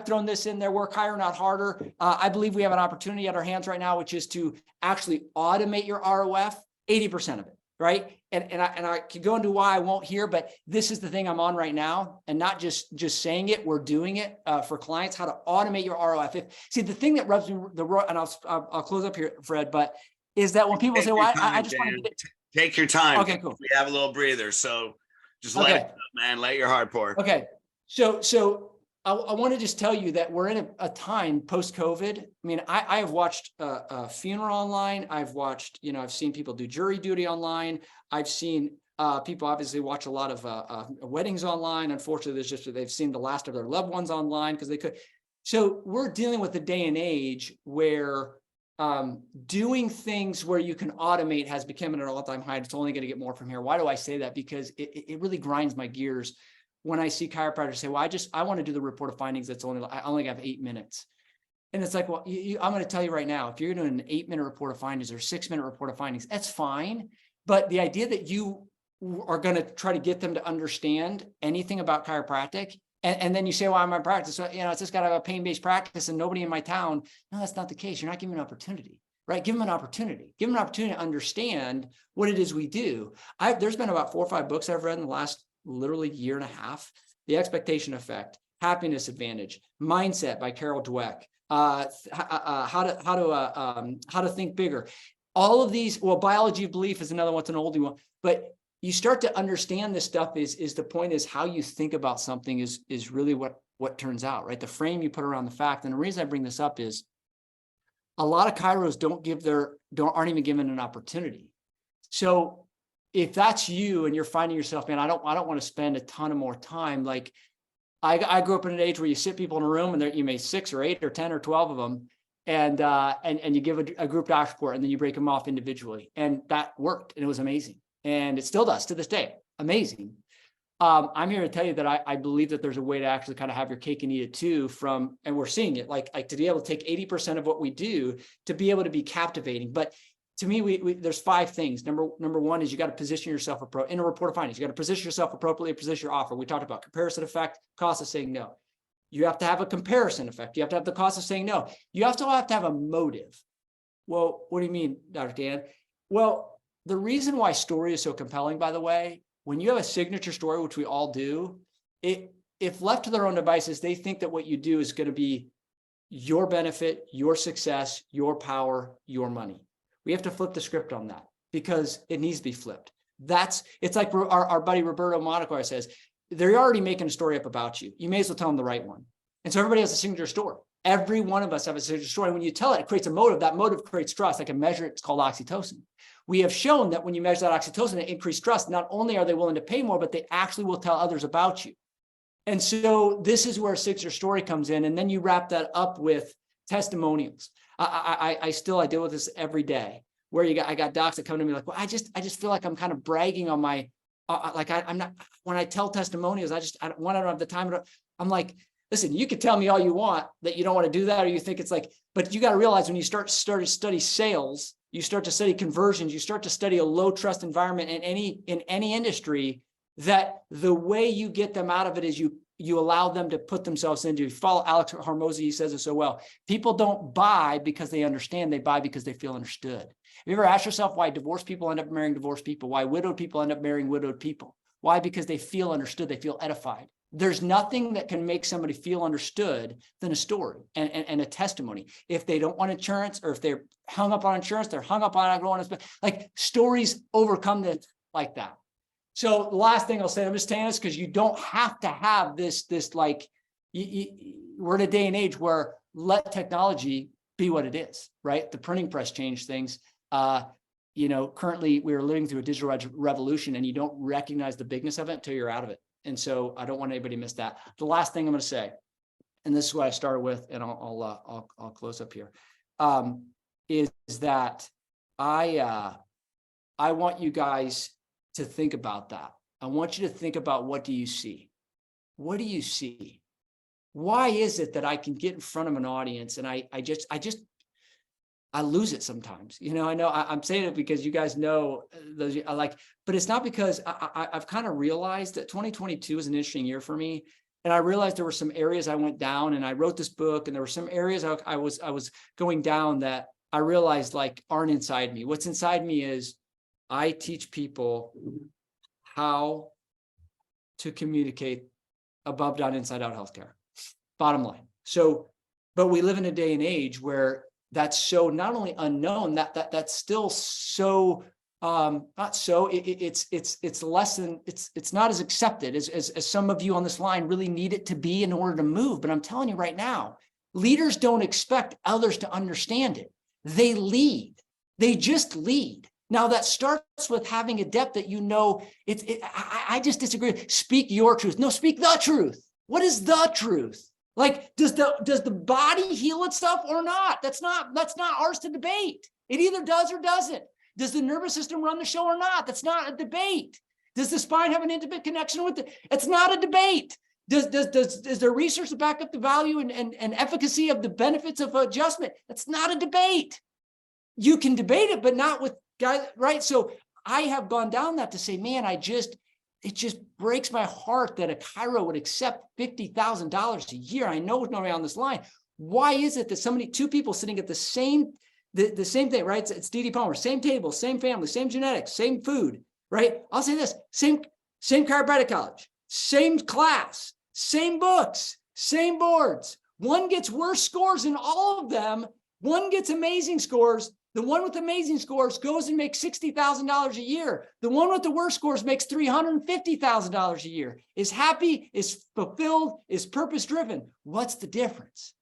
thrown this in there, work higher, not harder. I believe we have an opportunity at our hands right now, which is to actually automate your ROF, 80% of it, right? And I could go into why I won't here, but this is the thing I'm on right now, and not just saying it, we're doing it for clients, how to automate your ROF. See, the thing that rubs me and I'll close up here, Fred, but is that when people say, well, I just want to get it. Take your time. Okay, cool. We have a little breather, so just let it go, man. Let your heart pour. Okay, so I want to just tell you that we're in a time post-COVID. I mean, I have watched a funeral online. I've watched, I've seen people do jury duty online. I've seen people obviously watch a lot of weddings online. Unfortunately, they've seen the last of their loved ones online because they could. So we're dealing with a day and age where doing things where you can automate has become an all-time high. It's only going to get more from here. Why do I say that? Because it really grinds my gears when I see chiropractors say, well, I want to do the report of findings. I only have 8 minutes. And it's like, well, I'm going to tell you right now, if you're doing an 8-minute report of findings or 6-minute report of findings, that's fine. But the idea that you are going to try to get them to understand anything about chiropractic, and then you say, well, I'm in practice, so, it's just got to have a pain-based practice and nobody in my town. No, that's not the case. You're not giving an opportunity, right? Give them an opportunity. Give them an opportunity to understand what it is we do. There's been about 4 or 5 books I've read in the last literally year and a half. The Expectation Effect, Happiness Advantage, Mindset by Carol Dweck, how to think bigger. All of these, well, Biology of Belief is another one. It's an oldie one, but you start to understand this stuff is the point is how you think about something is really what turns out, right? The frame you put around the fact. And the reason I bring this up is a lot of chiros aren't even given an opportunity. So if that's you and you're finding yourself, man, I don't want to spend a ton of more time. Like I grew up in an age where you sit people in a room and you may 6 or 8 or 10 or 12 of them, and you give a group doc report and then you break them off individually. And that worked and it was amazing. And it still does to this day. Amazing. I'm here to tell you that I believe that there's a way to actually kind of have your cake and eat it too and we're seeing it like to be able to take 80% of what we do to be able to be captivating. But to me, there's 5 things. Number one is you got to position yourself in a report of findings. You got to position yourself appropriately, position your offer. We talked about comparison effect, cost of saying no. You have to have a comparison effect. You have to have the cost of saying no. You also have to have a motive. Well, what do you mean, Dr. Dan? Well, the reason why story is so compelling, by the way, when you have a signature story, which we all do, if left to their own devices, they think that what you do is going to be your benefit, your success, your power, your money. We have to flip the script on that because it needs to be flipped. It's like our buddy Roberto Monaco says, they're already making a story up about you. You may as well tell them the right one. And so everybody has a signature story. Every one of us have a signature story. When you tell it, it creates a motive. That motive creates trust. I can measure it. It's called oxytocin. We have shown that when you measure that oxytocin, it increases trust. Not only are they willing to pay more, but they actually will tell others about you. And so this is where a signature story comes in. And then you wrap that up with testimonials. I deal with this every day where I got docs that come to me like, well, I just feel like I'm kind of bragging on my, I'm not, when I tell testimonials, I don't have the time. I'm like, listen, you can tell me all you want that you don't want to do that, or you think it's like, but you got to realize when you start to study sales, you start to study conversions, you start to study a low trust environment in any industry, that the way you get them out of it is you you allow them to put themselves into. If you follow Alex Hormozy, he says it so well. People don't buy because they understand, they buy because they feel understood. Have you ever asked yourself why divorced people end up marrying divorced people? Why widowed people end up marrying widowed people? Why? Because they feel understood, they feel edified. There's nothing that can make somebody feel understood than a story and a testimony. If they don't want insurance, or if they're hung up on insurance, they're hung up on going to, like, stories overcome this like that. So the last thing I'll say, I'm just saying this because you don't have to have this like, we're in a day and age where let technology be what it is, right? The printing press changed things. Currently we're living through a digital revolution, and you don't recognize the bigness of it until you're out of it. And so I don't want anybody to miss that. The last thing I'm going to say, and this is what I started with, and I'll close up here, is that I want you guys to think about that. I want you to think about, what do you see? What do you see? Why is it that I can get in front of an audience and I lose it sometimes? I know I'm saying it because you guys know those I like, but it's not, because I've kind of realized that 2022 is an interesting year for me. And I realized there were some areas I went down, and I wrote this book, and there were some areas I was going down that I realized like aren't inside me. What's inside me is I teach people how to communicate above, down, inside out healthcare. Bottom line. So, but we live in a day and age where that's so not only unknown, that's still so not so it's less than it's not as accepted as some of you on this line really need it to be in order to move. But I'm telling you right now, leaders don't expect others to understand it. They lead. They just lead. Now that starts with having a depth that I just disagree. Speak your truth. No, speak the truth. What is the truth? Like, does the body heal itself or not? That's not ours to debate. It either does or doesn't. Does the nervous system run the show or not? That's not a debate. Does the spine have an intimate connection with it? It's not a debate. Is there research to back up the value and efficacy of the benefits of adjustment? That's not a debate. You can debate it, but not with guys, right? So I have gone down that to say, man, it just breaks my heart that a chiro would accept $50,000 a year. I know it's nobody on this line. Why is it that two people sitting at the same thing, right? It's D.D. Palmer, same table, same family, same genetics, same food, right? I'll say this, same chiropractic college, same class, same books, same boards. One gets worse scores in all of them. One gets amazing scores. The one with amazing scores goes and makes $60,000 a year. The one with the worst scores makes $350,000 a year, is happy, is fulfilled, is purpose-driven. What's the difference?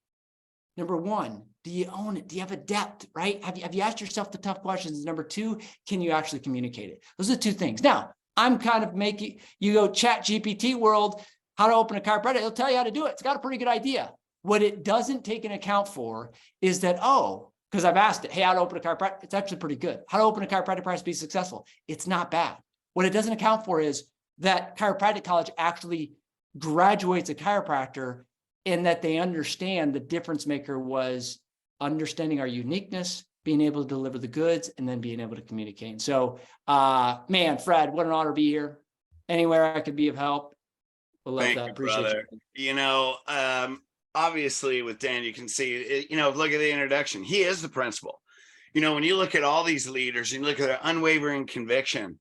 Number one, do you own it? Do you have a depth, right? Have you asked yourself the tough questions? Number two, can you actually communicate it? Those are the two things. Now, I'm kind of making, you go chat GPT world, how to open a chiropractic, it'll tell you how to do it. It's got a pretty good idea. What it doesn't take an account for is that, because I've asked it, hey, how to open a chiropractic? It's actually pretty good. How to open a chiropractic practice to be successful? It's not bad. What it doesn't account for is that chiropractic college actually graduates a chiropractor, and that they understand the difference maker was understanding our uniqueness, being able to deliver the goods, and then being able to communicate. And so, man, Fred, what an honor to be here. Anywhere I could be of help. We'll love that. Appreciate you. Obviously with Dan, you can see, look at the introduction. He is the principal. When you look at all these leaders, you look at their unwavering conviction,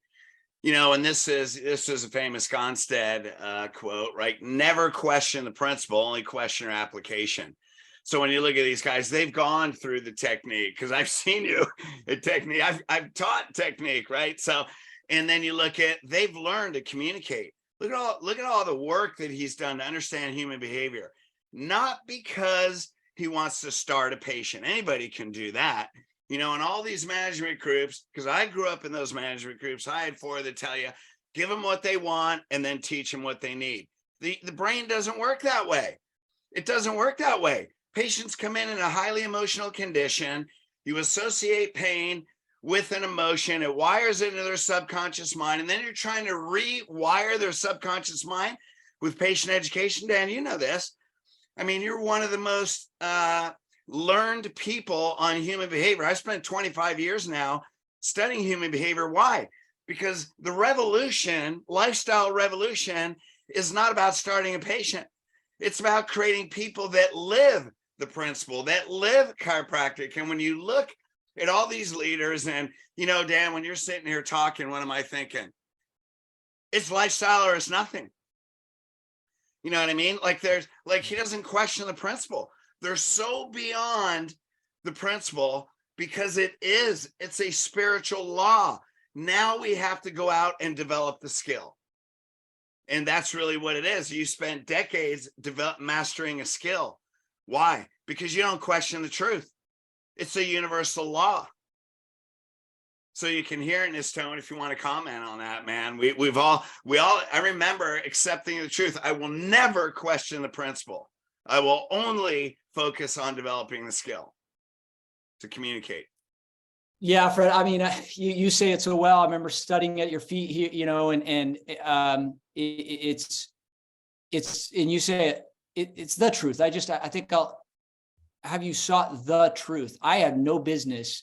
and this is a famous Gonstead quote, right? Never question the principle, only question your application. So when you look at these guys, they've gone through the technique, because I've seen you at technique. I've taught technique, right? So, and then you look at, they've learned to communicate. Look at all the work that he's done to understand human behavior. Not because he wants to start a patient. Anybody can do that. In all these management groups, because I grew up in those management groups, I had four that tell you, give them what they want and then teach them what they need. The brain doesn't work that way. It doesn't work that way. Patients come in a highly emotional condition. You associate pain with an emotion. It wires into their subconscious mind. And then you're trying to rewire their subconscious mind with patient education. Dan, you know this. I mean, you're one of the most learned people on human behavior. I spent 25 years now studying human behavior. Why? Because the revolution, lifestyle revolution, is not about starting a patient. It's about creating people that live the principle, that live chiropractic. And when you look at all these leaders, and, you know, Dan, when you're sitting here talking, what am I thinking? It's lifestyle or it's nothing. You know what I mean? Like he doesn't question the principle. They're so beyond the principle because it's a spiritual law. Now we have to go out and develop the skill. And that's really what it is. You spent decades mastering a skill. Why? Because you don't question the truth. It's a universal law. So you can hear it in his tone if you want to comment on that, man. We all, I remember accepting the truth. I will never question the principle. I will only focus on developing the skill to communicate. Yeah, Fred. I mean, you say it so well. I remember studying at your feet here, you know, and it's, and you say it's the truth. I think have you sought the truth? I have no business.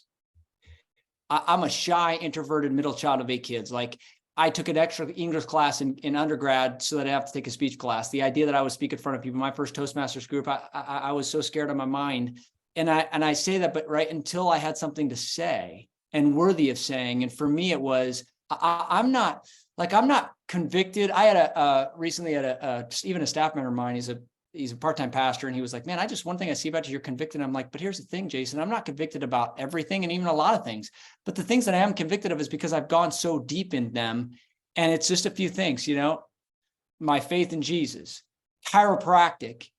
I'm a shy, introverted middle child of 8 kids. Like, I took an extra English class in undergrad so that I have to take a speech class. The idea that I would speak in front of people, my first Toastmasters group, I was so scared in my mind. And I say that, but right until I had something to say and worthy of saying. And for me, it was, I'm not convicted. I had recently had even a staff member of mine. He's a part-time pastor. And he was like, man, one thing I see about you, you're convicted. I'm like, but here's the thing, Jason, I'm not convicted about everything and even a lot of things, but the things that I am convicted of is because I've gone so deep in them. And it's just a few things, you know, my faith in Jesus, chiropractic,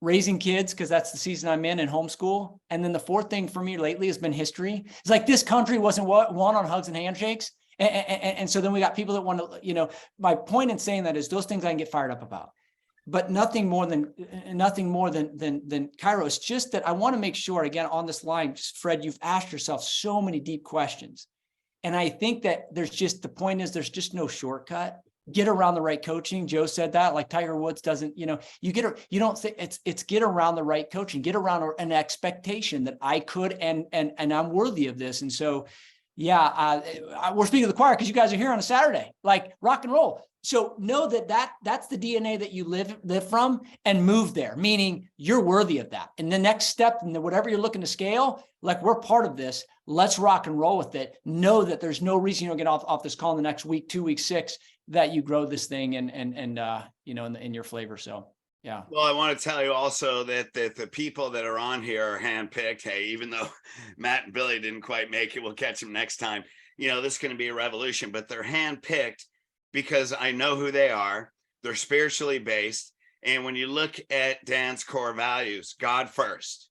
raising kids, because that's the season I'm in, and homeschool. And then the fourth thing for me lately has been history. It's like, this country wasn't won on hugs and handshakes. And so then we got people that want to, you know, my point in saying that is those things I can get fired up about, but nothing more than chiro. It's just that I want to make sure, again, on this line, Fred, you've asked yourself so many deep questions. And I think that there's just no shortcut. Get around the right coaching. Joe said that, like Tiger Woods doesn't, you know, you don't think it's get around the right coaching, get around an expectation that I could, and I'm worthy of this. And so, yeah, we're speaking to the choir because you guys are here on a Saturday, like rock and roll. So know that's the DNA that you live from, and move there, meaning you're worthy of that. And the next step, and whatever you're looking to scale, like, we're part of this. Let's rock and roll with it. Know that there's no reason you don't get off this call in the next week, 2 weeks, 6, that you grow this thing and you know, in your flavor. So, yeah. Well, I want to tell you also that the people that are on here are handpicked. Hey, even though Matt and Billy didn't quite make it, we'll catch them next time. You know, this is going to be a revolution, but they're handpicked because I know who they are. They're spiritually based. And when you look at Dan's core values, God first,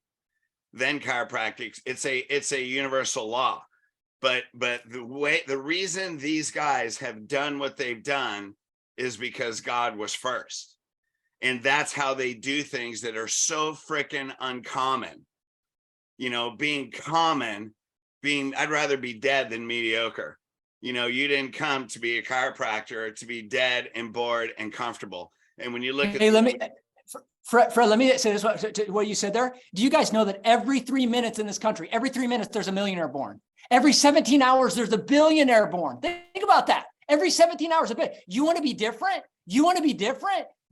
then chiropractic, it's a universal law. But the reason these guys have done what they've done is because God was first. And that's how they do things that are so freaking uncommon. You know, being common, I'd rather be dead than mediocre. You know, you didn't come to be a chiropractor to be dead and bored and comfortable. And when you look at Fred, let me say this, what you said there. Do you guys know that every 3 minutes in this country, every 3 minutes, there's a millionaire born? Every 17 hours, there's a billionaire born. Think about that. Every 17 hours, a bit. You want to be different?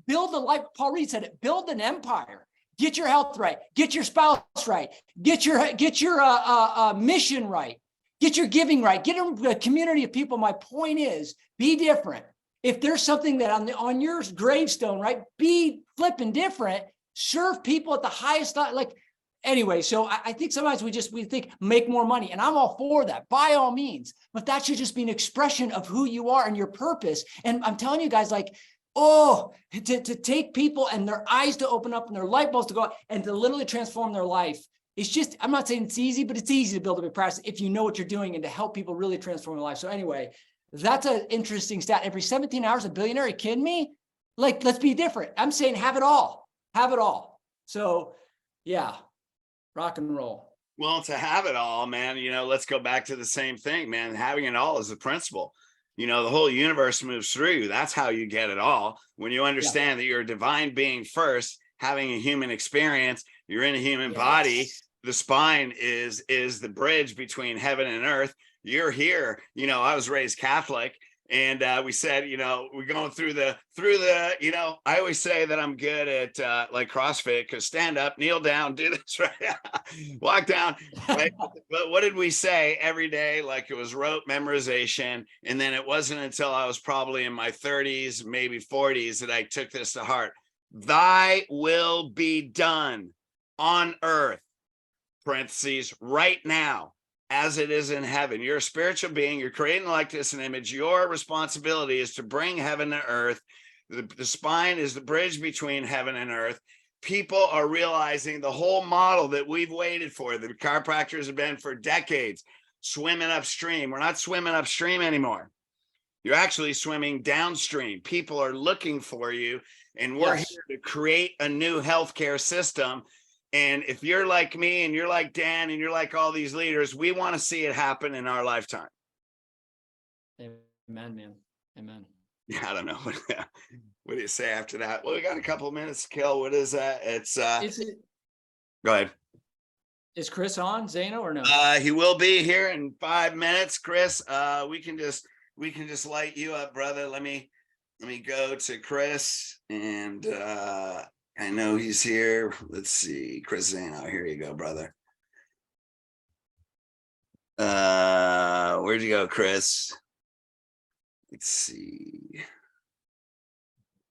Build a life. Paul Reed said it, build an empire. Get your health right. Get your spouse right. Get your mission right. Get your giving right. Get a community of people. My point is, be different. If there's something that on your gravestone, right, be flipping different. Serve people at the highest, like, anyway. So I think sometimes we think make more money, and I'm all for that by all means. But that should just be an expression of who you are and your purpose. And I'm telling you guys, like, to take people and their eyes to open up and their light bulbs to go out and to literally transform their life. It's just, I'm not saying it's easy, but it's easy to build up a practice if you know what you're doing and to help people really transform their life. So anyway, that's an interesting stat. Every 17 hours, a billionaire. Are you kidding me? Like, let's be different. I'm saying have it all. Have it all. So, yeah, rock and roll. Well, to have it all, man, you know, let's go back to the same thing, man. Having it all is the principle. You know, the whole universe moves through you. That's how you get it all. When you understand that you're a divine being first, having a human experience, you're in a human body. The spine is the bridge between heaven and earth. You're here. You know, I was raised Catholic, And we said, we're going through the, I always say that I'm good at like CrossFit, because stand up, kneel down, do this, right? Walk down, right? But what did we say every day? Like it was rote memorization. And then it wasn't until I was probably in my 30s, maybe 40s, that I took this to heart. Thy will be done on earth, parentheses, right now, as it is in heaven. You're a spiritual being. You're creating likeness and image. Your responsibility is to bring heaven to earth. The spine is the bridge between heaven and earth. People are realizing the whole model that we've waited for, the chiropractors have been for decades, swimming upstream. We're not swimming upstream anymore. You're actually swimming downstream. People are looking for you, and we're here to create a new healthcare system. And if you're like me and you're like Dan and you're like all these leaders, we want to see it happen in our lifetime. Amen, man. Amen. Yeah, I don't know. What do you say after that? Well, we got a couple of minutes to kill. What is that? It's go ahead. Is Chris on, Zeno, or no? He will be here in 5 minutes. Chris, we can just light you up, brother. Let me go to Chris, and I know he's here. Let's see. Chris Zano. Here you go, brother. Where'd you go, Chris? Let's see.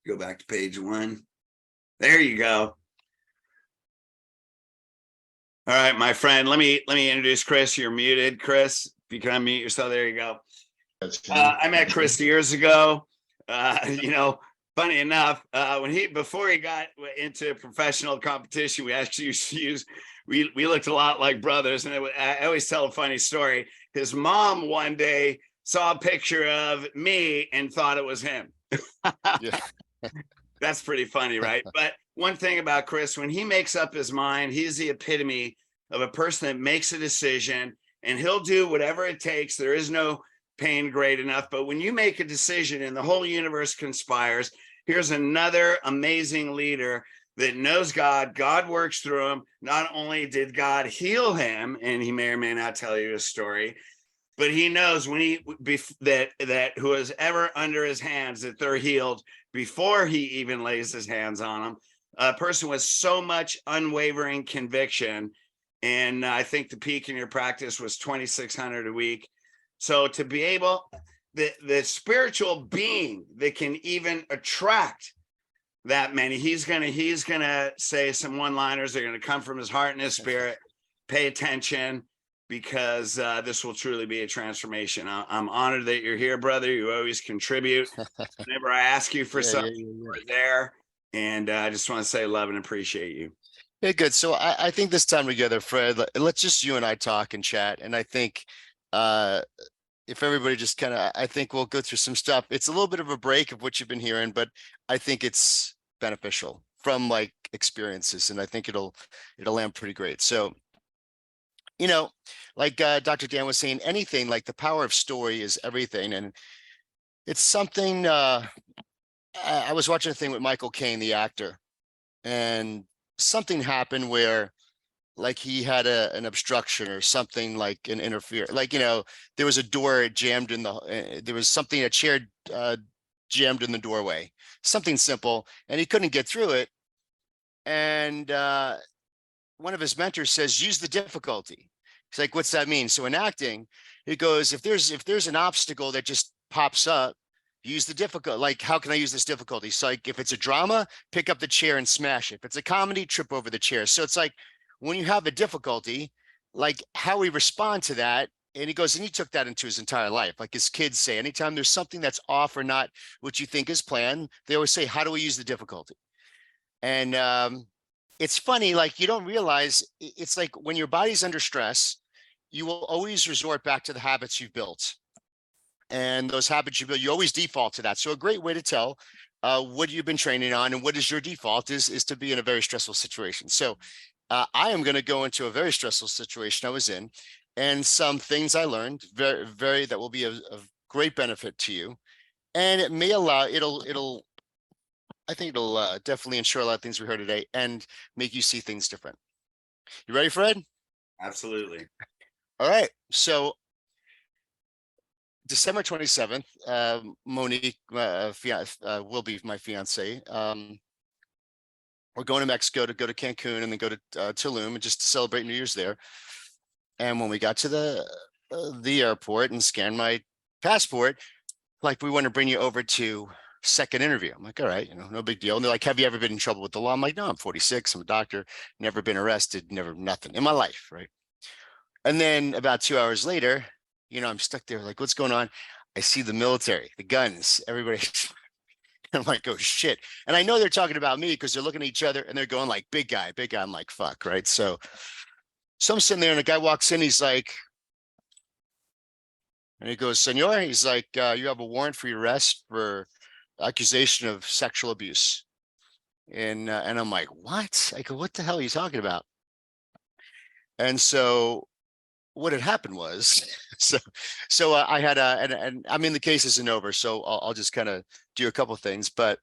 Go back to page 1. There you go. All right, my friend. Let me introduce Chris. You're muted, Chris. If you can unmute yourself, there you go. I met Chris years ago. Funny enough, before he got into professional competition, we actually used to use, we looked a lot like brothers. And I always tell a funny story. His mom one day saw a picture of me and thought it was him. Yeah. That's pretty funny, right? But one thing about Chris, when he makes up his mind, he's the epitome of a person that makes a decision, and he'll do whatever it takes. There is no pain great enough. But when you make a decision and the whole universe conspires, here's another amazing leader that knows God. God works through him. Not only did God heal him, and he may or may not tell you his story, but he knows when that who is ever under his hands, that they're healed before he even lays his hands on them. A person with so much unwavering conviction. And I think the peak in your practice was 2,600 a week. So to be able, the spiritual being that can even attract that many, he's gonna say some one-liners. They're gonna come from his heart and his spirit. Pay attention, because this will truly be a transformation. I'm honored that you're here, brother. You always contribute. Whenever I ask you for something, you're there. And I just want to say love and appreciate you. Yeah, good. So I think this time together, Fred, let's just you and I talk and chat. And I think if everybody just kind of, I think we'll go through some stuff. It's a little bit of a break of what you've been hearing, but I think it's beneficial from like experiences. And I think it'll land pretty great. So, like Dr. Dan was saying, anything, like the power of story is everything. And it's something, I was watching a thing with Michael Caine, the actor, and something happened where like he had an obstruction or something, like an interfere, like, there was a door jammed in there was something, a chair jammed in the doorway, something simple, and he couldn't get through it. And one of his mentors says, use the difficulty. He's like, what's that mean? So in acting, he goes, if there's an obstacle that just pops up, use the difficult. Like, how can I use this difficulty? So like, if it's a drama, pick up the chair and smash it. If it's a comedy, trip over the chair. So it's like, when you have a difficulty, like how we respond to that. And he goes, and he took that into his entire life. Like his kids say, anytime there's something that's off or not what you think is planned, they always say, how do we use the difficulty? And it's funny, like you don't realize, it's like when your body's under stress, you will always resort back to the habits you've built. And those habits you build, you always default to that. So a great way to tell what you've been training on and what is your default is to be in a very stressful situation. So I am going to go into a very stressful situation I was in, and some things I learned very that will be of great benefit to you. And it may allow, I think it'll definitely ensure a lot of things we heard today and make you see things different. You ready, Fred? Absolutely. All right. So December 27th, Monique, will be my fiance. We're going to Mexico to go to Cancun and then go to Tulum and just to celebrate New Year's there. And when we got to the airport and scanned my passport, like, we want to bring you over to second interview. I'm like, all right, no big deal. And they're like, have you ever been in trouble with the law? I'm like, no, I'm 46. I'm a doctor, never been arrested, never, nothing in my life. Right. And then about 2 hours later, I'm stuck there like, what's going on? I see the military, the guns, everybody. I'm like, oh shit. And I know they're talking about me because they're looking at each other and they're going like, big guy, big guy. I'm like, fuck. Right. So I'm sitting there and a guy walks in, he's like, and he goes, senor, he's like, you have a warrant for your arrest for accusation of sexual abuse. And I'm like, what? I go, what the hell are you talking about? And so what had happened was, I had and I mean, the case isn't over, so I'll just kind of do a couple things, but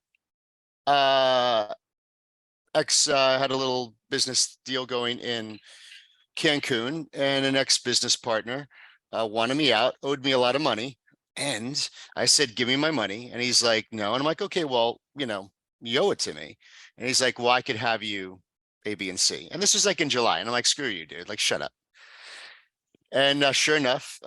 ex had a little business deal going in Cancun, and an ex-business partner wanted me out, owed me a lot of money. And I said, give me my money. And he's like, no. And I'm like, okay, well, you owe it to me. And he's like, well, I could have you A, B, and C. And this was like in July. And I'm like, screw you, dude. Like, shut up. And sure enough,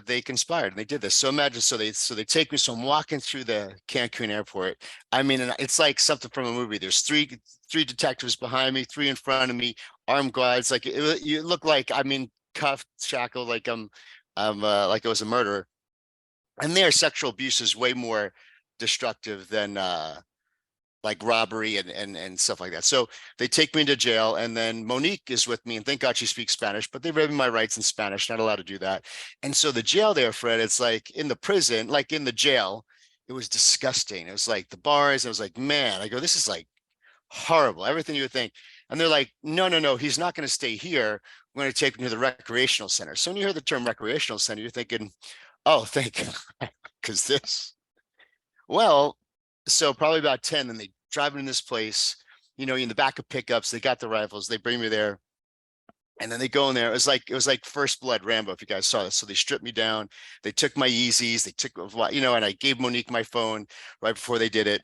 they conspired and they did this. So imagine, so they take me. So I'm walking through the Cancun airport. I mean, and it's like something from a movie. There's three detectives behind me, three in front of me, armed guards. Like you look like, I mean, cuffed, shackled, like I'm like I was a murderer. And their sexual abuse is way more destructive than like robbery and stuff like that. So they take me into jail, and then Monique is with me, and thank God she speaks Spanish, but they read me my rights in Spanish, not allowed to do that. And so the jail there, Fred, it's like in the prison, like in the jail, it was disgusting. It was like the bars. I was like, man, I go, this is like horrible, everything you would think. And they're like, no, he's not going to stay here. We're going to take him to the recreational center. So when you hear the term recreational center, you're thinking, oh, thank God, because this, well, so probably about 10, then they drive me in this place, in the back of pickups, they got the rifles, they bring me there. And then they go in there. It was like First Blood Rambo, if you guys saw this. So they stripped me down. They took my Yeezys. They took, and I gave Monique my phone right before they did it.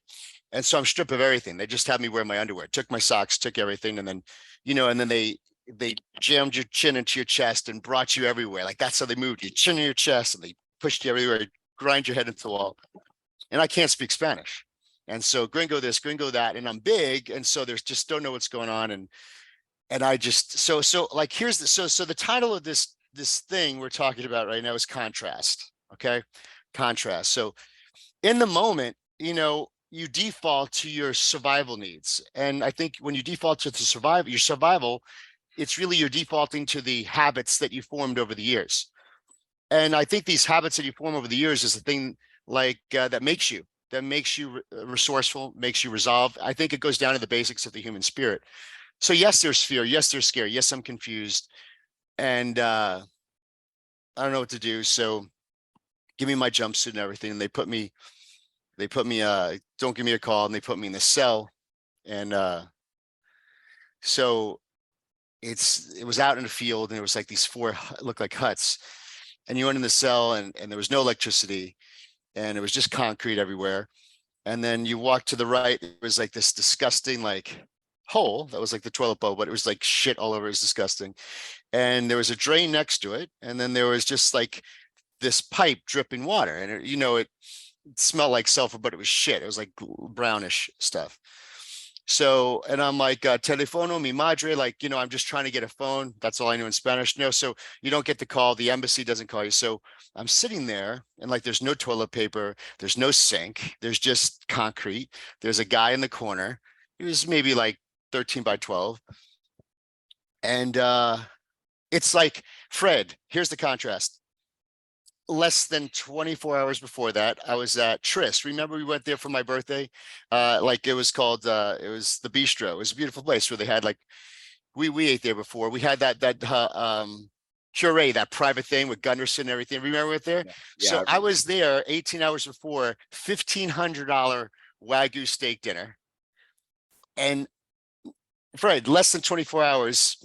And so I'm stripped of everything. They just had me wear my underwear, took my socks, took everything. And then, and then they jammed your chin into your chest and brought you everywhere. Like, that's how they moved, your chin in your chest, and they pushed you everywhere, grind your head into the wall. And I can't speak Spanish. And so gringo this, gringo that, and I'm big. And so there's just don't know what's going on. And I just, so like, here's the, so the title of this thing we're talking about right now is contrast. Okay. Contrast. So in the moment, you default to your survival needs. And I think when you default to your survival, it's really you're defaulting to the habits that you formed over the years. And I think these habits that you form over the years is the thing like that makes you resourceful, makes you resolve. I think it goes down to the basics of the human spirit. So yes, there's fear. Yes, there's scare. Yes, I'm confused. And I don't know what to do. So give me my jumpsuit and everything. And they put me, don't give me a call. And they put me in the cell. And so it was out in the field, and it was like these four looked like huts. And you went in the cell, and there was no electricity, and it was just concrete everywhere. And then you walk to the right, it was like this disgusting like hole that was like the toilet bowl, but it was like shit all over. It was disgusting. And there was a drain next to it, and then there was just like this pipe dripping water, and it smelled like sulfur, but it was shit. It was like brownish stuff. So, and I'm like, telefono mi madre, like, I'm just trying to get a phone. That's all I knew in Spanish. No, so you don't get the call. The embassy doesn't call you. So I'm sitting there, and like, there's no toilet paper. There's no sink. There's just concrete. There's a guy in the corner. He was maybe like 13 by 12. And it's like, Fred, here's the contrast. Less than 24 hours before that, I was at Tris. Remember, we went there for my birthday. Like, it was called, it was the Bistro. It was a beautiful place where they had like, we ate there before. We had that Curé, that private thing with Gunderson and everything. Remember it there? Yeah. So I was there 18 hours before, $1,500 Wagyu steak dinner. And Fred, less than 24 hours,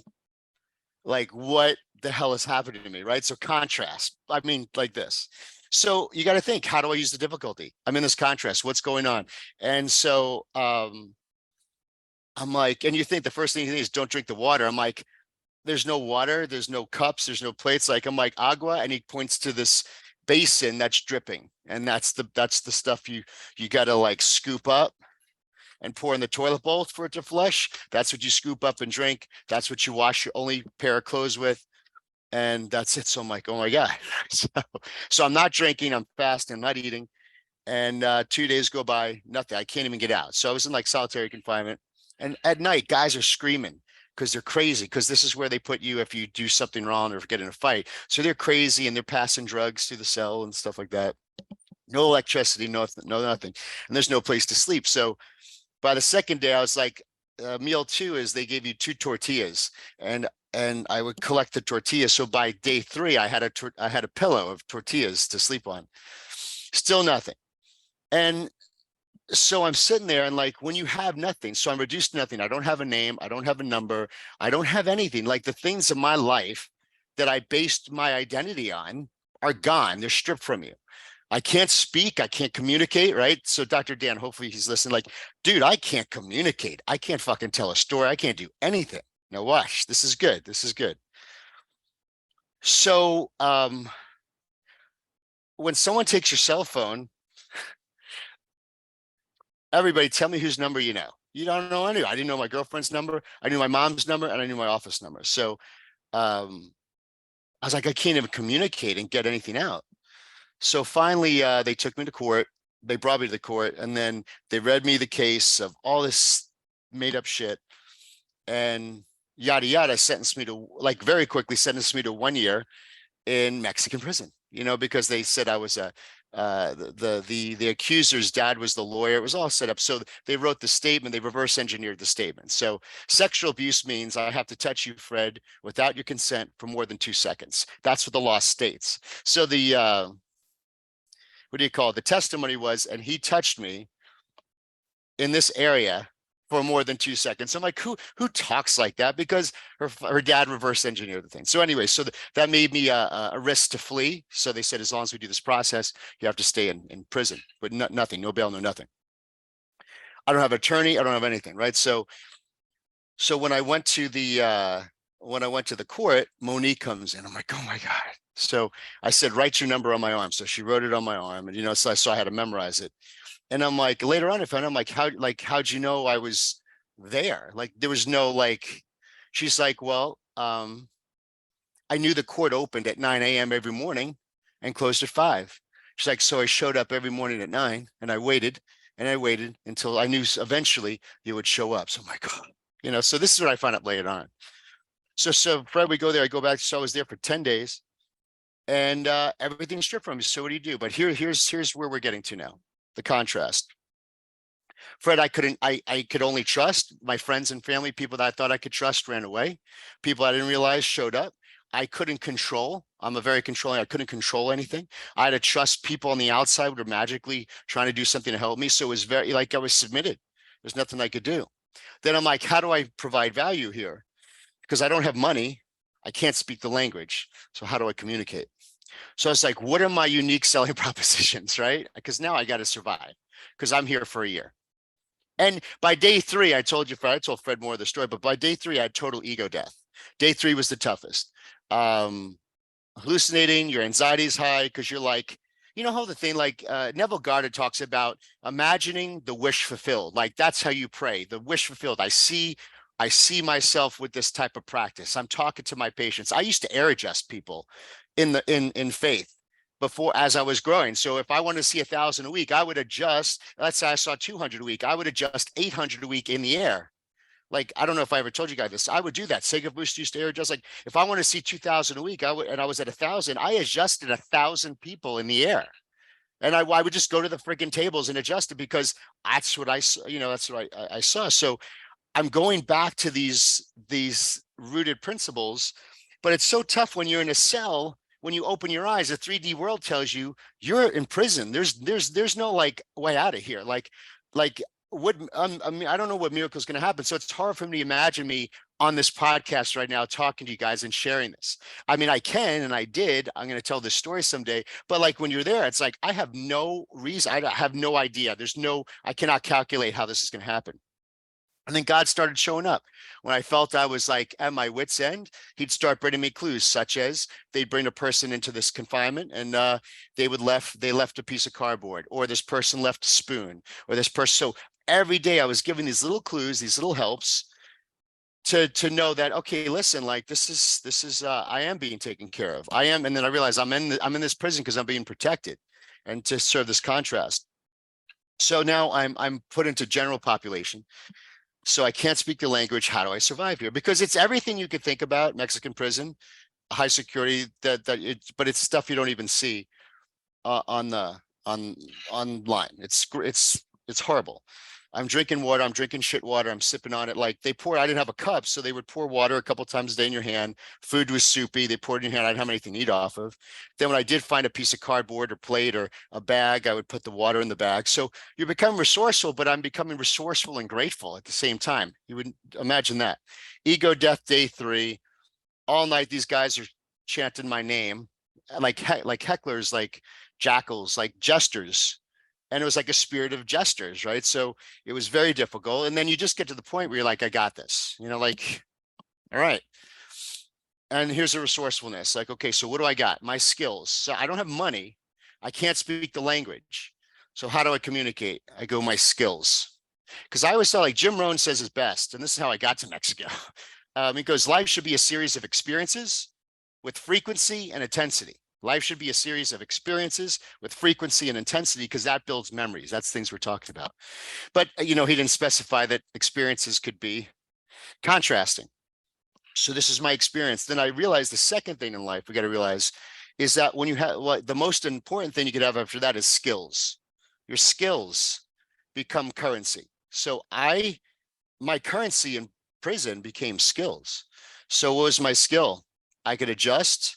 like, what the hell is happening to me, right? So contrast, I mean, like this. So you got to think, how do I use the difficulty? I'm in this contrast. What's going on? And so I'm like, and you think the first thing you think is don't drink the water. I'm like, there's no water, there's no cups, there's no plates. Like I'm like agua, and he points to this basin that's dripping, and that's the stuff you got to like scoop up and pour in the toilet bowl for it to flush. That's what you scoop up and drink. That's what you wash your only pair of clothes with. And that's it. So I'm like, oh my God. So I'm not drinking, I'm fasting, I'm not eating. And 2 days go by, nothing. I can't even get out. So I was in like solitary confinement. And at night, guys are screaming because they're crazy, because this is where they put you if you do something wrong or get in a fight. So they're crazy and they're passing drugs through the cell and stuff like that. No electricity, no nothing. And there's no place to sleep. So by the second day, I was like, meal 2 is they gave you 2 tortillas, and I would collect the tortillas. So by day 3, I had a pillow of tortillas to sleep on. Still nothing. And so I'm sitting there, and like, when you have nothing, so I'm reduced to nothing. I don't have a name. I don't have a number. I don't have anything. Like the things in my life that I based my identity on are gone. They're stripped from you. I can't speak. I can't communicate. Right. So Dr. Dan, hopefully he's listening. Like, dude, I can't communicate. I can't fucking tell a story. I can't do anything. Now watch, this is good. This is good. So, when someone takes your cell phone, everybody tell me whose number you know. You don't know any. I didn't know my girlfriend's number. I knew my mom's number, and I knew my office number. So I was like, I can't even communicate and get anything out. So finally, they took me to court. They brought me to the court, and then they read me the case of all this made up shit, and yada yada, sentenced me to, like, very quickly sentenced me to 1 year in Mexican prison. You know, because they said I was the accuser's dad was the lawyer. It was all set up. So they wrote the statement, they reverse engineered the statement. So sexual abuse means I have to touch you, Fred, without your consent for more than 2 seconds. That's what the law states. So the what do you call it? The testimony was, and he touched me in this area for more than 2 seconds. I'm like, who talks like that? Because her dad reverse engineered the thing. So anyway, so that made me a risk to flee. So they said, as long as we do this process, you have to stay in prison, but nothing, no bail, no nothing. I don't have an attorney. I don't have anything. Right. So when I went to the court, Monique comes in. I'm like, oh my God. So I said, write your number on my arm. So she wrote it on my arm, and, you know, so I had to memorize it. And I'm like, later on, I found, I'm like, how'd you know I was there? Like, there was no, like, she's like, well, I knew the court opened at 9 a.m. every morning and closed at 5. She's like, so I showed up every morning at 9, and I waited until I knew eventually you would show up. So I'm like, oh, you know, so this is what I found out later on. So Fred, we go there, I go back. So I was there for 10 days, and everything's stripped from me. So what do you do? But here's where we're getting to now. The contrast. Fred, I could only trust my friends and family. People that I thought I could trust ran away. People I didn't realize showed up. I couldn't control. I'm a very controlling. I couldn't control anything. I had to trust people on the outside were magically trying to do something to help me. So it was very, like, I was submitted. There's nothing I could do. Then I'm like, how do I provide value here? Because I don't have money. I can't speak the language. So how do I communicate? So I was like, what are my unique selling propositions, right? Because now I got to survive, because I'm here for a year. And by day 3, I told Fred more of the story, but by day 3, I had total ego death. Day 3 was the toughest. Hallucinating, your anxiety is high because you're like, you know how the thing, like Neville Goddard talks about imagining the wish fulfilled. Like, that's how you pray, the wish fulfilled. I see myself with this type of practice. I'm talking to my patients. I used to air adjust people in faith before, as I was growing. So if I wanted to see 1,000 a week, I would adjust. Let's say I saw 200 a week. I would adjust 800 a week in the air. Like, I don't know if I ever told you guys this. I would do that. Sega Boost used to air adjust. Like, if I want to see 2,000 a week, and I was at 1,000, I adjusted 1,000 people in the air. And I would just go to the freaking tables and adjust it, because that's what I saw, you know, that's what I saw. So I'm going back to these rooted principles, but it's so tough when you're in a cell. When you open your eyes, the 3D world tells you you're in prison. There's no, like, way out of here. Like what I mean, I don't know what miracle is going to happen. So it's hard for me to imagine me on this podcast right now, talking to you guys and sharing this. I mean, I can, and I did. I'm going to tell this story someday, but like when you're there, it's like, I have no reason. I have no idea. I cannot calculate how this is going to happen. And then God started showing up. When I felt I was like at my wit's end, he'd start bringing me clues, such as they'd bring a person into this confinement and they left a piece of cardboard, or this person left a spoon, or this person. So every day I was given these little clues, these little helps to know that, okay, listen, like this is I am being taken care of. I am. And then I realized I'm in this prison because I'm being protected, and to serve this contrast. So now I'm put into general population. So I can't speak the language. How do I survive here? Because it's everything you could think about. Mexican prison, high security, but it's stuff you don't even see online. It's horrible. I'm drinking water. I'm drinking shit water. I'm sipping on it. Like I didn't have a cup, so they would pour water a couple times a day in your hand. Food was soupy. They poured it in your hand. I didn't have anything to eat off of. Then when I did find a piece of cardboard or plate or a bag, I would put the water in the bag. So you become resourceful, but I'm becoming resourceful and grateful at the same time. You wouldn't imagine that. Ego death, day 3. All night, these guys are chanting my name, like hecklers, like jackals, like jesters. And it was like a spirit of jesters, right? So it was very difficult. And then you just get to the point where you're like, I got this, like, all right. And here's the resourcefulness. Like, okay, so what do I got? My skills. So I don't have money. I can't speak the language. So how do I communicate? I go my skills. Because I always felt like Jim Rohn says his best, and this is how I got to Mexico. He goes, life should be a series of experiences with frequency and intensity. Life should be a series of experiences with frequency and intensity, because that builds memories. That's things we're talking about. But, he didn't specify that experiences could be contrasting. So this is my experience. Then I realized the second thing in life we got to realize is that when you have, the most important thing you could have after that is skills. Your skills become currency. So my currency in prison became skills. So what was my skill? I could adjust.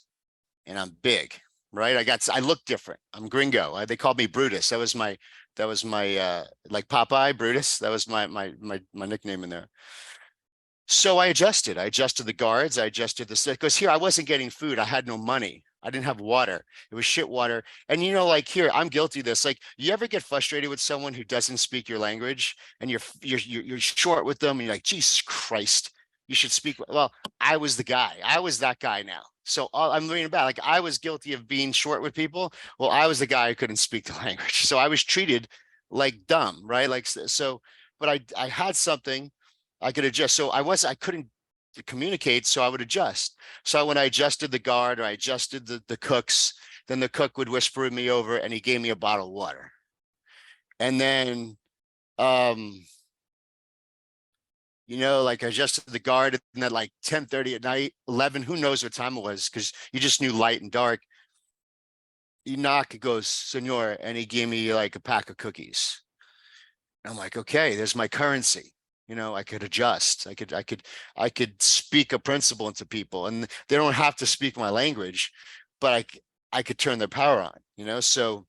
And I'm big, right? I look different. I'm gringo. They called me Brutus. That was my like Popeye, Brutus. That was my nickname in there. So I adjusted the guards. I adjusted because here I wasn't getting food. I had no money. I didn't have water. It was shit water. And like here, I'm guilty of this. Like, you ever get frustrated with someone who doesn't speak your language, and you're short with them, and you're like, Jesus Christ, you should speak. Well, I was the guy. I was that guy now. So I'm learning about, like, I was guilty of being short with people. Well, I was the guy who couldn't speak the language. So I was treated like dumb, right? Like, so, but I had something I could adjust. So I couldn't communicate, so I would adjust. So when I adjusted the guard, or I adjusted the cooks, then the cook would whisper me over, and he gave me a bottle of water. And then, like I adjusted the guard, and at like 10:30 at night, 11, who knows what time it was, because you just knew light and dark. You knock, it goes, Senor, and he gave me like a pack of cookies. I'm like, okay, there's my currency. I could adjust. I could speak a principle into people, and they don't have to speak my language, but I could turn their power on, so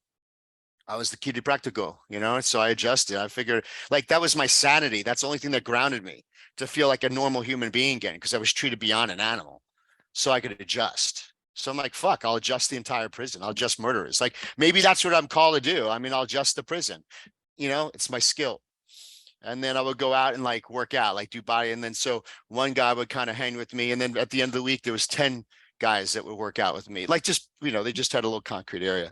I was the chiropractico, so I adjusted. I figured, like, that was my sanity. That's the only thing that grounded me, to feel like a normal human being again, because I was treated beyond an animal, so I could adjust. So I'm like, fuck, I'll adjust the entire prison. I'll adjust murderers. Like, maybe that's what I'm called to do. I mean, I'll adjust the prison, it's my skill. And then I would go out and like work out, like do body. And then so one guy would kind of hang with me. And then at the end of the week, there was 10 guys that would work out with me. Like, just, they just had a little concrete area.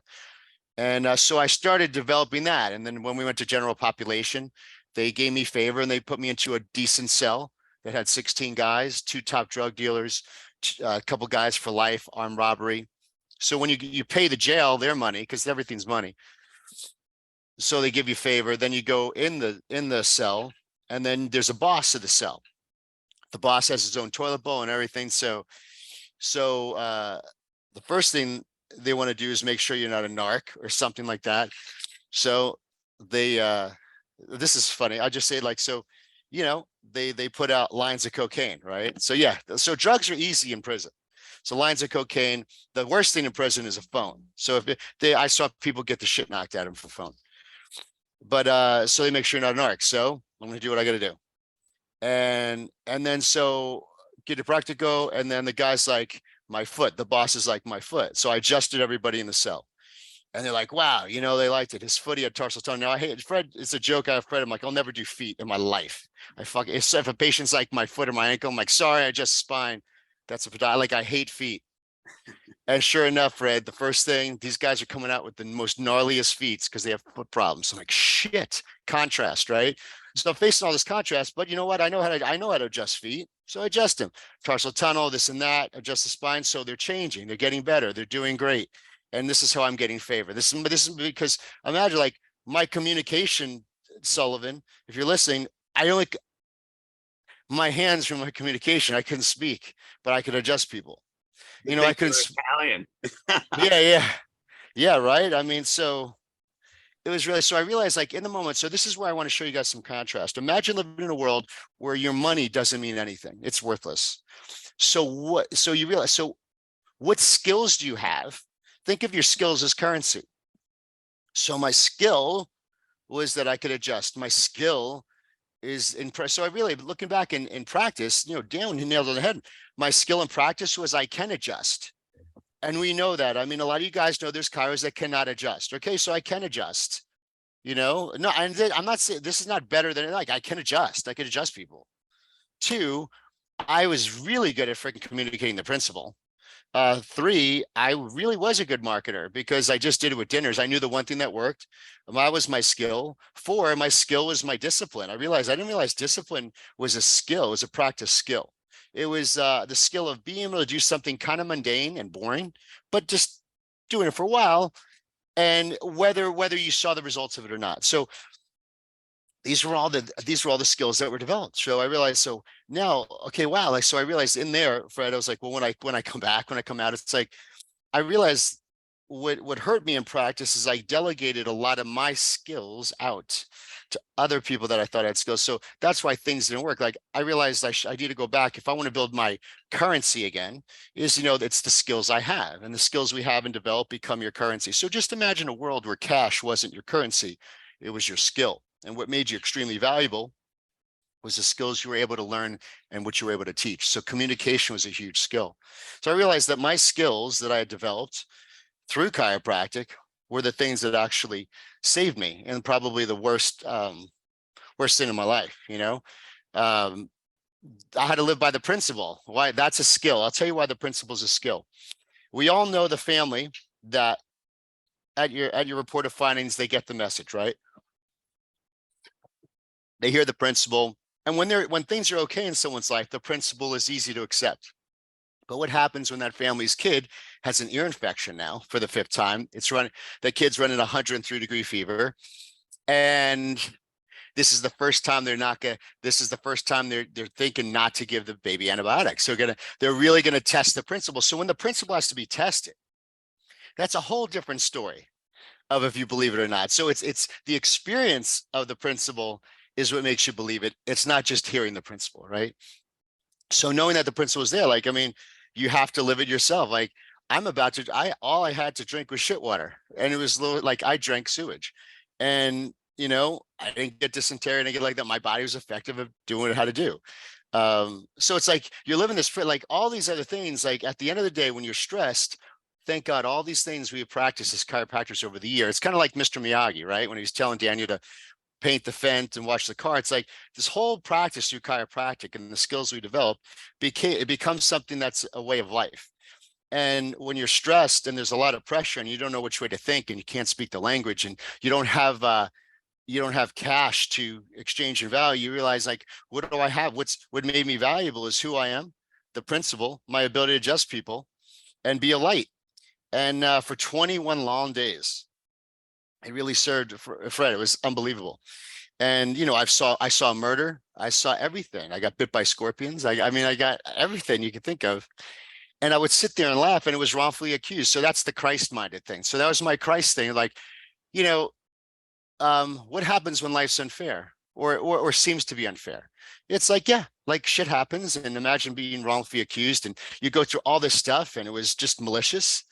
And so I started developing that. And then when we went to general population, they gave me favor, and they put me into a decent cell that had 16 guys, 2 top drug dealers, a couple guys for life, armed robbery. So when you pay the jail their money, because everything's money. So they give you favor, then you go in the cell, and then there's a boss of the cell. The boss has his own toilet bowl and everything. So the first thing they want to do is make sure you're not a narc or something like that. So they this is funny. I'll just say, like, so they put out lines of cocaine, right? So yeah, so drugs are easy in prison. So lines of cocaine. The worst thing in prison is a phone. So I saw people get the shit knocked out of them for phone. But so they make sure you're not an narc. So I'm going to do what I got to do. And then so chiropractico. And then the guy's like, my foot. The boss is like, my foot. So I adjusted everybody in the cell. And they're like, wow, you know, they liked it. His foot, he had tarsal tunnel. Now I hate Fred. It's a joke. I have Fred. I'm like, I'll never do feet in my life. If a patient's like my foot or my ankle, I'm like, sorry, I just spine. That's I hate feet. And sure enough, Fred, the first thing, these guys are coming out with the most gnarliest feet because they have foot problems. I'm like, shit, contrast, right? So I'm facing all this contrast, but you know what? I know how to adjust feet. So I adjust them. Tarsal tunnel, this and that, adjust the spine. So they're changing, they're getting better, they're doing great. And this is how I'm getting favor. This is because imagine like my communication, Sullivan, if you're listening, my hands from my communication, I couldn't speak, but I could adjust people. You know, I could Italian. yeah, right. I mean, so it was really, so I realized like in the moment, so this is where I want to show you guys some contrast. Imagine living in a world where your money doesn't mean anything. It's worthless. So you realize, so what skills do you have? Think of your skills as currency. So my skill was that I could adjust. My skill is so I really, looking back in practice, you know, Dan nailed it on the head. My skill in practice was I can adjust. And we know that. I mean, a lot of you guys know there's chiros that cannot adjust. Okay, so I can adjust, you know. No, I'm not saying this is not better than like I can adjust. I can adjust people. 2, I was really good at freaking communicating the principle. 3, I really was a good marketer because I just did it with dinners. I knew the one thing that worked. That was my skill. 4, my skill was my discipline. I didn't realize discipline was a skill, it was a practice skill. It was the skill of being able to do something kind of mundane and boring, but just doing it for a while, and whether you saw the results of it or not. So these were all the skills that were developed. So I realized, so now, okay, wow. Like, so I realized in there, Fred, I was like, well, when I come out, it's like, I realized what hurt me in practice is I delegated a lot of my skills out to other people that I thought had skills. So that's why things didn't work. Like I realized I need to go back. If I want to build my currency again, is, you know, it's the skills I have, and the skills we have and develop become your currency. So just imagine a world where cash wasn't your currency. It was your skill. And what made you extremely valuable was the skills you were able to learn and what you were able to teach. So communication was a huge skill. So I realized that my skills that I had developed through chiropractic were the things that actually saved me, and probably the worst thing in my life. You know, I had to live by the principle. Why? That's a skill. I'll tell you why the principle is a skill. We all know the family that at your report of findings, they get the message, right? They hear the principle, and when things are okay in someone's life, the principle is easy to accept. But what happens when that family's kid has an ear infection now for the 5th time? The kid's running 103-degree fever, and this is the first time they're thinking not to give the baby antibiotics. So they're really gonna test the principle. So when the principle has to be tested, that's a whole different story of if you believe it or not. So it's the experience of the principle is what makes you believe it. It's not just hearing the principle, right? So knowing that the principle is there, like, I mean, you have to live it yourself. Like all I had to drink was shit water, and it was like I drank sewage, and you know, I didn't get dysentery, I didn't get like that. My body was effective at doing what it had to do. So it's like you're living this like all these other things. Like at the end of the day, when you're stressed, thank God, all these things we have practiced as chiropractors over the year. It's kind of like Mr. Miyagi, right? When he was telling Daniel to paint the fence and watch the car. It's like this whole practice through chiropractic and the skills we develop it becomes something that's a way of life. And when you're stressed and there's a lot of pressure and you don't know which way to think and you can't speak the language and you don't have cash to exchange your value, you realize like, what do I have? What made me valuable is who I am, the principle, my ability to adjust people and be a light. And for 21 long days, it really served Fred. It was unbelievable. And, you know, I saw murder. I saw everything. I got bit by scorpions. I mean, I got everything you could think of. And I would sit there and laugh, and it was wrongfully accused. So that's the Christ-minded thing. So that was my Christ thing. Like, you know, what happens when life's unfair or seems to be unfair? It's like, yeah, like shit happens. And imagine being wrongfully accused and you go through all this stuff and it was just malicious.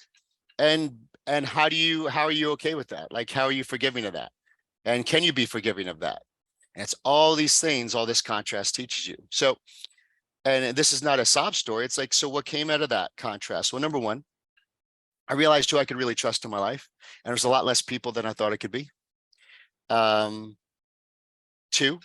And how are you okay with that? Like, how are you forgiving of that? And can you be forgiving of that? And it's all these things, all this contrast teaches you. So And this is not a sob story. It's like, so what came out of that contrast? Well, number one, I realized who I could really trust in my life. And there's a lot less people than I thought it could be. Two,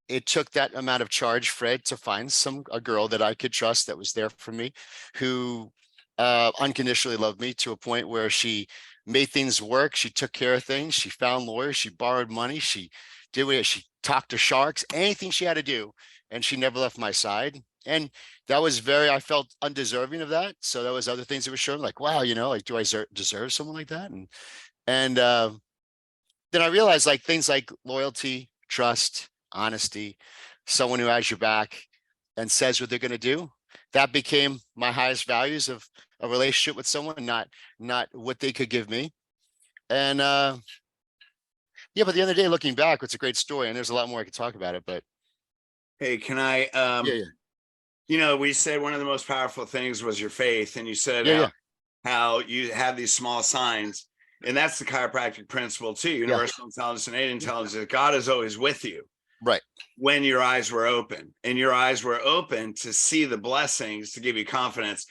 it took that amount of charge, Fred, to find a girl that I could trust that was there for me, who unconditionally loved me to a point where she made things work. She took care of things. She found lawyers. She borrowed money. She did what she talked to sharks, anything she had to do. And she never left my side. And that was I felt undeserving of that. So that was other things that were showing like, wow, like, do I deserve someone like that? And then I realized like things like loyalty, trust, honesty, someone who has your back and says what they're going to do. That became my highest values of a relationship with someone, not what they could give me. And yeah, but at the end of the day, looking back, it's a great story, and there's a lot more I could talk about it. But Hey, can I yeah. We said one of the most powerful things was your faith, and you said Yeah. how you have these small signs, and that's the chiropractic principle too. Universal intelligence and innate intelligence. That God is always with you. Right. When your eyes were open, and your eyes were open to see the blessings, to give you confidence.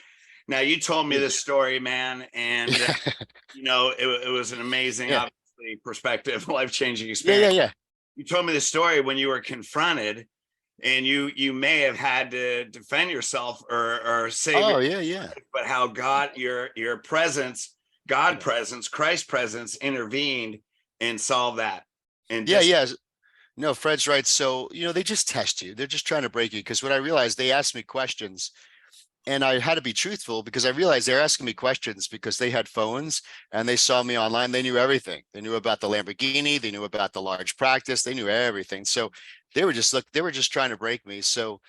Now, you told me this story, man, and it was an amazing, obviously, perspective, life-changing experience. Yeah. You told me the story when you were confronted, and you may have had to defend yourself or save. Oh, yeah. But how God, your presence, presence, Christ presence intervened and solved that. And yeah. No, Fred's right. So, they just test you. They're just trying to break you. Because what I realized, they asked me questions, and I had to be truthful because I realized they're asking me questions because they had phones and they saw me online. They knew everything. They knew about the Lamborghini. They knew about the large practice. They knew everything. So they were just trying to break me. So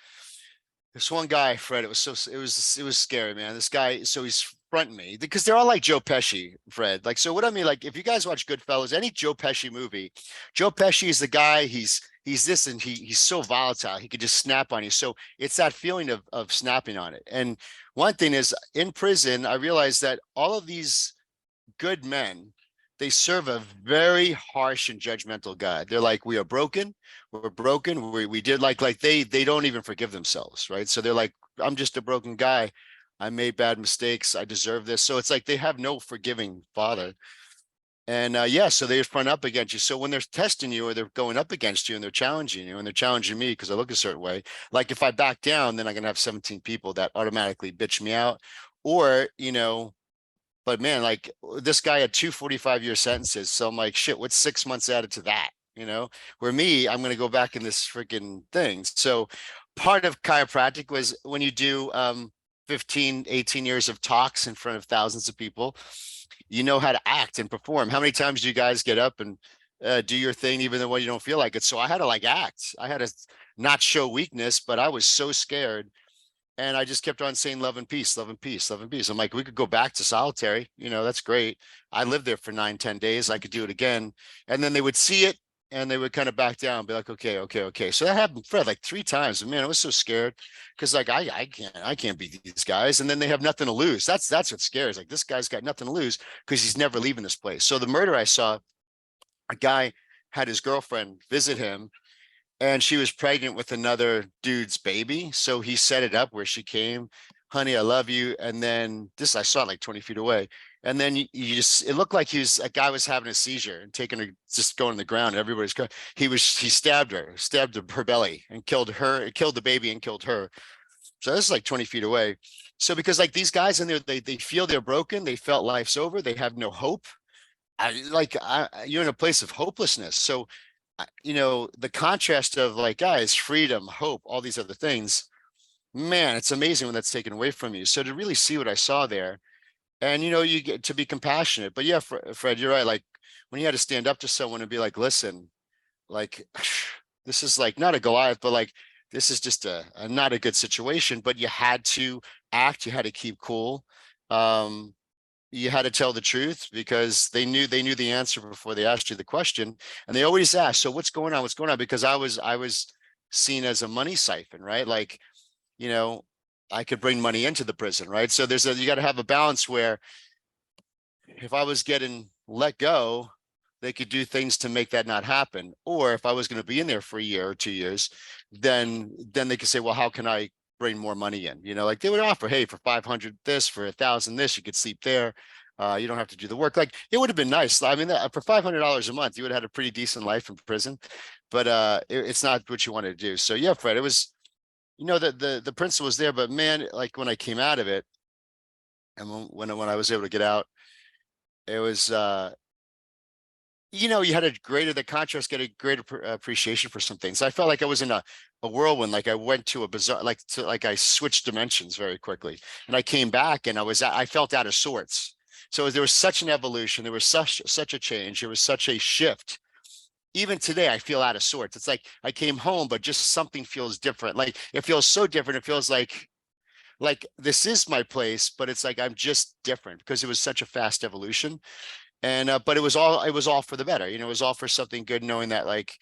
this one guy, Fred, it was scary, man. This guy, so he's fronting me because they're all like Joe Pesci, Fred. Like, so what I mean, like, if you guys watch Goodfellas, any Joe Pesci movie, Joe Pesci is the guy, he's this, and he's so volatile, he could just snap on you. So it's that feeling of snapping on it. And one thing is, in prison, I realized that all of these good men, they serve a very harsh and judgmental God. They're like, we are broken. We're broken. We did like they don't even forgive themselves, right? So they're like, I'm just a broken guy. I made bad mistakes. I deserve this. So it's like they have no forgiving father. And so they front up against you. So when they're testing you or they're going up against you and they're challenging you and they're challenging me because I look a certain way, like if I back down, then I'm going to have 17 people that automatically bitch me out. Or, but man, like this guy had 2 45-year sentences. So I'm like, shit, what's 6 months added to that? Where me, I'm going to go back in this freaking thing. So part of chiropractic was when you do 15, 18 years of talks in front of thousands of people, you know how to act and perform. How many times do you guys get up and do your thing, even though you don't feel like it? So I had to like act. I had to not show weakness, but I was so scared. And I just kept on saying love and peace, love and peace, love and peace. I'm like, we could go back to solitary. That's great. I lived there for 9-10 days. I could do it again. And then they would see it and they would kind of back down, be like, okay. So that happened, Fred, like 3 times. And man, I was so scared because like, I can't beat these guys. And then they have nothing to lose. That's what's scary. It's like, this guy's got nothing to lose because he's never leaving this place. So the murder I saw, a guy had his girlfriend visit him, and she was pregnant with another dude's baby. So he set it up where she came, honey, I love you. And then I saw it like 20 feet away. And then it looked like a guy was having a seizure and taking her, just going to the ground. And everybody's going, he stabbed her belly and killed her, killed the baby and killed her. So this is like 20 feet away. So because like these guys in there, they feel they're broken. They felt life's over. They have no hope. You're in a place of hopelessness. So the contrast of like, guys, freedom, hope, all these other things, man, it's amazing when that's taken away from you. So to really see what I saw there, and you get to be compassionate. But yeah, Fred, you're right. Like when you had to stand up to someone and be like, listen, like this is like not a Goliath, but like this is just a not a good situation. But you had to act, you had to keep cool. You had to tell the truth because they knew the answer before they asked you the question. And they always ask, so what's going on? What's going on? Because I was seen as a money siphon, right? Like, I could bring money into the prison, right? So you got to have a balance where if I was getting let go, they could do things to make that not happen. Or if I was going to be in there for a year or 2 years, then they could say, well, how can I bring more money in? You know, like they would offer, hey, for 500 this, for 1,000 this, you could sleep there. You don't have to do the work. Like it would have been nice. I mean, for $500 a month, you would have had a pretty decent life in prison, but it's not what you wanted to do. So yeah, Fred, it was, you know, the principle was there, but man, like when I came out of it, and when I was able to get out, it was you know, you had a greater, the contrast, get a greater appreciation for some things. I felt like I was in a whirlwind, like I went to a bizarre, like I switched dimensions very quickly, and I came back and I felt out of sorts. So there was such an evolution, there was such a change, there was such a shift. Even today, I feel out of sorts. It's like I came home, but just something feels different. Like it feels so different. It feels like this is my place, but it's like I'm just different because it was such a fast evolution. And but it was all for the better. You know, it was all for something good, knowing that like,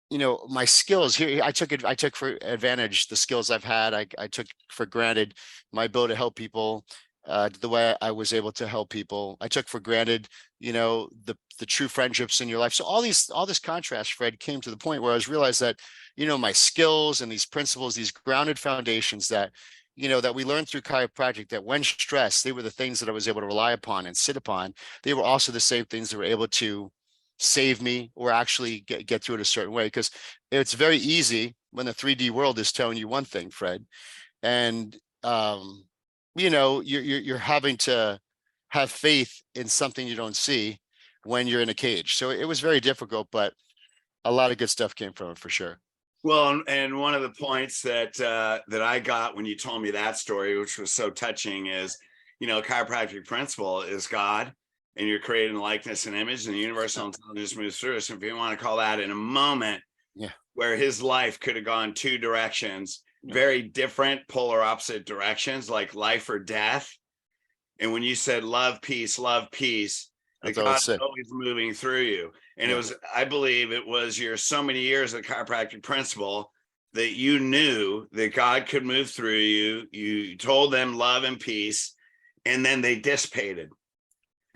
you know, my skills here, I took for advantage the skills I've had. I took for granted my ability to help people, the way I was able to help people. I took for granted, you know, the true friendships in your life. So all this contrast, Fred, came to the point where I was realized that, you know, my skills and these principles, these grounded foundations that, you know, that we learned through chiropractic, that when stressed, they were the things that I was able to rely upon and sit upon. They were also the same things that were able to save me or actually get through it a certain way. Because it's very easy when the 3D world is telling you one thing, Fred, and you know, you're having to have faith in something you don't see when you're in a cage. So it was very difficult, but a lot of good stuff came from it for sure. Well, and one of the points that I got when you told me that story, which was so touching, is, you know, chiropractic principle is God, and you're creating likeness and image, and the universal intelligence moves through us. If you want to call that in a moment, Yeah, where his life could have gone two directions, very different, polar opposite directions, like life or death. And when you said love, peace, that that's all I'd God's say. always moving through you. And it Yeah. was, I believe it was your so many years of chiropractic principle that you knew that God could move through you. You told them love and peace, and then they dissipated.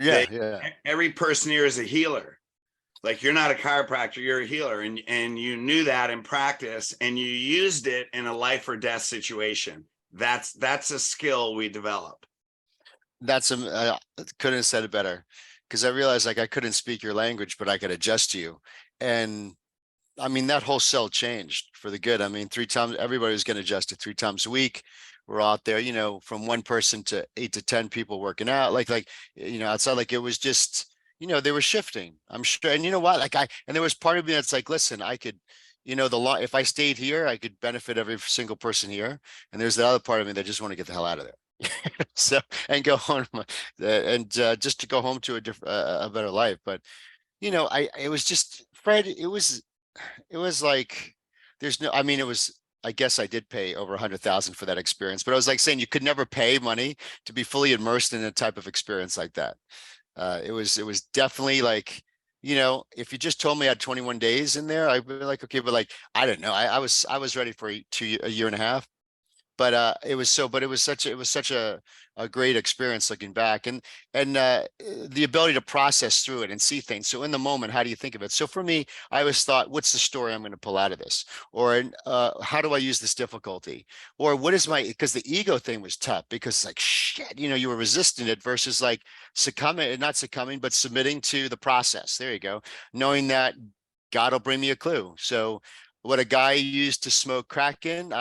Yeah, yeah. Every person here is a healer. Like you're not a chiropractor, you're a healer, and you knew that in practice, and you used it in a life or death situation. That's a skill we develop. That's couldn't have said it better, because I realized like I couldn't speak your language, but I could adjust to you. And I mean, that whole cell changed for the good. I mean, 3 times, everybody was getting adjusted 3 times a week. We're out there, you know, from 1 person to 8 to 10 people working out, like, you know, outside, like it was just, you know, they were shifting, I'm sure. And you know what, like and there was part of me that's like, listen, I could, you know, if I stayed here, I could benefit every single person here. And there's the other part of me that just want to get the hell out of there. So, and go home, and just to go home to a better life. But, you know, it was just, Fred, it was like, there's no, I mean, it was, I guess I did pay over 100,000 for that experience, but I was like saying you could never pay money to be fully immersed in a type of experience like that. It was definitely like, you know, if you just told me I had 21 days in there, I'd be like, okay, but like, I don't know. I was ready for a year and a half. But it was such a great experience looking back, and the ability to process through it and see things. So in the moment, how do you think of it? So for me, I always thought, what's the story I'm going to pull out of this? Or how do I use this difficulty? Or what is my, because the ego thing was tough, because like, shit, you know, you were resisting it versus like not succumbing, but submitting to the process. There you go. Knowing that God will bring me a clue. So what a guy used to smoke crack in,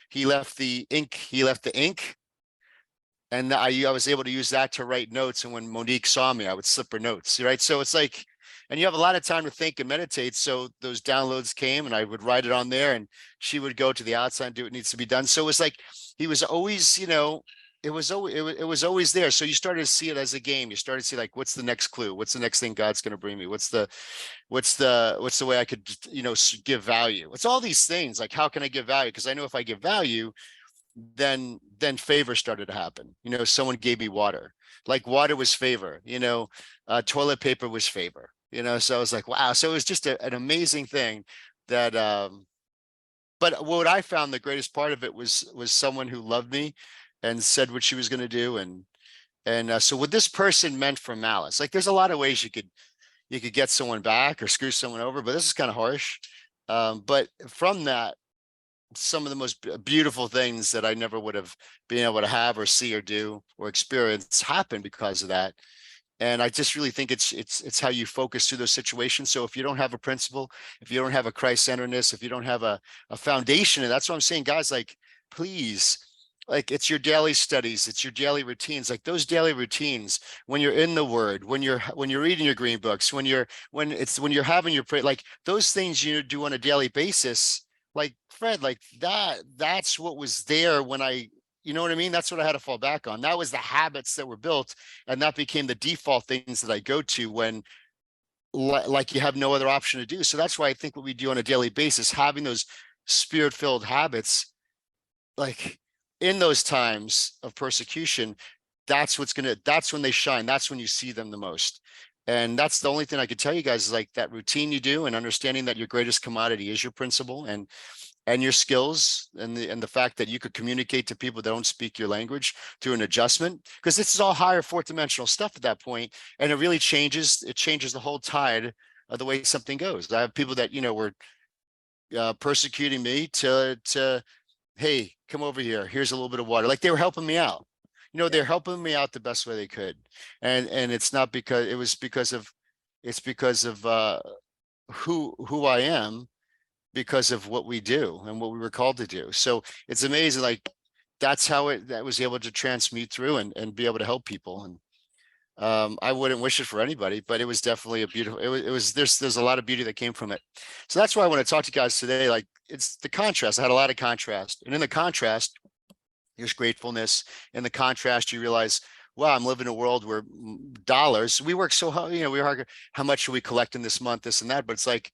he left the ink, and I was able to use that to write notes. And when Monique saw me, I would slip her notes, right? So it's like, and you have a lot of time to think and meditate. So those downloads came, and I would write it on there, and she would go to the outside and do what needs to be done. So it was like he was always, you know, it was always there. So you started to see it as a game. You started to see like, what's the next clue? What's the next thing God's going to bring me? What's the way I could, you know, give value? It's all these things. Like, how can I give value? Because I know if I give value, then favor started to happen. You know, someone gave me water. Like water was favor. You know, toilet paper was favor. You know, so I was like, wow. So it was just an amazing thing that. But what I found the greatest part of it was someone who loved me and said what she was going to do, and so what this person meant for malice. Like, there's a lot of ways you could you could get someone back or screw someone over, but this is kind of harsh. But from that, some of the most beautiful things that I never would have been able to have or see or do or experience happen because of that. And I just really think it's how you focus through those situations. So if you don't have a principle, if you don't have a Christ-centeredness, if you don't have a foundation, and that's what I'm saying, guys, like, please, like, it's your daily studies, it's your daily routines, like those daily routines, when you're in the word, when you're reading your green books, when you're having your prayer, like those things you do on a daily basis, like Fred, like that's what was there when you know what I mean? That's what I had to fall back on. That was the habits that were built, and that became the default things that I go to when like you have no other option to do. So that's why I think what we do on a daily basis, having those spirit-filled habits, like in those times of persecution, that's when they shine. That's when you see them the most. And that's the only thing I could tell you guys is like that routine you do, and understanding that your greatest commodity is your principle and your skills, and the fact that you could communicate to people that don't speak your language through an adjustment, because this is all higher fourth dimensional stuff at that point, and it really changes the whole tide of the way something goes. I have people that were persecuting me to hey, come over here, here's a little bit of water, like they were helping me out. They're helping me out the best way they could, and it's not because it's because of who I am, because of what we do and what we were called to do. So it's amazing, like that's how that was able to transmute through and be able to help people. And I wouldn't wish it for anybody, but it was definitely a beautiful, there's a lot of beauty that came from it. So that's why I want to talk to you guys today. Like, it's the contrast. I had a lot of contrast, and in the contrast, there's gratefulness. In the contrast, you realize, wow, I'm living in a world where dollars, we work so hard, we work, how much should we collect in this month, this and that, but it's like,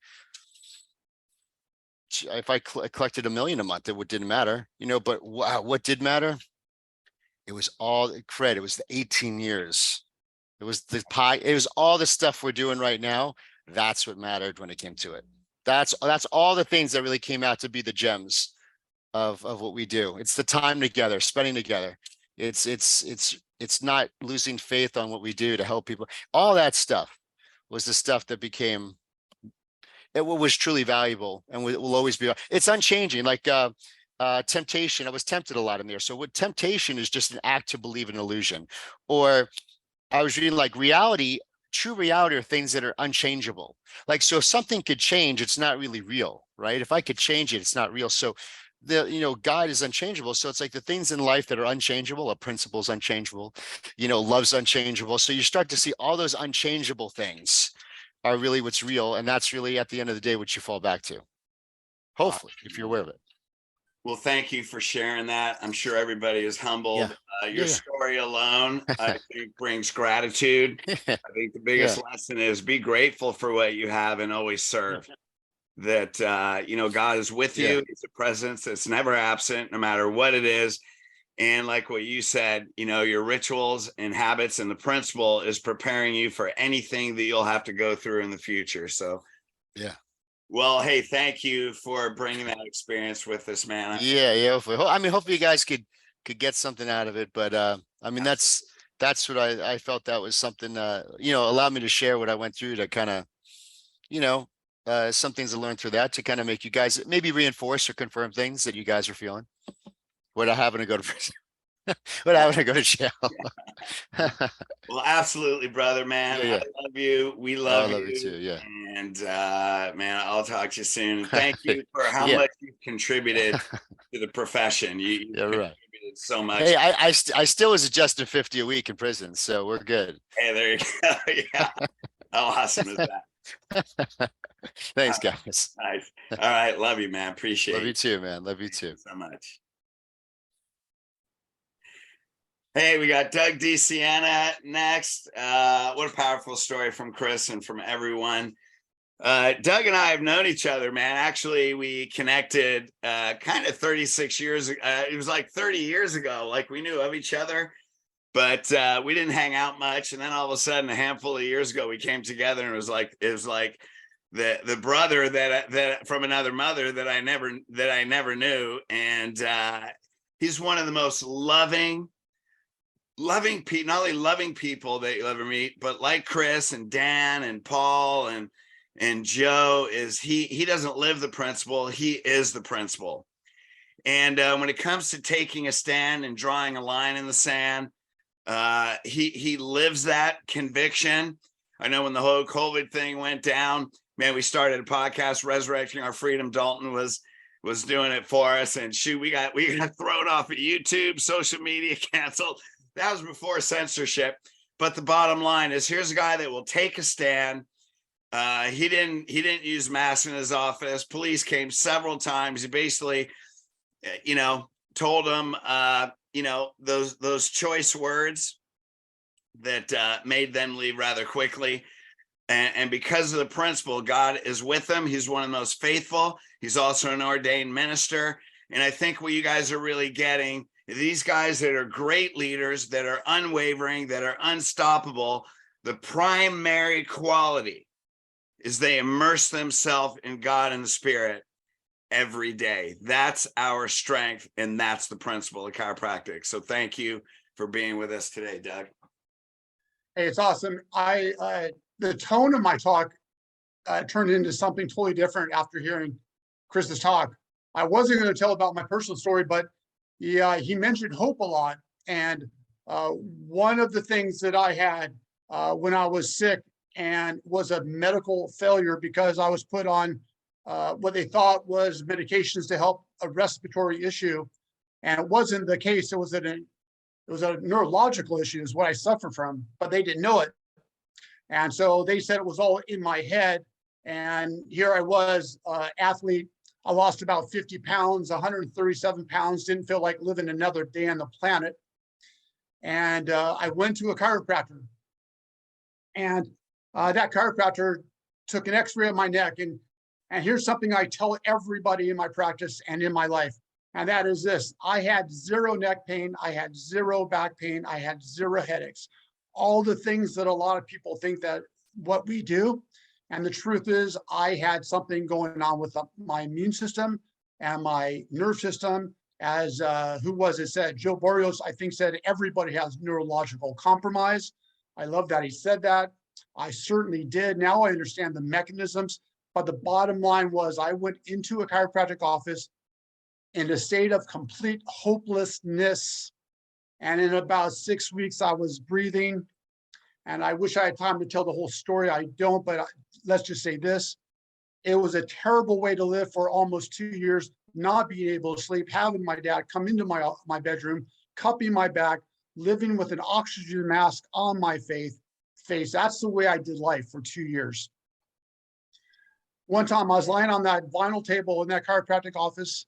if I collected $1 million a month, it didn't matter, but wow, what did matter? It was all credit. It was the 18 years. It was the pie. It was all the stuff we're doing right now. That's what mattered when it came to it. That's all the things that really came out to be the gems of what we do. It's the time together, spending together. It's not losing faith on what we do to help people. All that stuff was the stuff that became what was truly valuable, and will always be. It's unchanging. Like temptation, I was tempted a lot in there. So what temptation is just an act to believe in illusion. Or I was reading like reality, true reality are things that are unchangeable. Like, so if something could change, it's not really real, right? If I could change it, it's not real. So God is unchangeable. So it's like the things in life that are unchangeable, a principle's unchangeable, love's unchangeable. So you start to see all those unchangeable things are really what's real. And that's really, at the end of the day, what you fall back to. Hopefully, if you're aware of it. Well, thank you for sharing that. I'm sure everybody is humbled. Your story alone, I think, brings gratitude. I think the biggest lesson is be grateful for what you have and always serve. That, God is with you. It's a presence that's never absent, no matter what it is. And like what you said, your rituals and habits and the principle is preparing you for anything that you'll have to go through in the future. So, well, hey, thank you for bringing that experience with us, man. Hopefully. Hopefully you guys could get something out of it. But that's what I felt, that was something allowed me to share what I went through, to kind of some things I learned through that, to kind of make you guys maybe reinforce or confirm things that you guys are feeling without having to go to prison. Without having to go to jail. Well, absolutely, brother, man. I love you. We love you. I love you too. Yeah. And man, I'll talk to you soon. Thank you for how much you've contributed to the profession. You contributed so much. Hey, I still was adjusting 50 a week in prison, so we're good. Hey, there you go. Yeah. How awesome is that? Thanks, guys. Nice. All right. Love you, man. Appreciate it. Love you too, man. Love you too. Thank you so much. Hey, we got Doug DeSiena next. What a powerful story from Chris and from everyone. Doug and I have known each other, man. Actually, we connected kind of 36 years ago. It was like 30 years ago, like we knew of each other, but we didn't hang out much. And then all of a sudden, a handful of years ago, we came together, and it was like the brother that from another mother that I never knew. And he's one of the most loving, loving people, not only loving people that you'll ever meet, but like Chris and Dan and Paul and Joe, is he doesn't live the principle, he is the principle. And when it comes to taking a stand and drawing a line in the sand, he lives that conviction. I know when the whole COVID thing went down, man, we started a podcast, Resurrecting Our Freedom. Dalton was doing it for us, and shoot, we got thrown off of YouTube, social media canceled. That was before censorship. But the bottom line is, here's a guy that will take a stand. He didn't use masks in his office. Police came several times. He basically, told them, those choice words that made them leave rather quickly. And because of the principle, God is with him. He's one of the most faithful. He's also an ordained minister. And I think what you guys are really getting, these guys that are great leaders, that are unwavering, that are unstoppable, the primary quality is they immerse themselves in God and the Spirit every day. That's our strength, and that's the principle of chiropractic. So thank you for being with us today, Doug. Hey, it's awesome. The tone of my talk turned into something totally different after hearing Chris's talk. I wasn't going to tell about my personal story, but he mentioned hope a lot. And one of the things that I had when I was sick and was a medical failure because I was put on what they thought was medications to help a respiratory issue. And it wasn't the case. It was a neurological issue is what I suffered from, but they didn't know it. And so they said it was all in my head. And here I was, athlete. I lost about 50 pounds, 137 pounds, didn't feel like living another day on the planet. And I went to a chiropractor. And that chiropractor took an x-ray of my neck. And here's something I tell everybody in my practice and in my life. And that is this: I had zero neck pain. I had zero back pain. I had zero headaches. All the things that a lot of people think that what we do. And the truth is, I had something going on with my immune system and my nerve system. As who was it said? Joe Barrios, I think, said everybody has neurological compromise. I love that he said that. I certainly did. Now I understand the mechanisms. But the bottom line was, I went into a chiropractic office in a state of complete hopelessness. And in about 6 weeks, I was breathing. And I wish I had time to tell the whole story. I don't, but let's just say this. It was a terrible way to live for almost 2 years, not being able to sleep, having my dad come into my bedroom, cupping my back, living with an oxygen mask on my face. That's the way I did life for 2 years. One time I was lying on that vinyl table in that chiropractic office,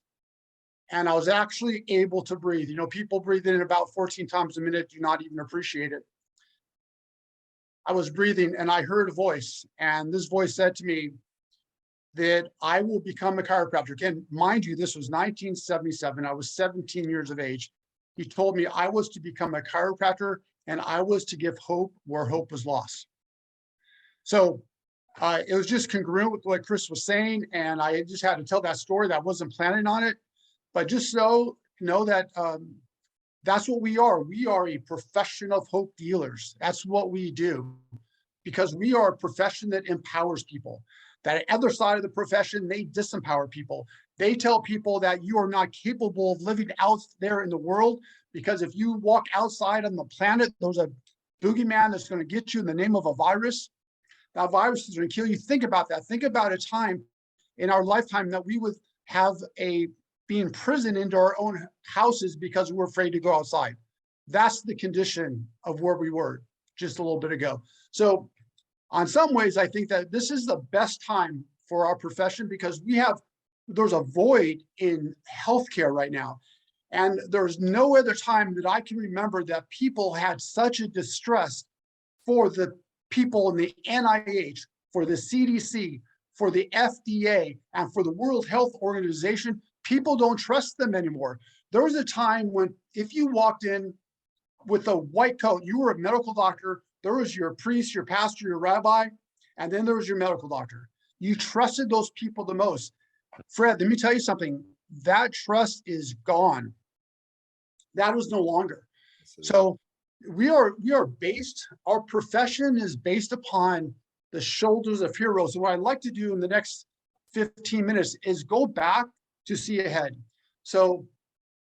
and I was actually able to breathe. You know, people breathe in about 14 times a minute, do not even appreciate it. I was breathing and I heard a voice, and this voice said to me that I will become a chiropractor. Again, mind you, this was 1977. I was 17 years of age. He told me I was to become a chiropractor and I was to give hope where hope was lost. So it was just congruent with what Chris was saying, and I just had to tell that story. That I wasn't planning on it, but just so know that that's what we are. We are a profession of hope dealers. That's what we do, because we are a profession that empowers people. That other side of the profession, they disempower people. They tell people that you are not capable of living out there in the world, because if you walk outside on the planet, there's a boogeyman that's going to get you in the name of a virus. That virus is going to kill you. Think about that. Think about a time in our lifetime that we would have be imprisoned into our own houses because we're afraid to go outside. That's the condition of where we were just a little bit ago. So on some ways, I think that this is the best time for our profession, because there's a void in healthcare right now. And there's no other time that I can remember that people had such a distrust for the people in the NIH, for the CDC, for the FDA, and for the World Health Organization. People don't trust them anymore. There was a time when if you walked in with a white coat, you were a medical doctor. There was your priest, your pastor, your rabbi, and then there was your medical doctor. You trusted those people the most. Fred, let me tell you something. That trust is gone. That is no longer. So we are based, our profession is based upon the shoulders of heroes. And what I'd like to do in the next 15 minutes is go back to see ahead. So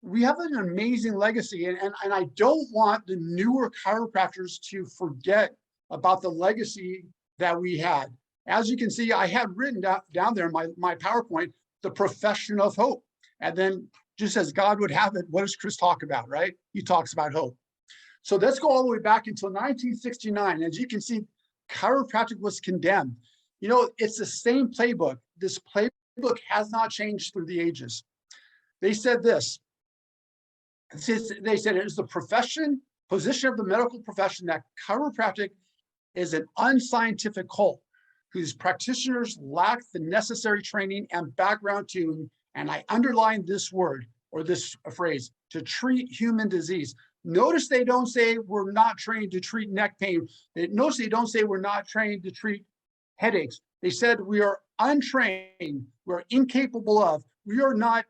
we have an amazing legacy, and I don't want the newer chiropractors to forget about the legacy that we had. As you can see, I had written down there in my PowerPoint, the profession of hope. And then just as God would have it, what does Chris talk about, right? He talks about hope. So let's go all the way back until 1969. As you can see, chiropractic was condemned. You know, it's the same playbook. This playbook has not changed through the ages. They said this. They said it is the position of the medical profession that chiropractic is an unscientific cult whose practitioners lack the necessary training and background to, and I underline this word or this phrase, to treat human disease. Notice they don't say we're not trained to treat neck pain. Notice they don't say we're not trained to treat headaches. They said we are untrained, we're incapable of, we are not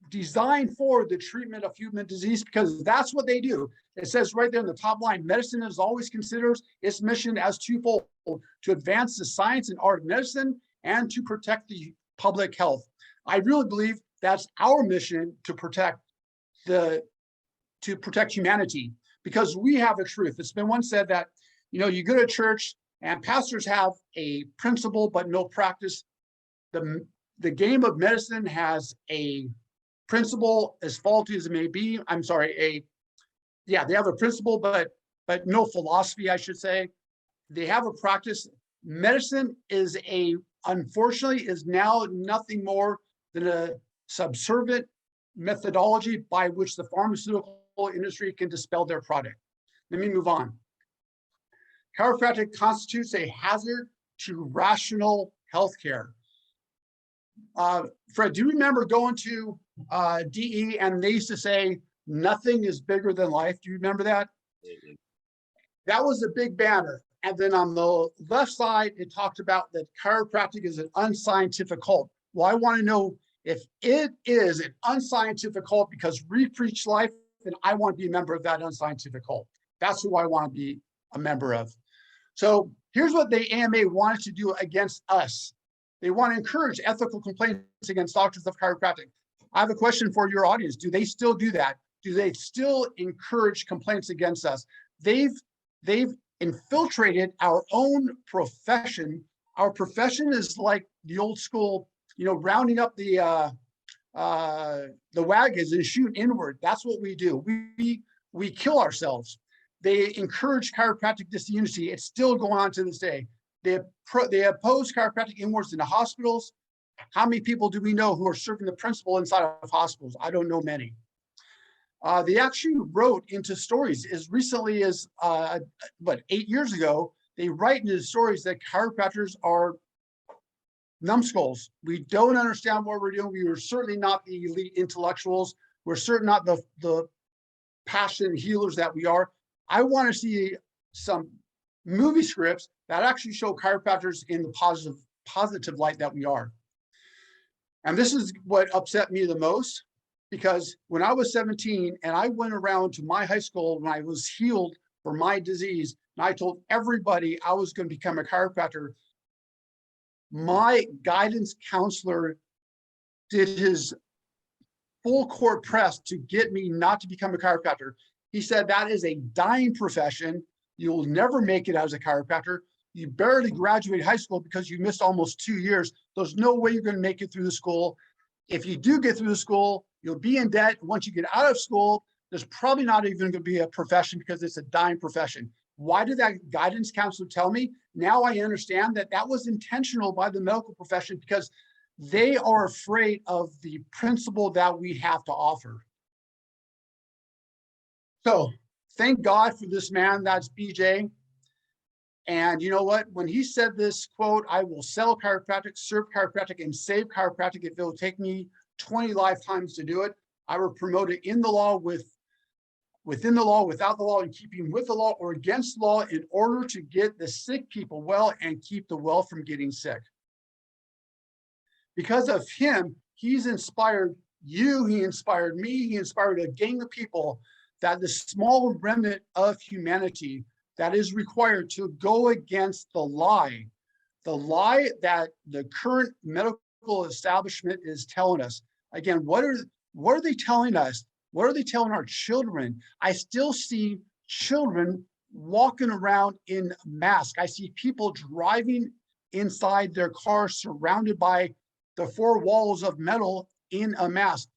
designed for the treatment of human disease, because that's what they do. It says right there in the top line, medicine is always considers its mission as twofold: to advance the science and art of medicine and to protect the public health. I really believe that's our mission, to protect humanity, because we have a truth. It's been once said that, you know, you go to church and pastors have a principle but no practice. The game of medicine has a principle, as faulty as it may be. They have a principle, but no philosophy, I should say. They have a practice. Medicine unfortunately, is now nothing more than a subservient methodology by which the pharmaceutical industry can dispel their product. Let me move on. Chiropractic constitutes a hazard to rational healthcare. Fred, do you remember going to DE and they used to say, nothing is bigger than life? Do you remember that? Mm-hmm. That was a big banner. And then on the left side, it talked about that chiropractic is an unscientific cult. Well, I want to know if it is an unscientific cult because we preach life, then I want to be a member of that unscientific cult. That's who I want to be a member of. So here's what the AMA wanted to do against us. They want to encourage ethical complaints against doctors of chiropractic. I have a question for your audience. Do they still do that? Do they still encourage complaints against us? They've infiltrated our own profession. Our profession is like the old school, you know, rounding up the wagons and shoot inward. That's what we do. We kill ourselves. They encourage chiropractic disunity. It's still going on to this day. They oppose chiropractic inwards into hospitals. How many people do we know who are serving the principle inside of hospitals? I don't know many. They actually wrote into stories as recently as 8 years ago. They write into stories that chiropractors are numbskulls. We don't understand what we're doing. We are certainly not the elite intellectuals. We're certainly not the passionate healers that we are. I want to see some movie scripts that actually show chiropractors in the positive light that we are. And this is what upset me the most, because when I was 17 and I went around to my high school when I was healed for my disease, and I told everybody I was going to become a chiropractor, my guidance counselor did his full court press to get me not to become a chiropractor. He said, that is a dying profession. You'll never make it as a chiropractor. You barely graduated high school because you missed almost 2 years. There's no way you're going to make it through the school. If you do get through the school, you'll be in debt. Once you get out of school, there's probably not even going to be a profession because it's a dying profession. Why did that guidance counselor tell me? Now I understand that that was intentional by the medical profession because they are afraid of the principle that we have to offer. So thank God for this man, that's BJ. And you know what? When he said this quote, I will sell chiropractic, serve chiropractic, and save chiropractic if it will take me 20 lifetimes to do it, I will promote it in the law, within the law, without the law, in keeping with the law or against the law, in order to get the sick people well and keep the well from getting sick. Because of him, he's inspired you, he inspired me, he inspired a gang of people that the small remnant of humanity that is required to go against the lie that the current medical establishment is telling us. Again, what are they telling us? What are they telling our children? I still see children walking around in masks. I see people driving inside their cars surrounded by the four walls of metal in a mask.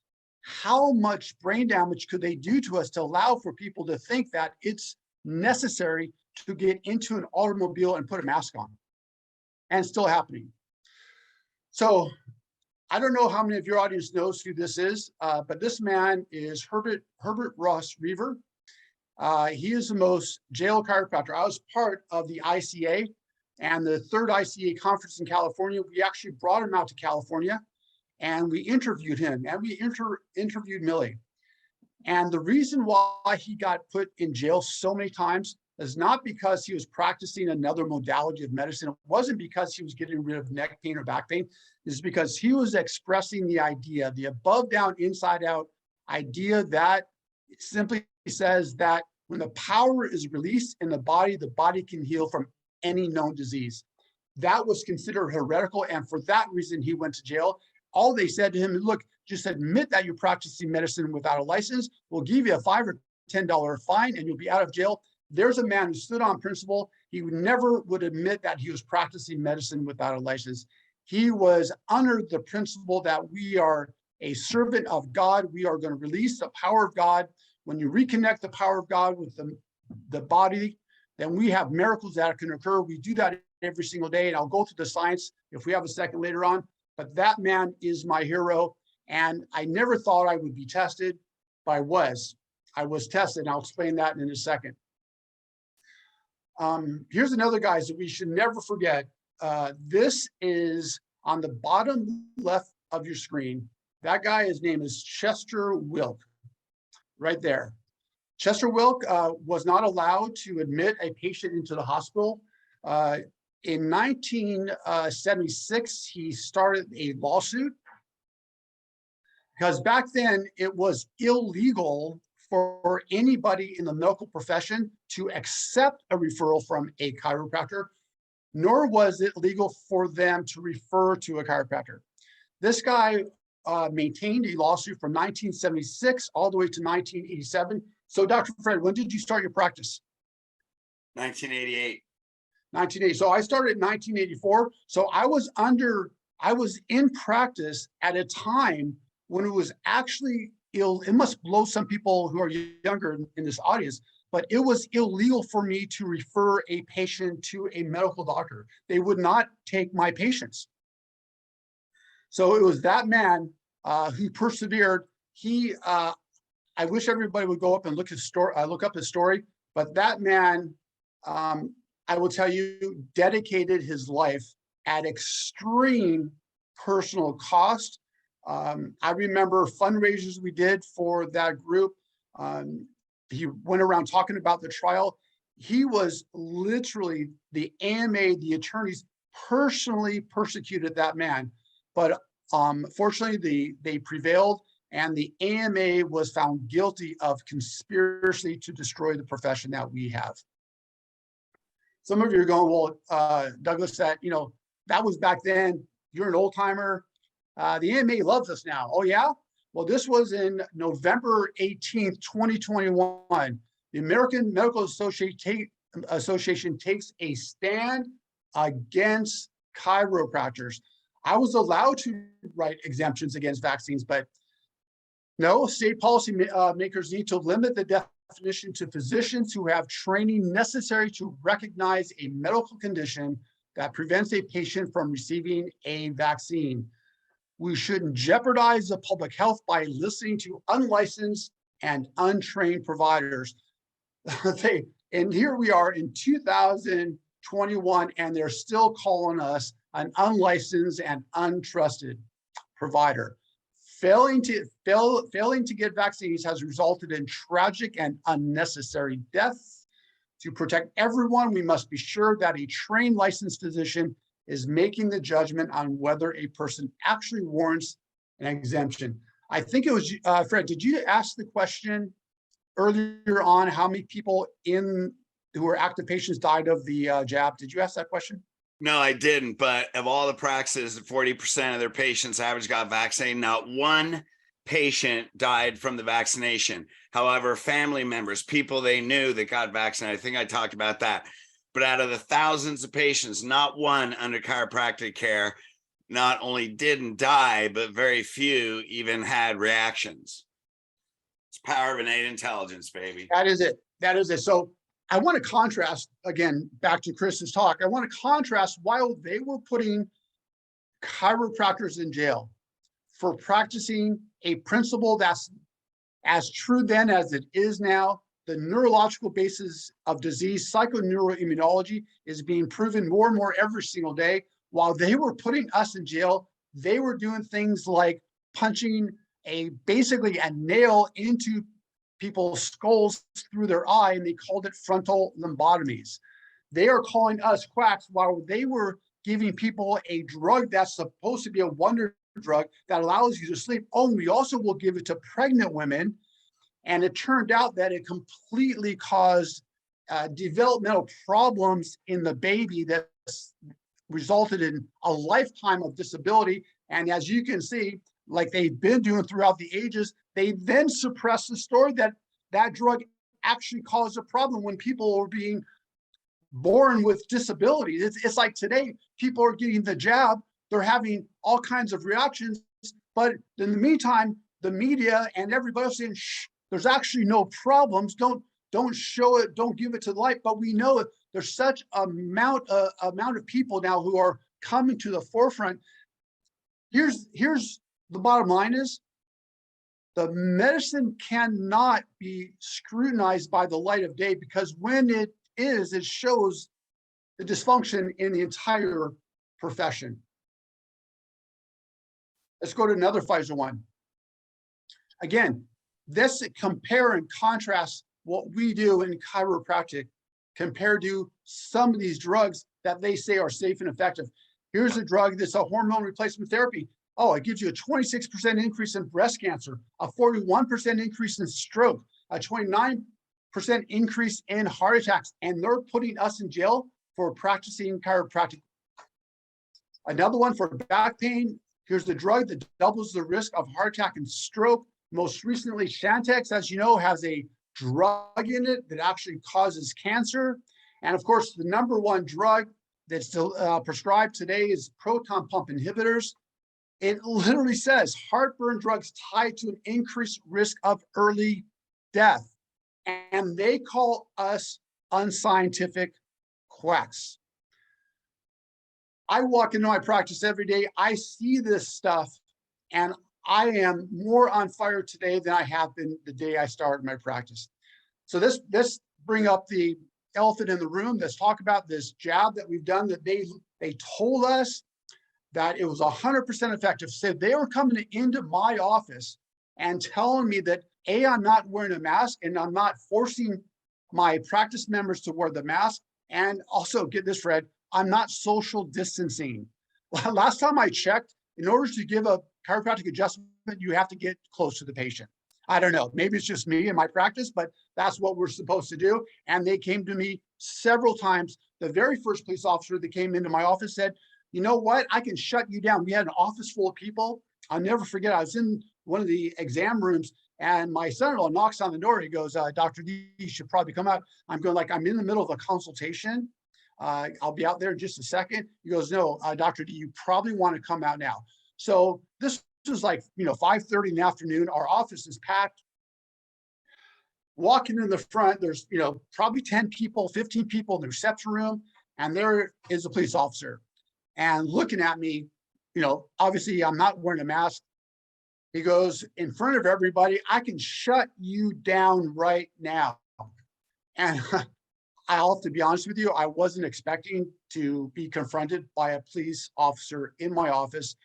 How much brain damage could they do to us to allow for people to think that it's necessary to get into an automobile and put a mask on? And still happening. So I don't know how many of your audience knows who this is, but this man is Herbert Ross Reaver. He is the most jail chiropractor. I was part of the ICA and the third ICA conference in California. We actually brought him out to California and we interviewed him and we interviewed Millie. And the reason why he got put in jail so many times is not because he was practicing another modality of medicine. It wasn't because he was getting rid of neck pain or back pain. It's because he was expressing the idea, the above, down, inside out idea that simply says that when the power is released in the body can heal from any known disease. That was considered heretical. And for that reason, he went to jail. All they said to him, look, just admit that you're practicing medicine without a license. We'll give you a $5 or $10 fine and you'll be out of jail. There's a man who stood on principle. He never would admit that he was practicing medicine without a license. He was under the principle that we are a servant of God. We are going to release the power of God. When you reconnect the power of God with the body, then we have miracles that can occur. We do that every single day. And I'll go through the science if we have a second later on. But that man is my hero. And I never thought I would be tested, but I was tested. And I'll explain that in a second. Here's another guy that we should never forget. This is on the bottom left of your screen. That guy, his name is Chester Wilk, right there. Chester Wilk was not allowed to admit a patient into the hospital. In 1976, he started a lawsuit because back then it was illegal for anybody in the medical profession to accept a referral from a chiropractor, nor was it legal for them to refer to a chiropractor. This guy maintained a lawsuit from 1976 all the way to 1987. So Dr. Fred, when did you start your practice? 1988. 1980. So I started in 1984. So I was in practice at a time when it was actually it must blow some people who are younger in this audience, but it was illegal for me to refer a patient to a medical doctor. They would not take my patients. So it was that man who persevered. I wish everybody would go up and look up his story, but that man, I will tell you, dedicated his life at extreme personal cost. I remember fundraisers we did for that group. He went around talking about the trial. He was literally, the AMA, the attorneys personally persecuted that man. But fortunately, they prevailed and the AMA was found guilty of conspiracy to destroy the profession that we have. Some of you are going, well, Douglas, that was back then. You're an old timer. The AMA loves us now. Oh, yeah? Well, this was in November 18th, 2021. The American Medical Association takes a stand against chiropractors. I was allowed to write exemptions against vaccines, but no, state policy makers need to limit the definition to physicians who have training necessary to recognize a medical condition that prevents a patient from receiving a vaccine. We shouldn't jeopardize the public health by listening to unlicensed and untrained providers. And here we are in 2021, and they're still calling us an unlicensed and untrusted provider. Failing to get vaccines has resulted in tragic and unnecessary deaths. To protect everyone, we must be sure that a trained licensed physician is making the judgment on whether a person actually warrants an exemption. I think it was, Fred, did you ask the question earlier on how many people who were active patients died of the jab? Did you ask that question? No, I didn't. But of all the practices, 40% of their patients average got vaccinated. Not one patient died from the vaccination. However, family members, people they knew that got vaccinated, I think I talked about that. But out of the thousands of patients, not one under chiropractic care not only didn't die, but very few even had reactions. It's power of innate intelligence, baby. That is it. That is it. So I want to contrast, again, back to Chris's talk. I want to contrast while they were putting chiropractors in jail for practicing a principle that's as true then as it is now. The neurological basis of disease, psychoneuroimmunology, is being proven more and more every single day. While they were putting us in jail, they were doing things like punching basically a nail into people's skulls through their eye, and they called it frontal lobotomies. They are calling us quacks while they were giving people a drug that's supposed to be a wonder drug that allows you to sleep. Oh, we also will give it to pregnant women. And it turned out that it completely caused developmental problems in the baby that resulted in a lifetime of disability. And as you can see, like they've been doing throughout the ages, they then suppressed the story that that drug actually caused a problem when people were being born with disabilities. It's like today, people are getting the jab, they're having all kinds of reactions, but in the meantime, the media and everybody else saying, shh, there's actually no problems. Don't show it. Don't give it to the light. But we know it. There's such amount of people now who are coming to the forefront. Here's the bottom line is the medicine cannot be scrutinized by the light of day, because when it is, it shows the dysfunction in the entire profession. Let's go to another Pfizer one. Again, this compare and contrast what we do in chiropractic compared to some of these drugs that they say are safe and effective. Here's a drug that's a hormone replacement therapy. Oh, it gives you a 26% increase in breast cancer, a 41% increase in stroke, a 29% increase in heart attacks, and they're putting us in jail for practicing chiropractic. Another one for back pain. Here's the drug that doubles the risk of heart attack and stroke. Most recently, Shantex, as you know, has a drug in it that actually causes cancer. And of course, the number one drug that's prescribed today is proton pump inhibitors. It literally says heartburn drugs tied to an increased risk of early death. And they call us unscientific quacks. I walk into my practice every day. I see this stuff, and I am more on fire today than I have been the day I started my practice. So this bring up the elephant in the room. Let's talk about this jab that we've done that they told us that it was 100% effective. So they were coming into my office and telling me that A, I'm not wearing a mask and I'm not forcing my practice members to wear the mask. And also, get this, Fred, I'm not social distancing. Last time I checked, in order to give a chiropractic adjustment, you have to get close to the patient. I don't know, maybe it's just me and my practice, but that's what we're supposed to do. And they came to me several times. The very first police officer that came into my office said, you know what, I can shut you down. We had an office full of people. I'll never forget, I was in one of the exam rooms and my son-in-law knocks on the door. He goes, Dr. D, you should probably come out. I'm going like, I'm in the middle of a consultation. I'll be out there in just a second. He goes, no, Dr. D, you probably want to come out now. So this is like, 5:30 in the afternoon. Our office is packed. Walking in the front, there's, probably 10 people, 15 people in the reception room. And there is a police officer and looking at me, obviously I'm not wearing a mask. He goes, in front of everybody, I can shut you down right now. And I'll have to be honest with you, I wasn't expecting to be confronted by a police officer in my office.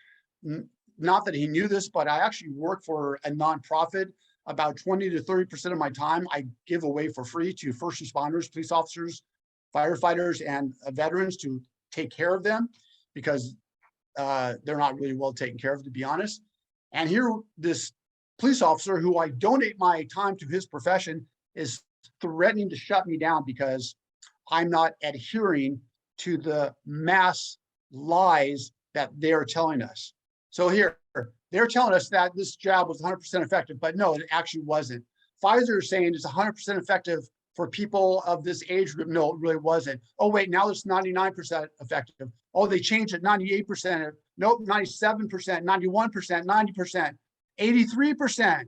Not that he knew this, but I actually work for a nonprofit. About 20 to 30% of my time I give away for free to first responders, police officers, firefighters, and veterans to take care of them because they're not really well taken care of, to be honest. And here, this police officer who I donate my time to his profession is threatening to shut me down because I'm not adhering to the mass lies that they're telling us. So here, they're telling us that this jab was 100% effective, but no, it actually wasn't. Pfizer is saying it's 100% effective for people of this age group. No, it really wasn't. Oh, wait, now it's 99% effective. Oh, they changed it, 98%. Nope, 97%, 91%, 90%, 83%,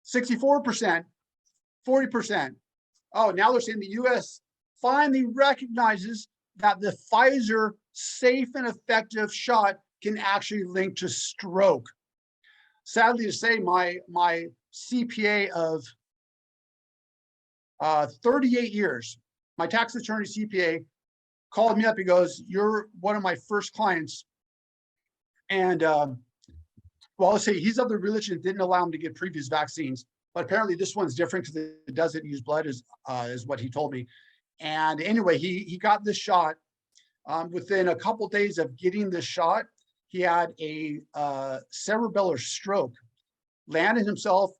64%, 40%. Oh, now they're saying the US finally recognizes that the Pfizer safe and effective shot can actually link to stroke. Sadly to say, my CPA of 38 years, my tax attorney CPA called me up. He goes, "You're one of my first clients." And well, let's say he's of the religion that didn't allow him to get previous vaccines, but apparently this one's different because it doesn't use blood, is what he told me. And anyway, he got this shot. Within a couple of days of getting this shot, he had a cerebellar stroke, landed himself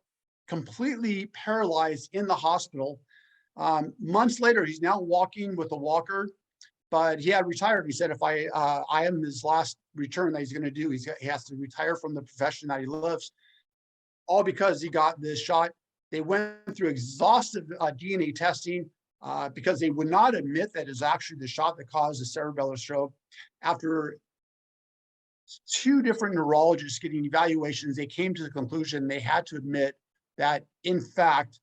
completely paralyzed in the hospital. Months later, he's now walking with a walker, but he had retired. He said, if I am his last return that he's going to do, he has to retire from the profession that he loves, all because he got this shot. They went through exhaustive DNA testing because they would not admit that it's actually the shot that caused the cerebellar stroke. After 2 different neurologists getting evaluations, they came to the conclusion they had to admit that, in fact,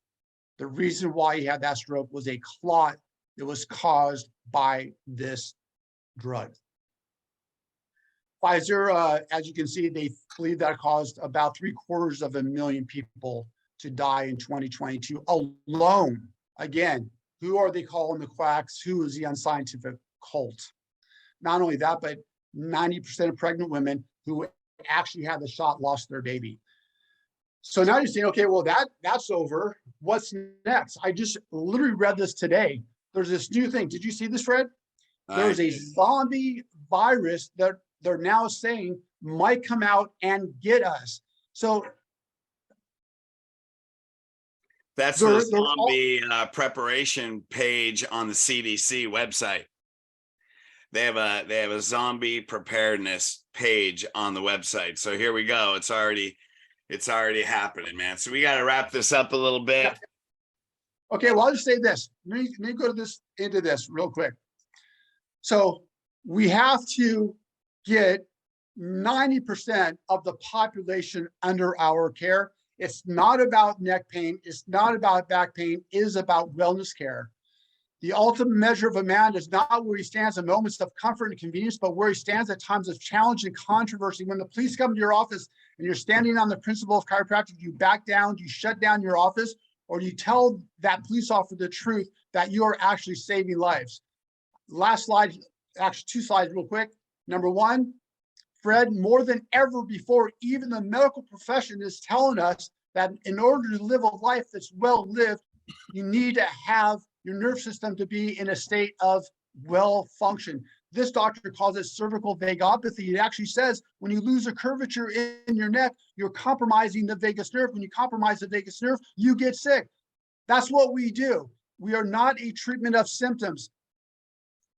the reason why he had that stroke was a clot that was caused by this drug. Pfizer, as you can see, they believe that caused about 750,000 people to die in 2022 alone. Again, who are they calling the quacks? Who is the unscientific cult? Not only that, but 90% of pregnant women who actually had the shot lost their baby. So now you're saying, okay, well, that's over. What's next? I just literally read this today. There's this new thing. Did you see this, Fred? There's a zombie virus that they're now saying might come out and get us. So that's the zombie preparation page on the CDC website. They have a zombie preparedness page on the website. So here we go. It's already happening, man. So we got to wrap this up a little bit. Yeah. Okay, well, I'll just say this. Let me go into this real quick. So we have to get 90% of the population under our care. It's not about neck pain. It's not about back pain. It is about wellness care. The ultimate measure of a man is not where he stands in moments of comfort and convenience, but where he stands at times of challenge and controversy. When the police come to your office and you're standing on the principle of chiropractic, do you back down? Do you shut down your office? Or do you tell that police officer the truth that you are actually saving lives? Last slide, actually 2 slides real quick. Number 1, Fred, more than ever before, even the medical profession is telling us that in order to live a life that's well lived, you need to have your nerve system to be in a state of well function. This doctor calls it cervical vagopathy. It actually says when you lose a curvature in your neck, you're compromising the vagus nerve. When you compromise the vagus nerve, you get sick. That's what we do. We are not a treatment of symptoms.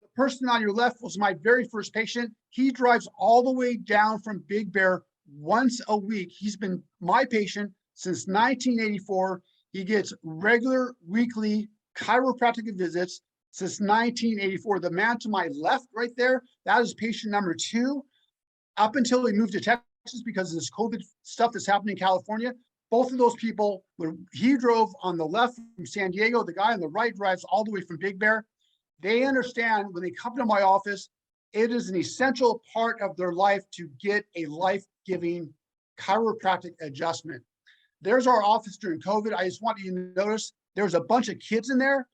The person on your left was my very first patient. He drives all the way down from Big Bear once a week. He's been my patient since 1984. He gets regular weekly chiropractic visits since 1984. The man to my left right there, that is patient number 2. Up until he moved to Texas because of this COVID stuff that's happening in California, both of those people, he drove on the left from San Diego, the guy on the right drives all the way from Big Bear. They understand when they come to my office, it is an essential part of their life to get a life-giving chiropractic adjustment. There's our office during COVID. I just want you to notice there's a bunch of kids in there.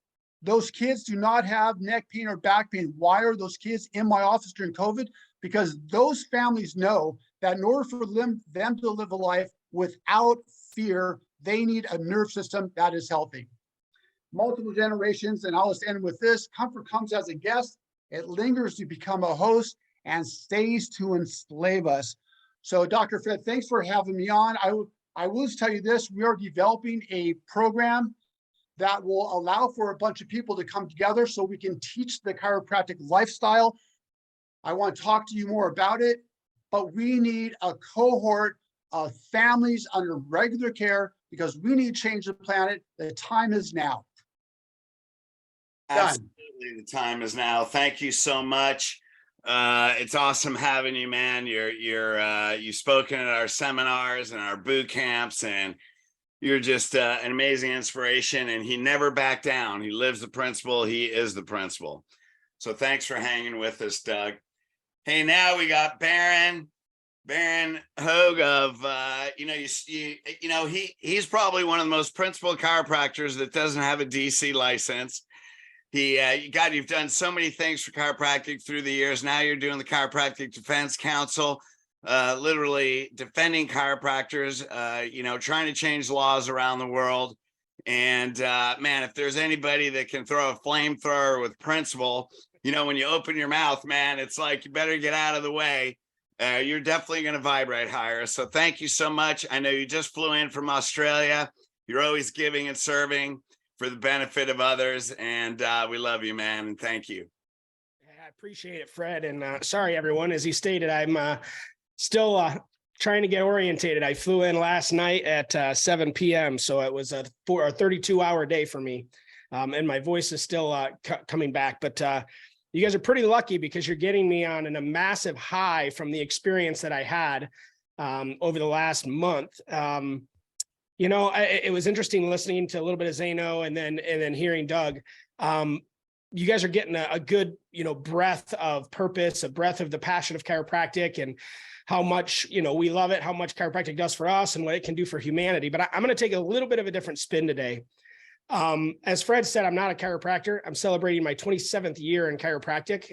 Those kids do not have neck pain or back pain. Why are those kids in my office during COVID? Because those families know that in order for them to live a life without fear, they need a nerve system that is healthy. Multiple generations, and I'll just end with this. Comfort comes as a guest. It lingers to become a host and stays to enslave us. So Dr. Fred, thanks for having me on. I will just tell you this, we are developing a program that will allow for a bunch of people to come together so we can teach the chiropractic lifestyle. I want to talk to you more about it, but we need a cohort of families under regular care because we need to change the planet. The time is now. Done. Absolutely, the time is now. Thank you so much. It's awesome having you, man. You've spoken at our seminars and our boot camps, and you're just an amazing inspiration. And he never backed down. He lives the principle. He is the principle. So thanks for hanging with us, Doug. Hey, now we got Baron Hogue of he's probably one of the most principled chiropractors that doesn't have a DC license. You've done so many things for chiropractic through the years. Now you're doing the Chiropractic Defense Council, literally defending chiropractors, trying to change laws around the world. And man, if there's anybody that can throw a flamethrower with principle, when you open your mouth, man, it's like, you better get out of the way. You're definitely going to vibrate higher. So thank you so much. I know you just flew in from Australia. You're always giving and serving for the benefit of others. And we love you, man. And thank you. I appreciate it, Fred. And sorry, everyone, as he stated, I'm still trying to get orientated. I flew in last night at 7 p.m. So it was a 32-hour day for me. And my voice is still coming back. But you guys are pretty lucky because you're getting me on a massive high from the experience that I had over the last month. It was interesting listening to a little bit of Zeno and then hearing Doug. You guys are getting a good, breath of purpose, a breath of the passion of chiropractic and how much, we love it, how much chiropractic does for us and what it can do for humanity. But I'm going to take a little bit of a different spin today. As Fred said, I'm not a chiropractor. I'm celebrating my 27th year in chiropractic.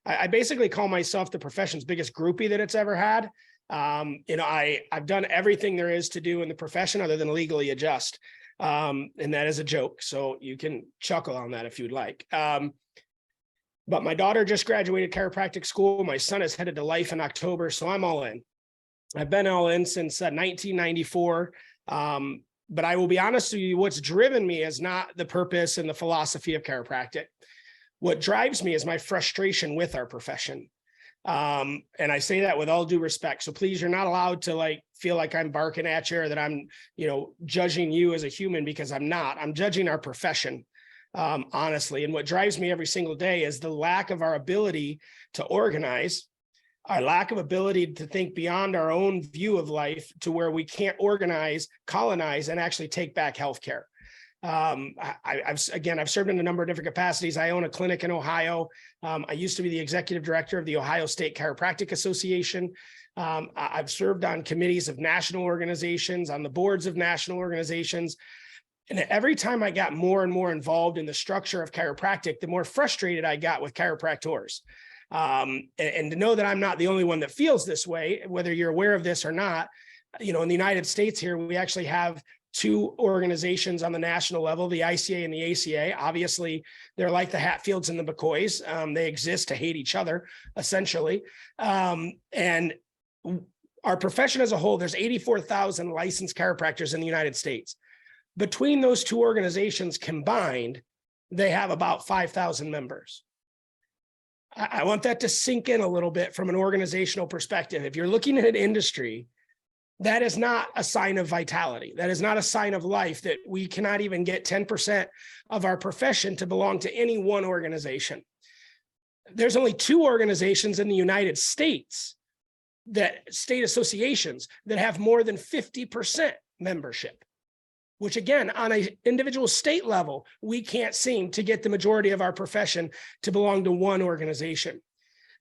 I basically call myself the profession's biggest groupie that it's ever had. I've done everything there is to do in the profession other than legally adjust. And that is a joke. So you can chuckle on that if you'd like. But my daughter just graduated chiropractic school. My son is headed to life in October. So I'm all in. I've been all in since 1994. But I will be honest with you, what's driven me is not the purpose and the philosophy of chiropractic. What drives me is my frustration with our profession. And I say that with all due respect. So please, you're not allowed to feel like I'm barking at you or that I'm, judging you as a human, because I'm not. I'm judging our profession, honestly. And what drives me every single day is the lack of our ability to organize, our lack of ability to think beyond our own view of life to where we can't organize, colonize, and actually take back healthcare. I've served in a number of different capacities. I own a clinic in Ohio. I used to be the executive director of the Ohio State Chiropractic Association. I've served on committees of national organizations, on the boards of national organizations. And every time I got more and more involved in the structure of chiropractic, the more frustrated I got with chiropractors. And to know that I'm not the only one that feels this way, whether you're aware of this or not, in the United States here, we actually have two organizations on the national level, the ICA and the ACA. Obviously, they're like the Hatfields and the McCoys. They exist to hate each other, essentially. And our profession as a whole, there's 84,000 licensed chiropractors in the United States. Between those two organizations combined, they have about 5,000 members. I want that to sink in a little bit from an organizational perspective. If you're looking at an industry, that is not a sign of vitality. That is not a sign of life, that we cannot even get 10% of our profession to belong to any one organization. There's only two organizations in the United States, that state associations, that have more than 50% membership, which again, on an individual state level, we can't seem to get the majority of our profession to belong to one organization.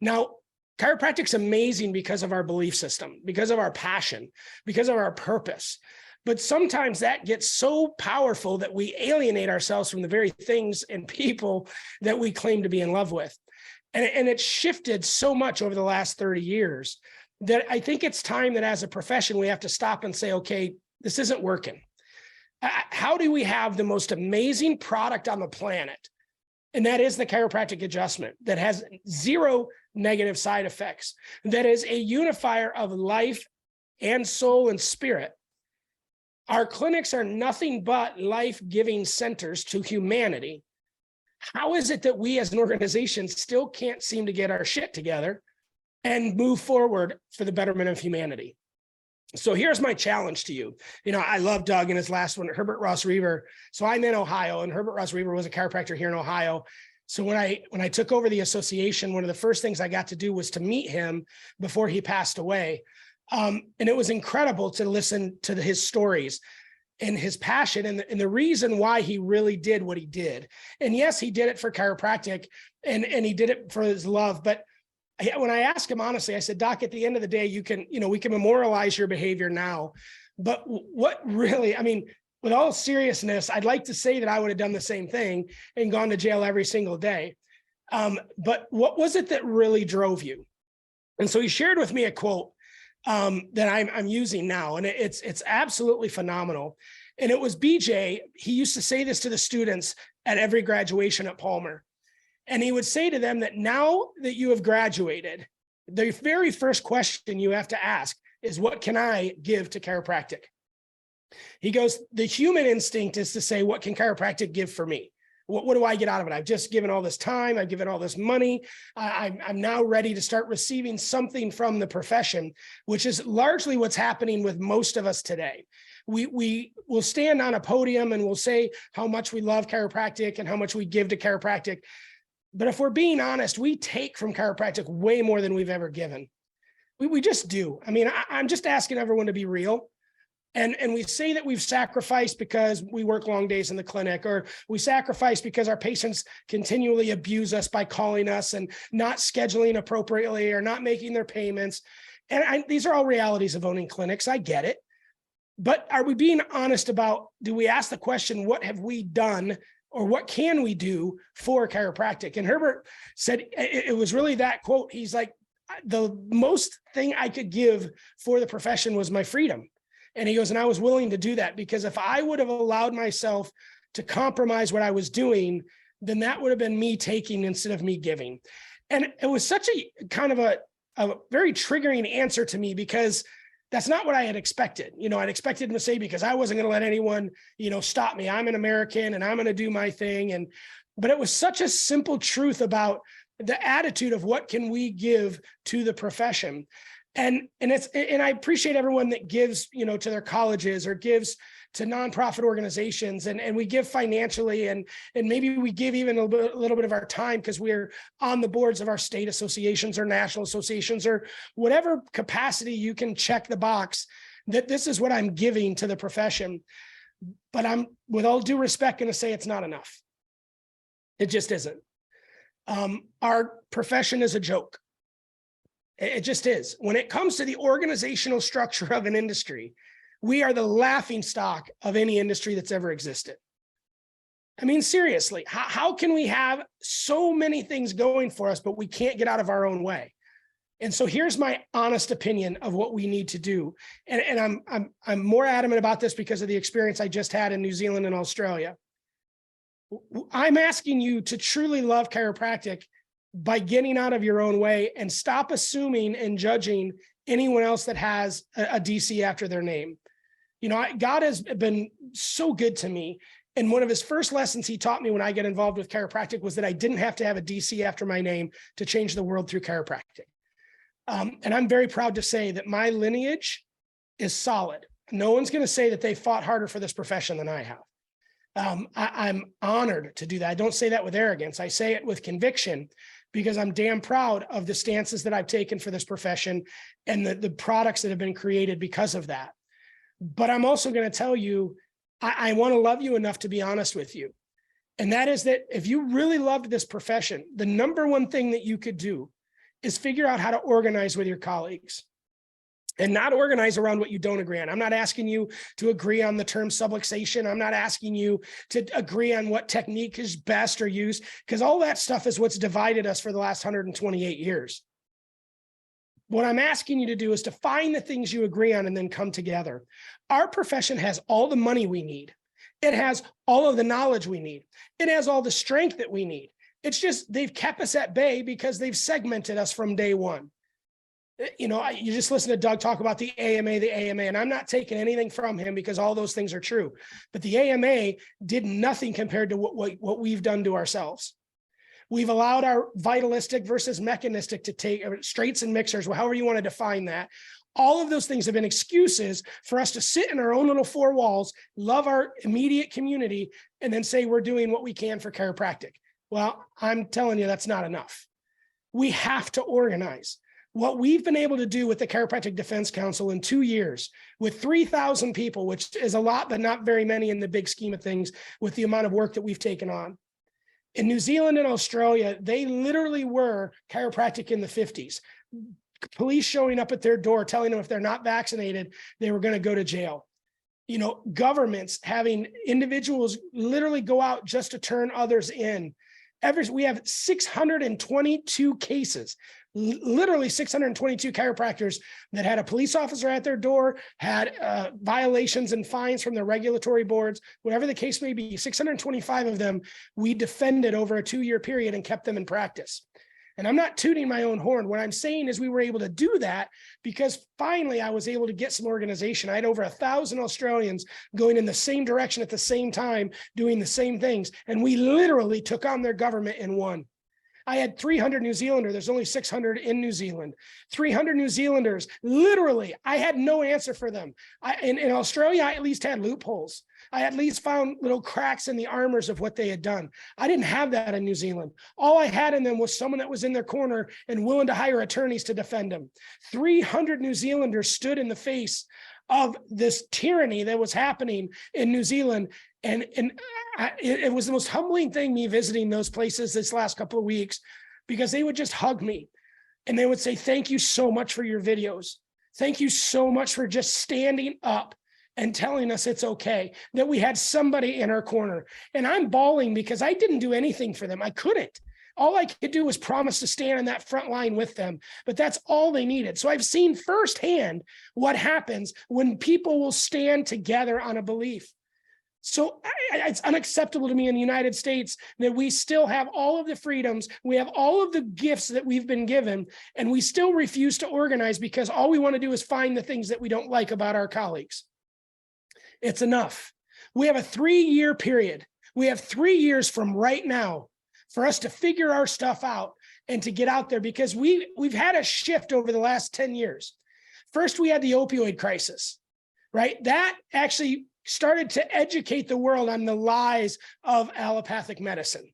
Now, chiropractic's amazing because of our belief system, because of our passion, because of our purpose. But sometimes that gets so powerful that we alienate ourselves from the very things and people that we claim to be in love with. And it's shifted so much over the last 30 years that I think it's time that as a profession, we have to stop and say, okay, this isn't working. How do we have the most amazing product on the planet? And that is the chiropractic adjustment that has zero negative side effects, that is a unifier of life and soul and spirit, Our clinics are nothing but life-giving centers to humanity. How is it that we as an organization still can't seem to get our shit together and move forward for the betterment of humanity? So here's my challenge to you. You know, I love Doug in his last one, Herbert Ross Reaver. So I'm in Ohio, and Herbert Ross Reaver was a chiropractor here in Ohio. So when I took over the association, one of the first things I got to do was to meet him before he passed away. And it was incredible to listen to his stories and his passion and the reason why he really did what he did. And yes, he did it for chiropractic and he did it for his love. But when I asked him honestly, I said, Doc, at the end of the day, we can memorialize your behavior now. But what really, I mean, with all seriousness, I'd like to say that I would have done the same thing and gone to jail every single day. But what was it that really drove you? And so he shared with me a quote that I'm using now, and it's absolutely phenomenal. And it was BJ. He used to say this to the students at every graduation at Palmer. And he would say to them that now that you have graduated, the very first question you have to ask is, what can I give to chiropractic? He goes, the human instinct is to say, what can chiropractic give for me? What do I get out of it? I've just given all this time. I've given all this money. I'm now ready to start receiving something from the profession, which is largely what's happening with most of us today. We will stand on a podium and we'll say how much we love chiropractic and how much we give to chiropractic. But if we're being honest, we take from chiropractic way more than we've ever given. We just do. I mean, I'm just asking everyone to be real. And we say that we've sacrificed because we work long days in the clinic, or we sacrifice because our patients continually abuse us by calling us and not scheduling appropriately or not making their payments. And these are all realities of owning clinics. I get it. But are we being honest about, do we ask the question, what have we done or what can we do for chiropractic? And Herbert said, it was really that quote. He's like, the most thing I could give for the profession was my freedom. And he goes, and I was willing to do that because if I would have allowed myself to compromise what I was doing, then that would have been me taking instead of me giving. And it was such a kind of a very triggering answer to me because that's not what I had expected. You know, I'd expected him to say, because I wasn't going to let anyone, stop me. I'm an American and I'm going to do my thing. But it was such a simple truth about the attitude of what can we give to the profession. And I appreciate everyone that gives, to their colleges or gives to nonprofit organizations, and we give financially, and maybe we give even a little bit of our time because we're on the boards of our state associations or national associations or whatever capacity you can check the box that this is what I'm giving to the profession. But I'm, with all due respect, going to say it's not enough. It just isn't. Our profession is a joke. It just is. When it comes to the organizational structure of an industry, we are the laughing stock of any industry that's ever existed. I mean, seriously, how can we have so many things going for us, but we can't get out of our own way? And so here's my honest opinion of what we need to do. And I'm more adamant about this because of the experience I just had in New Zealand and Australia. I'm asking you to truly love chiropractic by getting out of your own way and stop assuming and judging anyone else that has a DC after their name. God has been so good to me. And one of his first lessons he taught me when I got involved with chiropractic was that I didn't have to have a DC after my name to change the world through chiropractic. And I'm very proud to say that my lineage is solid. No one's going to say that they fought harder for this profession than I have. I'm honored to do that. I don't say that with arrogance. I say it with conviction because I'm damn proud of the stances that I've taken for this profession and the products that have been created because of that. But I'm also going to tell you, I want to love you enough to be honest with you. And that is that if you really loved this profession, the number one thing that you could do is figure out how to organize with your colleagues. And not organize around what you don't agree on. I'm not asking you to agree on the term subluxation. I'm not asking you to agree on what technique is best or used, because all that stuff is what's divided us for the last 128 years. What I'm asking you to do is to find the things you agree on and then come together. Our profession has all the money we need. It has all of the knowledge we need. It has all the strength that we need. It's just they've kept us at bay because they've segmented us from day one. You know, you just listen to Doug talk about the AMA, and I'm not taking anything from him because all those things are true. But the AMA did nothing compared to what we've done to ourselves. We've allowed our vitalistic versus mechanistic to take straights and mixers, however you want to define that. All of those things have been excuses for us to sit in our own little four walls, love our immediate community, and then say we're doing what we can for chiropractic. Well, I'm telling you, that's not enough. We have to organize. What we've been able to do with the Chiropractic Defense Council in 2 years, with 3,000 people, which is a lot, but not very many in the big scheme of things, with the amount of work that we've taken on. In New Zealand and Australia, they literally were chiropractic in the 50s. Police showing up at their door, telling them if they're not vaccinated, they were going to go to jail. You know, governments having individuals literally go out just to turn others in. We have 622 cases, literally 622 chiropractors that had a police officer at their door, had violations and fines from the regulatory boards, whatever the case may be. 625 of them we defended over a 2-year period and kept them in practice. And I'm not tooting my own horn. What I'm saying is we were able to do that because finally I was able to get some organization. I had over 1,000 Australians going in the same direction at the same time, doing the same things. And we literally took on their government and won. I had 300 New Zealanders. There's only 600 in New Zealand. 300 New Zealanders, literally, I had no answer for them. In Australia, I at least had loopholes. I at least found little cracks in the armors of what they had done. I didn't have that in New Zealand. All I had in them was someone that was in their corner and willing to hire attorneys to defend them. 300 New Zealanders stood in the face of this tyranny that was happening in New Zealand. And it was the most humbling thing, me visiting those places this last couple of weeks, because they would just hug me and they would say, thank you so much for your videos. Thank you so much for just standing up and telling us it's okay, that we had somebody in our corner. And I'm bawling because I didn't do anything for them. I couldn't. All I could do was promise to stand in that front line with them, but that's all they needed. So I've seen firsthand what happens when people will stand together on a belief. So it's unacceptable to me in the United States that we still have all of the freedoms, we have all of the gifts that we've been given, and we still refuse to organize because all we want to do is find the things that we don't like about our colleagues. It's enough. We have a 3-year period. We have 3 years from right now for us to figure our stuff out and to get out there, because we've had a shift over the last 10 years. First, we had the opioid crisis, right? That actually started to educate the world on the lies of allopathic medicine,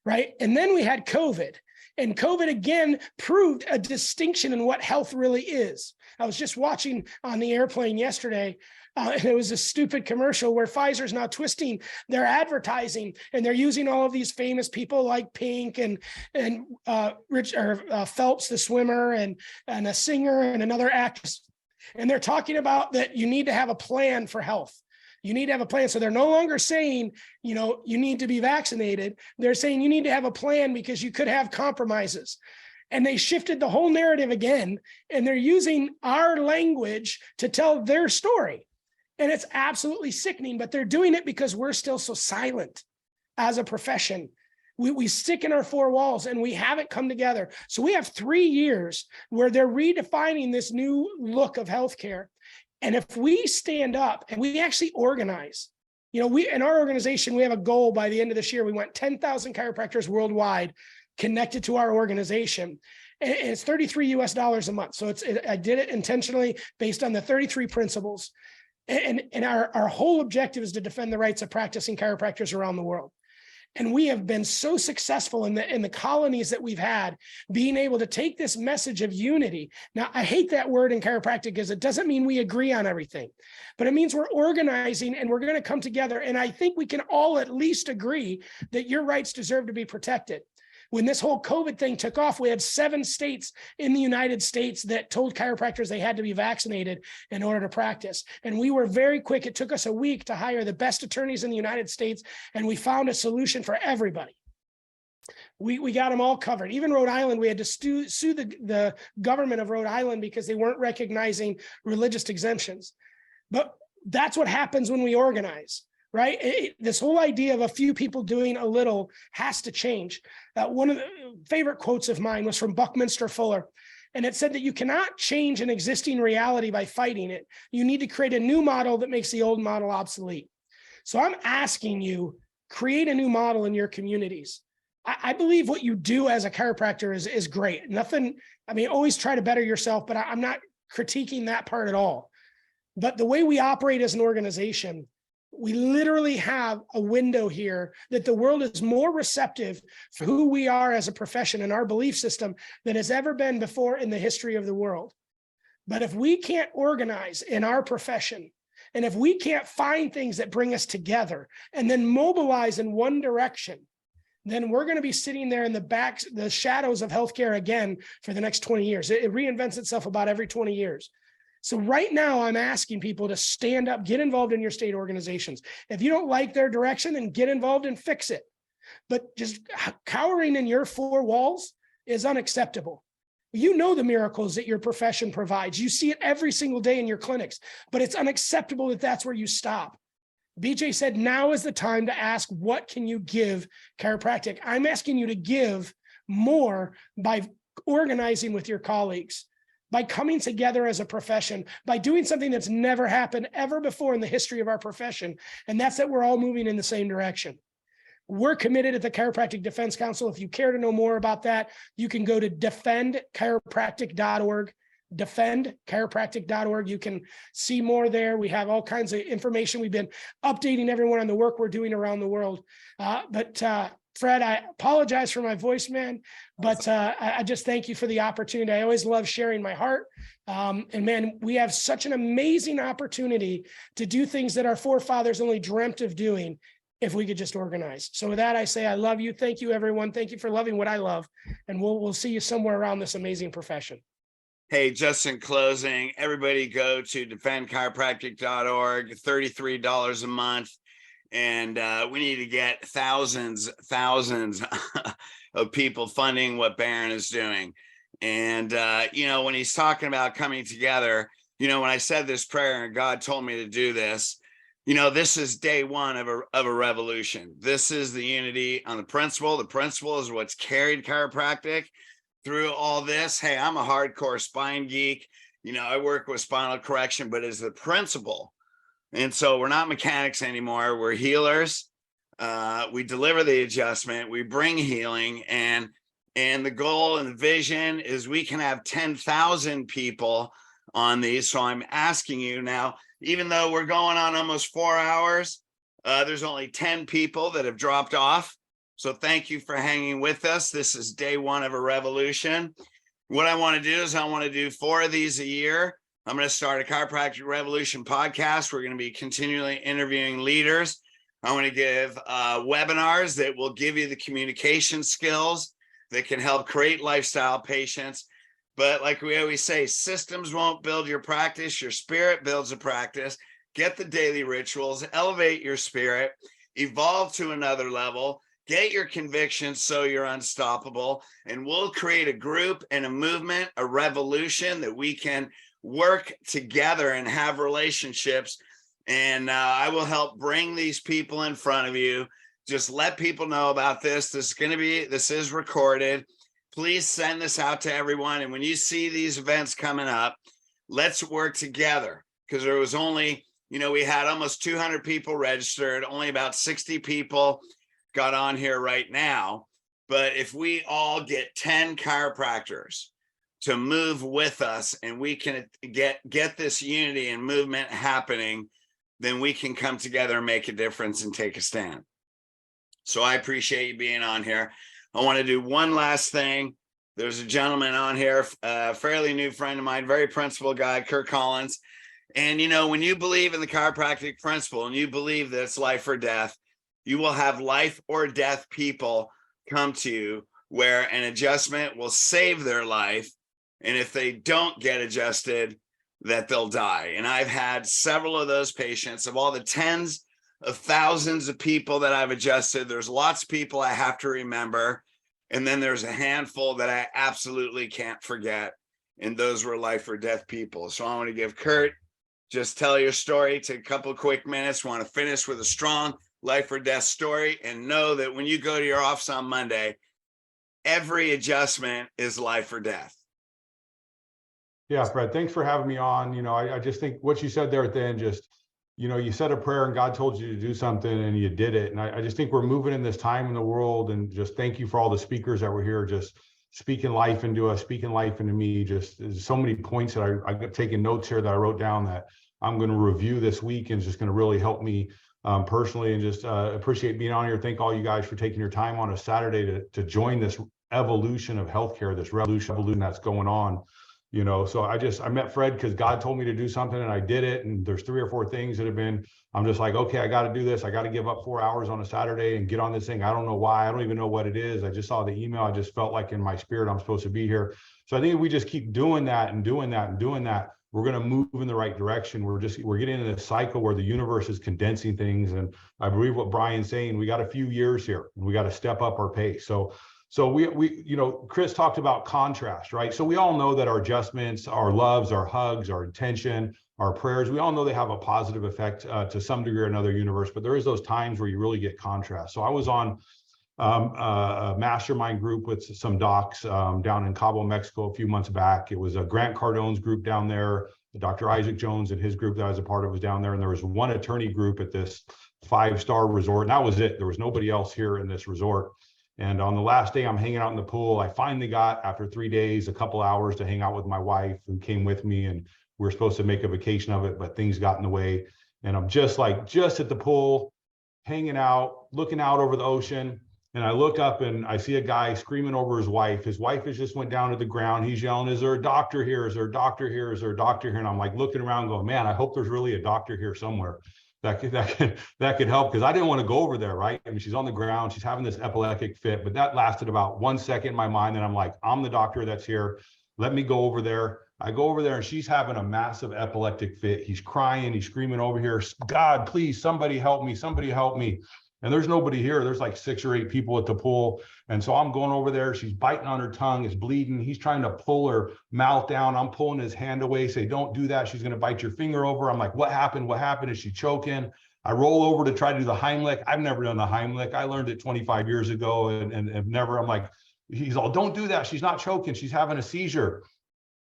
right? And then we had COVID, and COVID again proved a distinction in what health really is. I was just watching on the airplane yesterday, and it was a stupid commercial where Pfizer's now twisting their advertising, and they're using all of these famous people like Pink and Phelps, the swimmer, and a singer and another actress. And they're talking about that you need to have a plan for health. You need to have a plan. So they're no longer saying, you know, you need to be vaccinated. They're saying you need to have a plan because you could have compromises. And they shifted the whole narrative again, and they're using our language to tell their story. And it's absolutely sickening, but they're doing it because we're still so silent as a profession. We stick in our four walls and we haven't come together. So we have 3 years where they're redefining this new look of healthcare. And if we stand up and we actually organize, you know, we in our organization, we have a goal by the end of this year. We want 10,000 chiropractors worldwide connected to our organization. And it's $33 a month. So I did it intentionally based on the 33 principles. And our whole objective is to defend the rights of practicing chiropractors around the world. And we have been so successful in the colonies that we've had, being able to take this message of unity. Now, I hate that word in chiropractic because it doesn't mean we agree on everything, but it means we're organizing and we're going to come together. And I think we can all at least agree that your rights deserve to be protected. When this whole COVID thing took off, we had 7 states in the United States that told chiropractors they had to be vaccinated in order to practice. And we were very quick. It took us a week to hire the best attorneys in the United States, and we found a solution for everybody. We got them all covered. Even Rhode Island, we had to sue the government of Rhode Island because they weren't recognizing religious exemptions. But that's what happens when we organize. Right? This whole idea of a few people doing a little has to change. One of the favorite quotes of mine was from Buckminster Fuller. And it said that you cannot change an existing reality by fighting it. You need to create a new model that makes the old model obsolete. So I'm asking you, create a new model in your communities. I believe what you do as a chiropractor is great. Nothing, I mean, always try to better yourself, but I'm not critiquing that part at all. But the way we operate as an organization, we literally have a window here that the world is more receptive for who we are as a profession and our belief system than has ever been before in the history of the world. But if we can't organize in our profession, and if we can't find things that bring us together and then mobilize in one direction, then we're going to be sitting there in the shadows of healthcare again for the next 20 years. It reinvents itself about every 20 years. So right now I'm asking people to stand up, get involved in your state organizations. If you don't like their direction, then get involved and fix it. But just cowering in your four walls is unacceptable. You know the miracles that your profession provides. You see it every single day in your clinics, but it's unacceptable that that's where you stop. BJ said, now is the time to ask, what can you give chiropractic? I'm asking you to give more by organizing with your colleagues, by coming together as a profession, by doing something that's never happened ever before in the history of our profession. And that's that we're all moving in the same direction. We're committed at the Chiropractic Defense Council. If you care to know more about that, you can go to defendchiropractic.org, defendchiropractic.org. You can see more there. We have all kinds of information. We've been updating everyone on the work we're doing around the world. Fred, I apologize for my voice, man, but I just thank you for the opportunity. I always love sharing my heart. And man, we have such an amazing opportunity to do things that our forefathers only dreamt of doing if we could just organize. So with that, I say, I love you. Thank you, everyone. Thank you for loving what I love. And we'll see you somewhere around this amazing profession. Hey, just in closing, everybody go to defendchiropractic.org, $33 a month. And we need to get thousands of people funding what Barron is doing. And, when he's talking about coming together, when I said this prayer and God told me to do this, this is day one of a revolution. This is the unity on the principle. The principle is what's carried chiropractic through all this. Hey, I'm a hardcore spine geek. I work with spinal correction, but it's the principle. And so we're not mechanics anymore. We're healers. We deliver the adjustment. We bring healing. And the goal and the vision is we can have 10,000 people on these. So I'm asking you now, even though we're going on almost 4 hours, there's only 10 people that have dropped off. So thank you for hanging with us. This is day one of a revolution. What I want to do is I want to do 4 of these a year. I'm going to start a Chiropractic Revolution podcast. We're going to be continually interviewing leaders. I want to give webinars that will give you the communication skills that can help create lifestyle patients. But like we always say, systems won't build your practice. Your spirit builds a practice. Get the daily rituals, elevate your spirit, evolve to another level, get your convictions so you're unstoppable, and we'll create a group and a movement, a revolution that we can work together and have relationships. And I will help bring these people in front of you. Just let people know about this. This is recorded. Please send this out to everyone. And when you see these events coming up, let's work together, because there was only, we had almost 200 people registered. Only about 60 people got on here right now. But if we all get 10 chiropractors to move with us and we can get this unity and movement happening, then we can come together and make a difference and take a stand. So I appreciate you being on here. I want to do one last thing. There's a gentleman on here, a fairly new friend of mine, very principled guy, Kirk Collins. And, when you believe in the chiropractic principle and you believe that it's life or death, you will have life or death people come to you where an adjustment will save their life. And if they don't get adjusted, that they'll die. And I've had several of those patients. Of all the tens of thousands of people that I've adjusted, there's lots of people I have to remember. And then there's a handful that I absolutely can't forget. And those were life or death people. So I want to give Kurt, just tell your story. Take a couple of quick minutes. Want to finish with a strong life or death story, and know that when you go to your office on Monday, every adjustment is life or death. Yeah, Fred, thanks for having me on. You know, I just think what you said there at the end, just, you know, you said a prayer and God told you to do something and you did it. And I just think we're moving in this time in the world, and just thank you for all the speakers that were here, just speaking life into us, speaking life into me. Just there's so many points that I got taking notes here that I wrote down that I'm going to review this week, and it's just going to really help me personally, and just appreciate being on here. Thank all you guys for taking your time on a Saturday to join this evolution of healthcare, this revolution that's going on. You know, so I met Fred because God told me to do something and I did it. And there's 3 or 4 things that have been, I'm just like, okay, I got to do this. I got to give up 4 hours on a Saturday and get on this thing. I don't know why. I don't even know what it is. I just saw the email. I just felt like in my spirit, I'm supposed to be here. So I think if we just keep doing that and doing that and doing that, we're going to move in the right direction. We're getting into this cycle where the universe is condensing things. And I believe what Brian's saying, we got a few years here. We got to step up our pace. So we, you know, Chris talked about contrast, right? So we all know that our adjustments, our loves, our hugs, our intention, our prayers, we all know they have a positive effect to some degree or another universe, but there is those times where you really get contrast. So I was on a mastermind group with some docs down in Cabo, Mexico a few months back. It was a Grant Cardone's group down there. Dr. Isaac Jones and his group that I was a part of was down there. And there was one attorney group at this 5-star resort. And that was it. There was nobody else here in this resort. And on the last day, I'm hanging out in the pool. I finally got, after 3 days, a couple hours to hang out with my wife, who came with me, and we were supposed to make a vacation of it, but things got in the way. And I'm just at the pool, hanging out, looking out over the ocean. And I look up and I see a guy screaming over his wife. His wife has just went down to the ground. He's yelling, "Is there a doctor here? Is there a doctor here? Is there a doctor here?" And I'm like looking around going, man, I hope there's really a doctor here somewhere that could help, because I didn't want to go over there, right? I mean, she's on the ground, she's having this epileptic fit, but that lasted about 1 second in my mind. And I'm like, I'm the doctor that's here. Let me go over there. I go over there and she's having a massive epileptic fit. He's crying, he's screaming over here, "God, please, somebody help me, somebody help me." And there's nobody here. There's like 6 or 8 people at the pool. And so I'm going over there. She's biting on her tongue. It's bleeding. He's trying to pull her mouth down. I'm pulling his hand away, say, "Don't do that. She's going to bite your finger over." I'm like, "What happened? What happened? Is she choking?" I roll over to try to do the Heimlich. I've never done the Heimlich. I learned it 25 years ago and have never, I'm like, he's all, "Don't do that. She's not choking. She's having a seizure."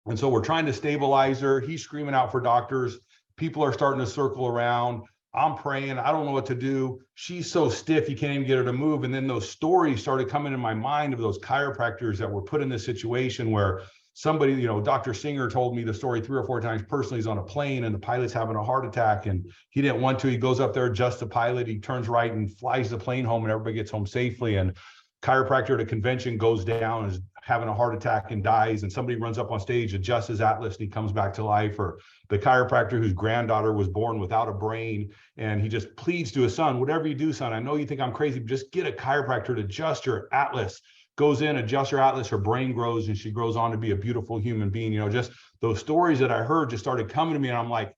And so we're trying to stabilize her. He's screaming out for doctors. People are starting to circle around. I'm praying. I don't know what to do. She's so stiff, you can't even get her to move. And then those stories started coming in my mind of those chiropractors that were put in this situation where somebody, you know, Dr. Singer told me the story 3 or 4 times personally. He's on a plane and the pilot's having a heart attack and he didn't want to. He goes up there, adjusts the pilot. He turns right and flies the plane home and everybody gets home safely. And chiropractor at a convention goes down, is having a heart attack and dies, and somebody runs up on stage, adjusts his atlas, and he comes back to life. Or the chiropractor whose granddaughter was born without a brain, and he just pleads to his son, "Whatever you do, son, I know you think I'm crazy, but just get a chiropractor to adjust your atlas." Goes in, adjusts her atlas, her brain grows, and she grows on to be a beautiful human being. You know, just those stories that I heard just started coming to me, and I'm like,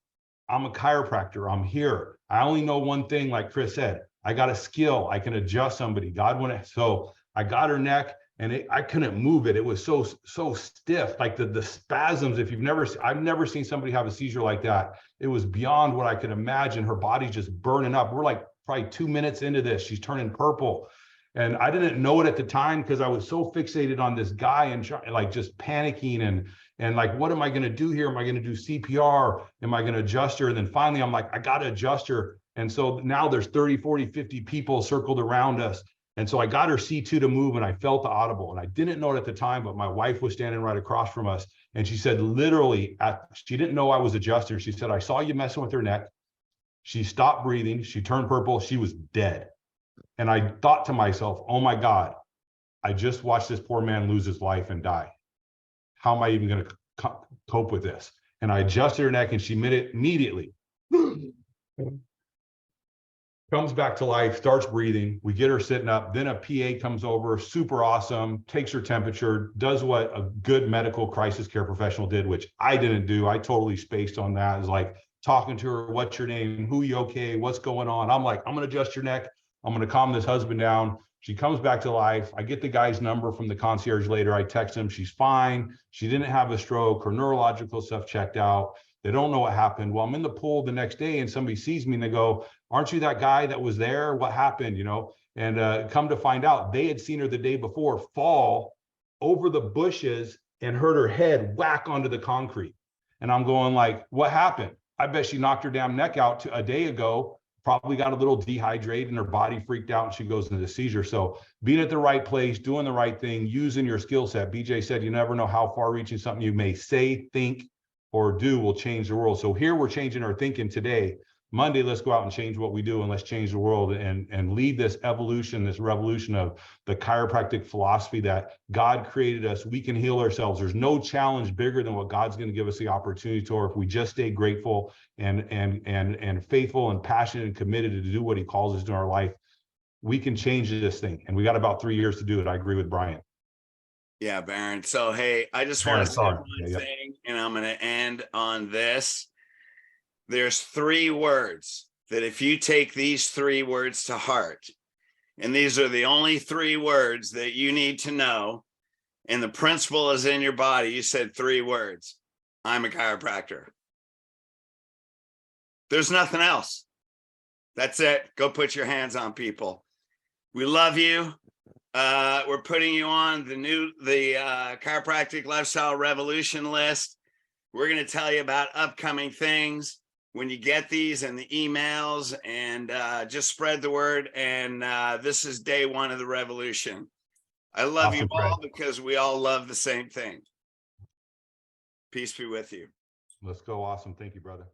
I'm a chiropractor. I'm here. I only know one thing, like Chris said. I got a skill. I can adjust somebody. God wanted, so I got her neck, and I couldn't move it. It was so stiff, like the spasms. If I've never seen somebody have a seizure like that. It was beyond what I could imagine. Her body's just burning up. We're like probably 2 minutes into this. She's turning purple. And I didn't know it at the time because I was so fixated on this guy and like just panicking and like, what am I going to do here? Am I going to do CPR? Am I going to adjust her? And then finally, I'm like, I got to adjust her. And so now there's 30, 40, 50 people circled around us. And so I got her C2 to move and I felt the audible. And I didn't know it at the time, but my wife was standing right across from us. And she said, literally, she didn't know I was adjusting. She said, "I saw you messing with her neck." She stopped breathing. She turned purple. She was dead. And I thought to myself, oh my God, I just watched this poor man lose his life and die. How am I even going to cope with this? And I adjusted her neck and she immediately comes back to life, starts breathing. We get her sitting up. Then a PA comes over, super awesome, takes her temperature, does what a good medical crisis care professional did, which I didn't do. I totally spaced on that. It's like talking to her, "What's your name? Who you okay? What's going on?" I'm like, I'm going to adjust your neck. I'm going to calm this husband down. She comes back to life. I get the guy's number from the concierge later. I text him. She's fine. She didn't have a stroke. Her neurological stuff checked out. They don't know what happened. Well, I'm in the pool the next day and somebody sees me and they go, "Aren't you that guy that was there? What happened?" You know, and come to find out, they had seen her the day before fall over the bushes and heard her head whack onto the concrete. And I'm going like, what happened? I bet she knocked her damn neck out a day ago, probably got a little dehydrated and her body freaked out and she goes into seizure. So being at the right place, doing the right thing, using your skill set. BJ said, you never know how far reaching something you may say, think, or do will change the world. So here we're changing our thinking today. Monday, let's go out and change what we do and let's change the world and lead this evolution, this revolution of the chiropractic philosophy that God created us. We can heal ourselves. There's no challenge bigger than what God's going to give us the opportunity to, or if we just stay grateful and faithful and passionate and committed to do what he calls us to in our life, we can change this thing. And we got about 3 years to do it. I agree with Brian. Yeah, Baron. So, hey, I just want to say one thing, and I'm going to end on this. There's 3 words that if you take these 3 words to heart, and these are the only 3 words that you need to know, and the principle is in your body. You said 3 words. I'm a chiropractor. There's nothing else. That's it. Go put your hands on people. We love you. We're putting you on the Chiropractic Lifestyle Revolution list. We're going to tell you about upcoming things when you get these and the emails, and just spread the word. And this is day 1 of the revolution. I love you all because we all love the same thing. Peace be with you. Let's go. Awesome. Thank you, brother.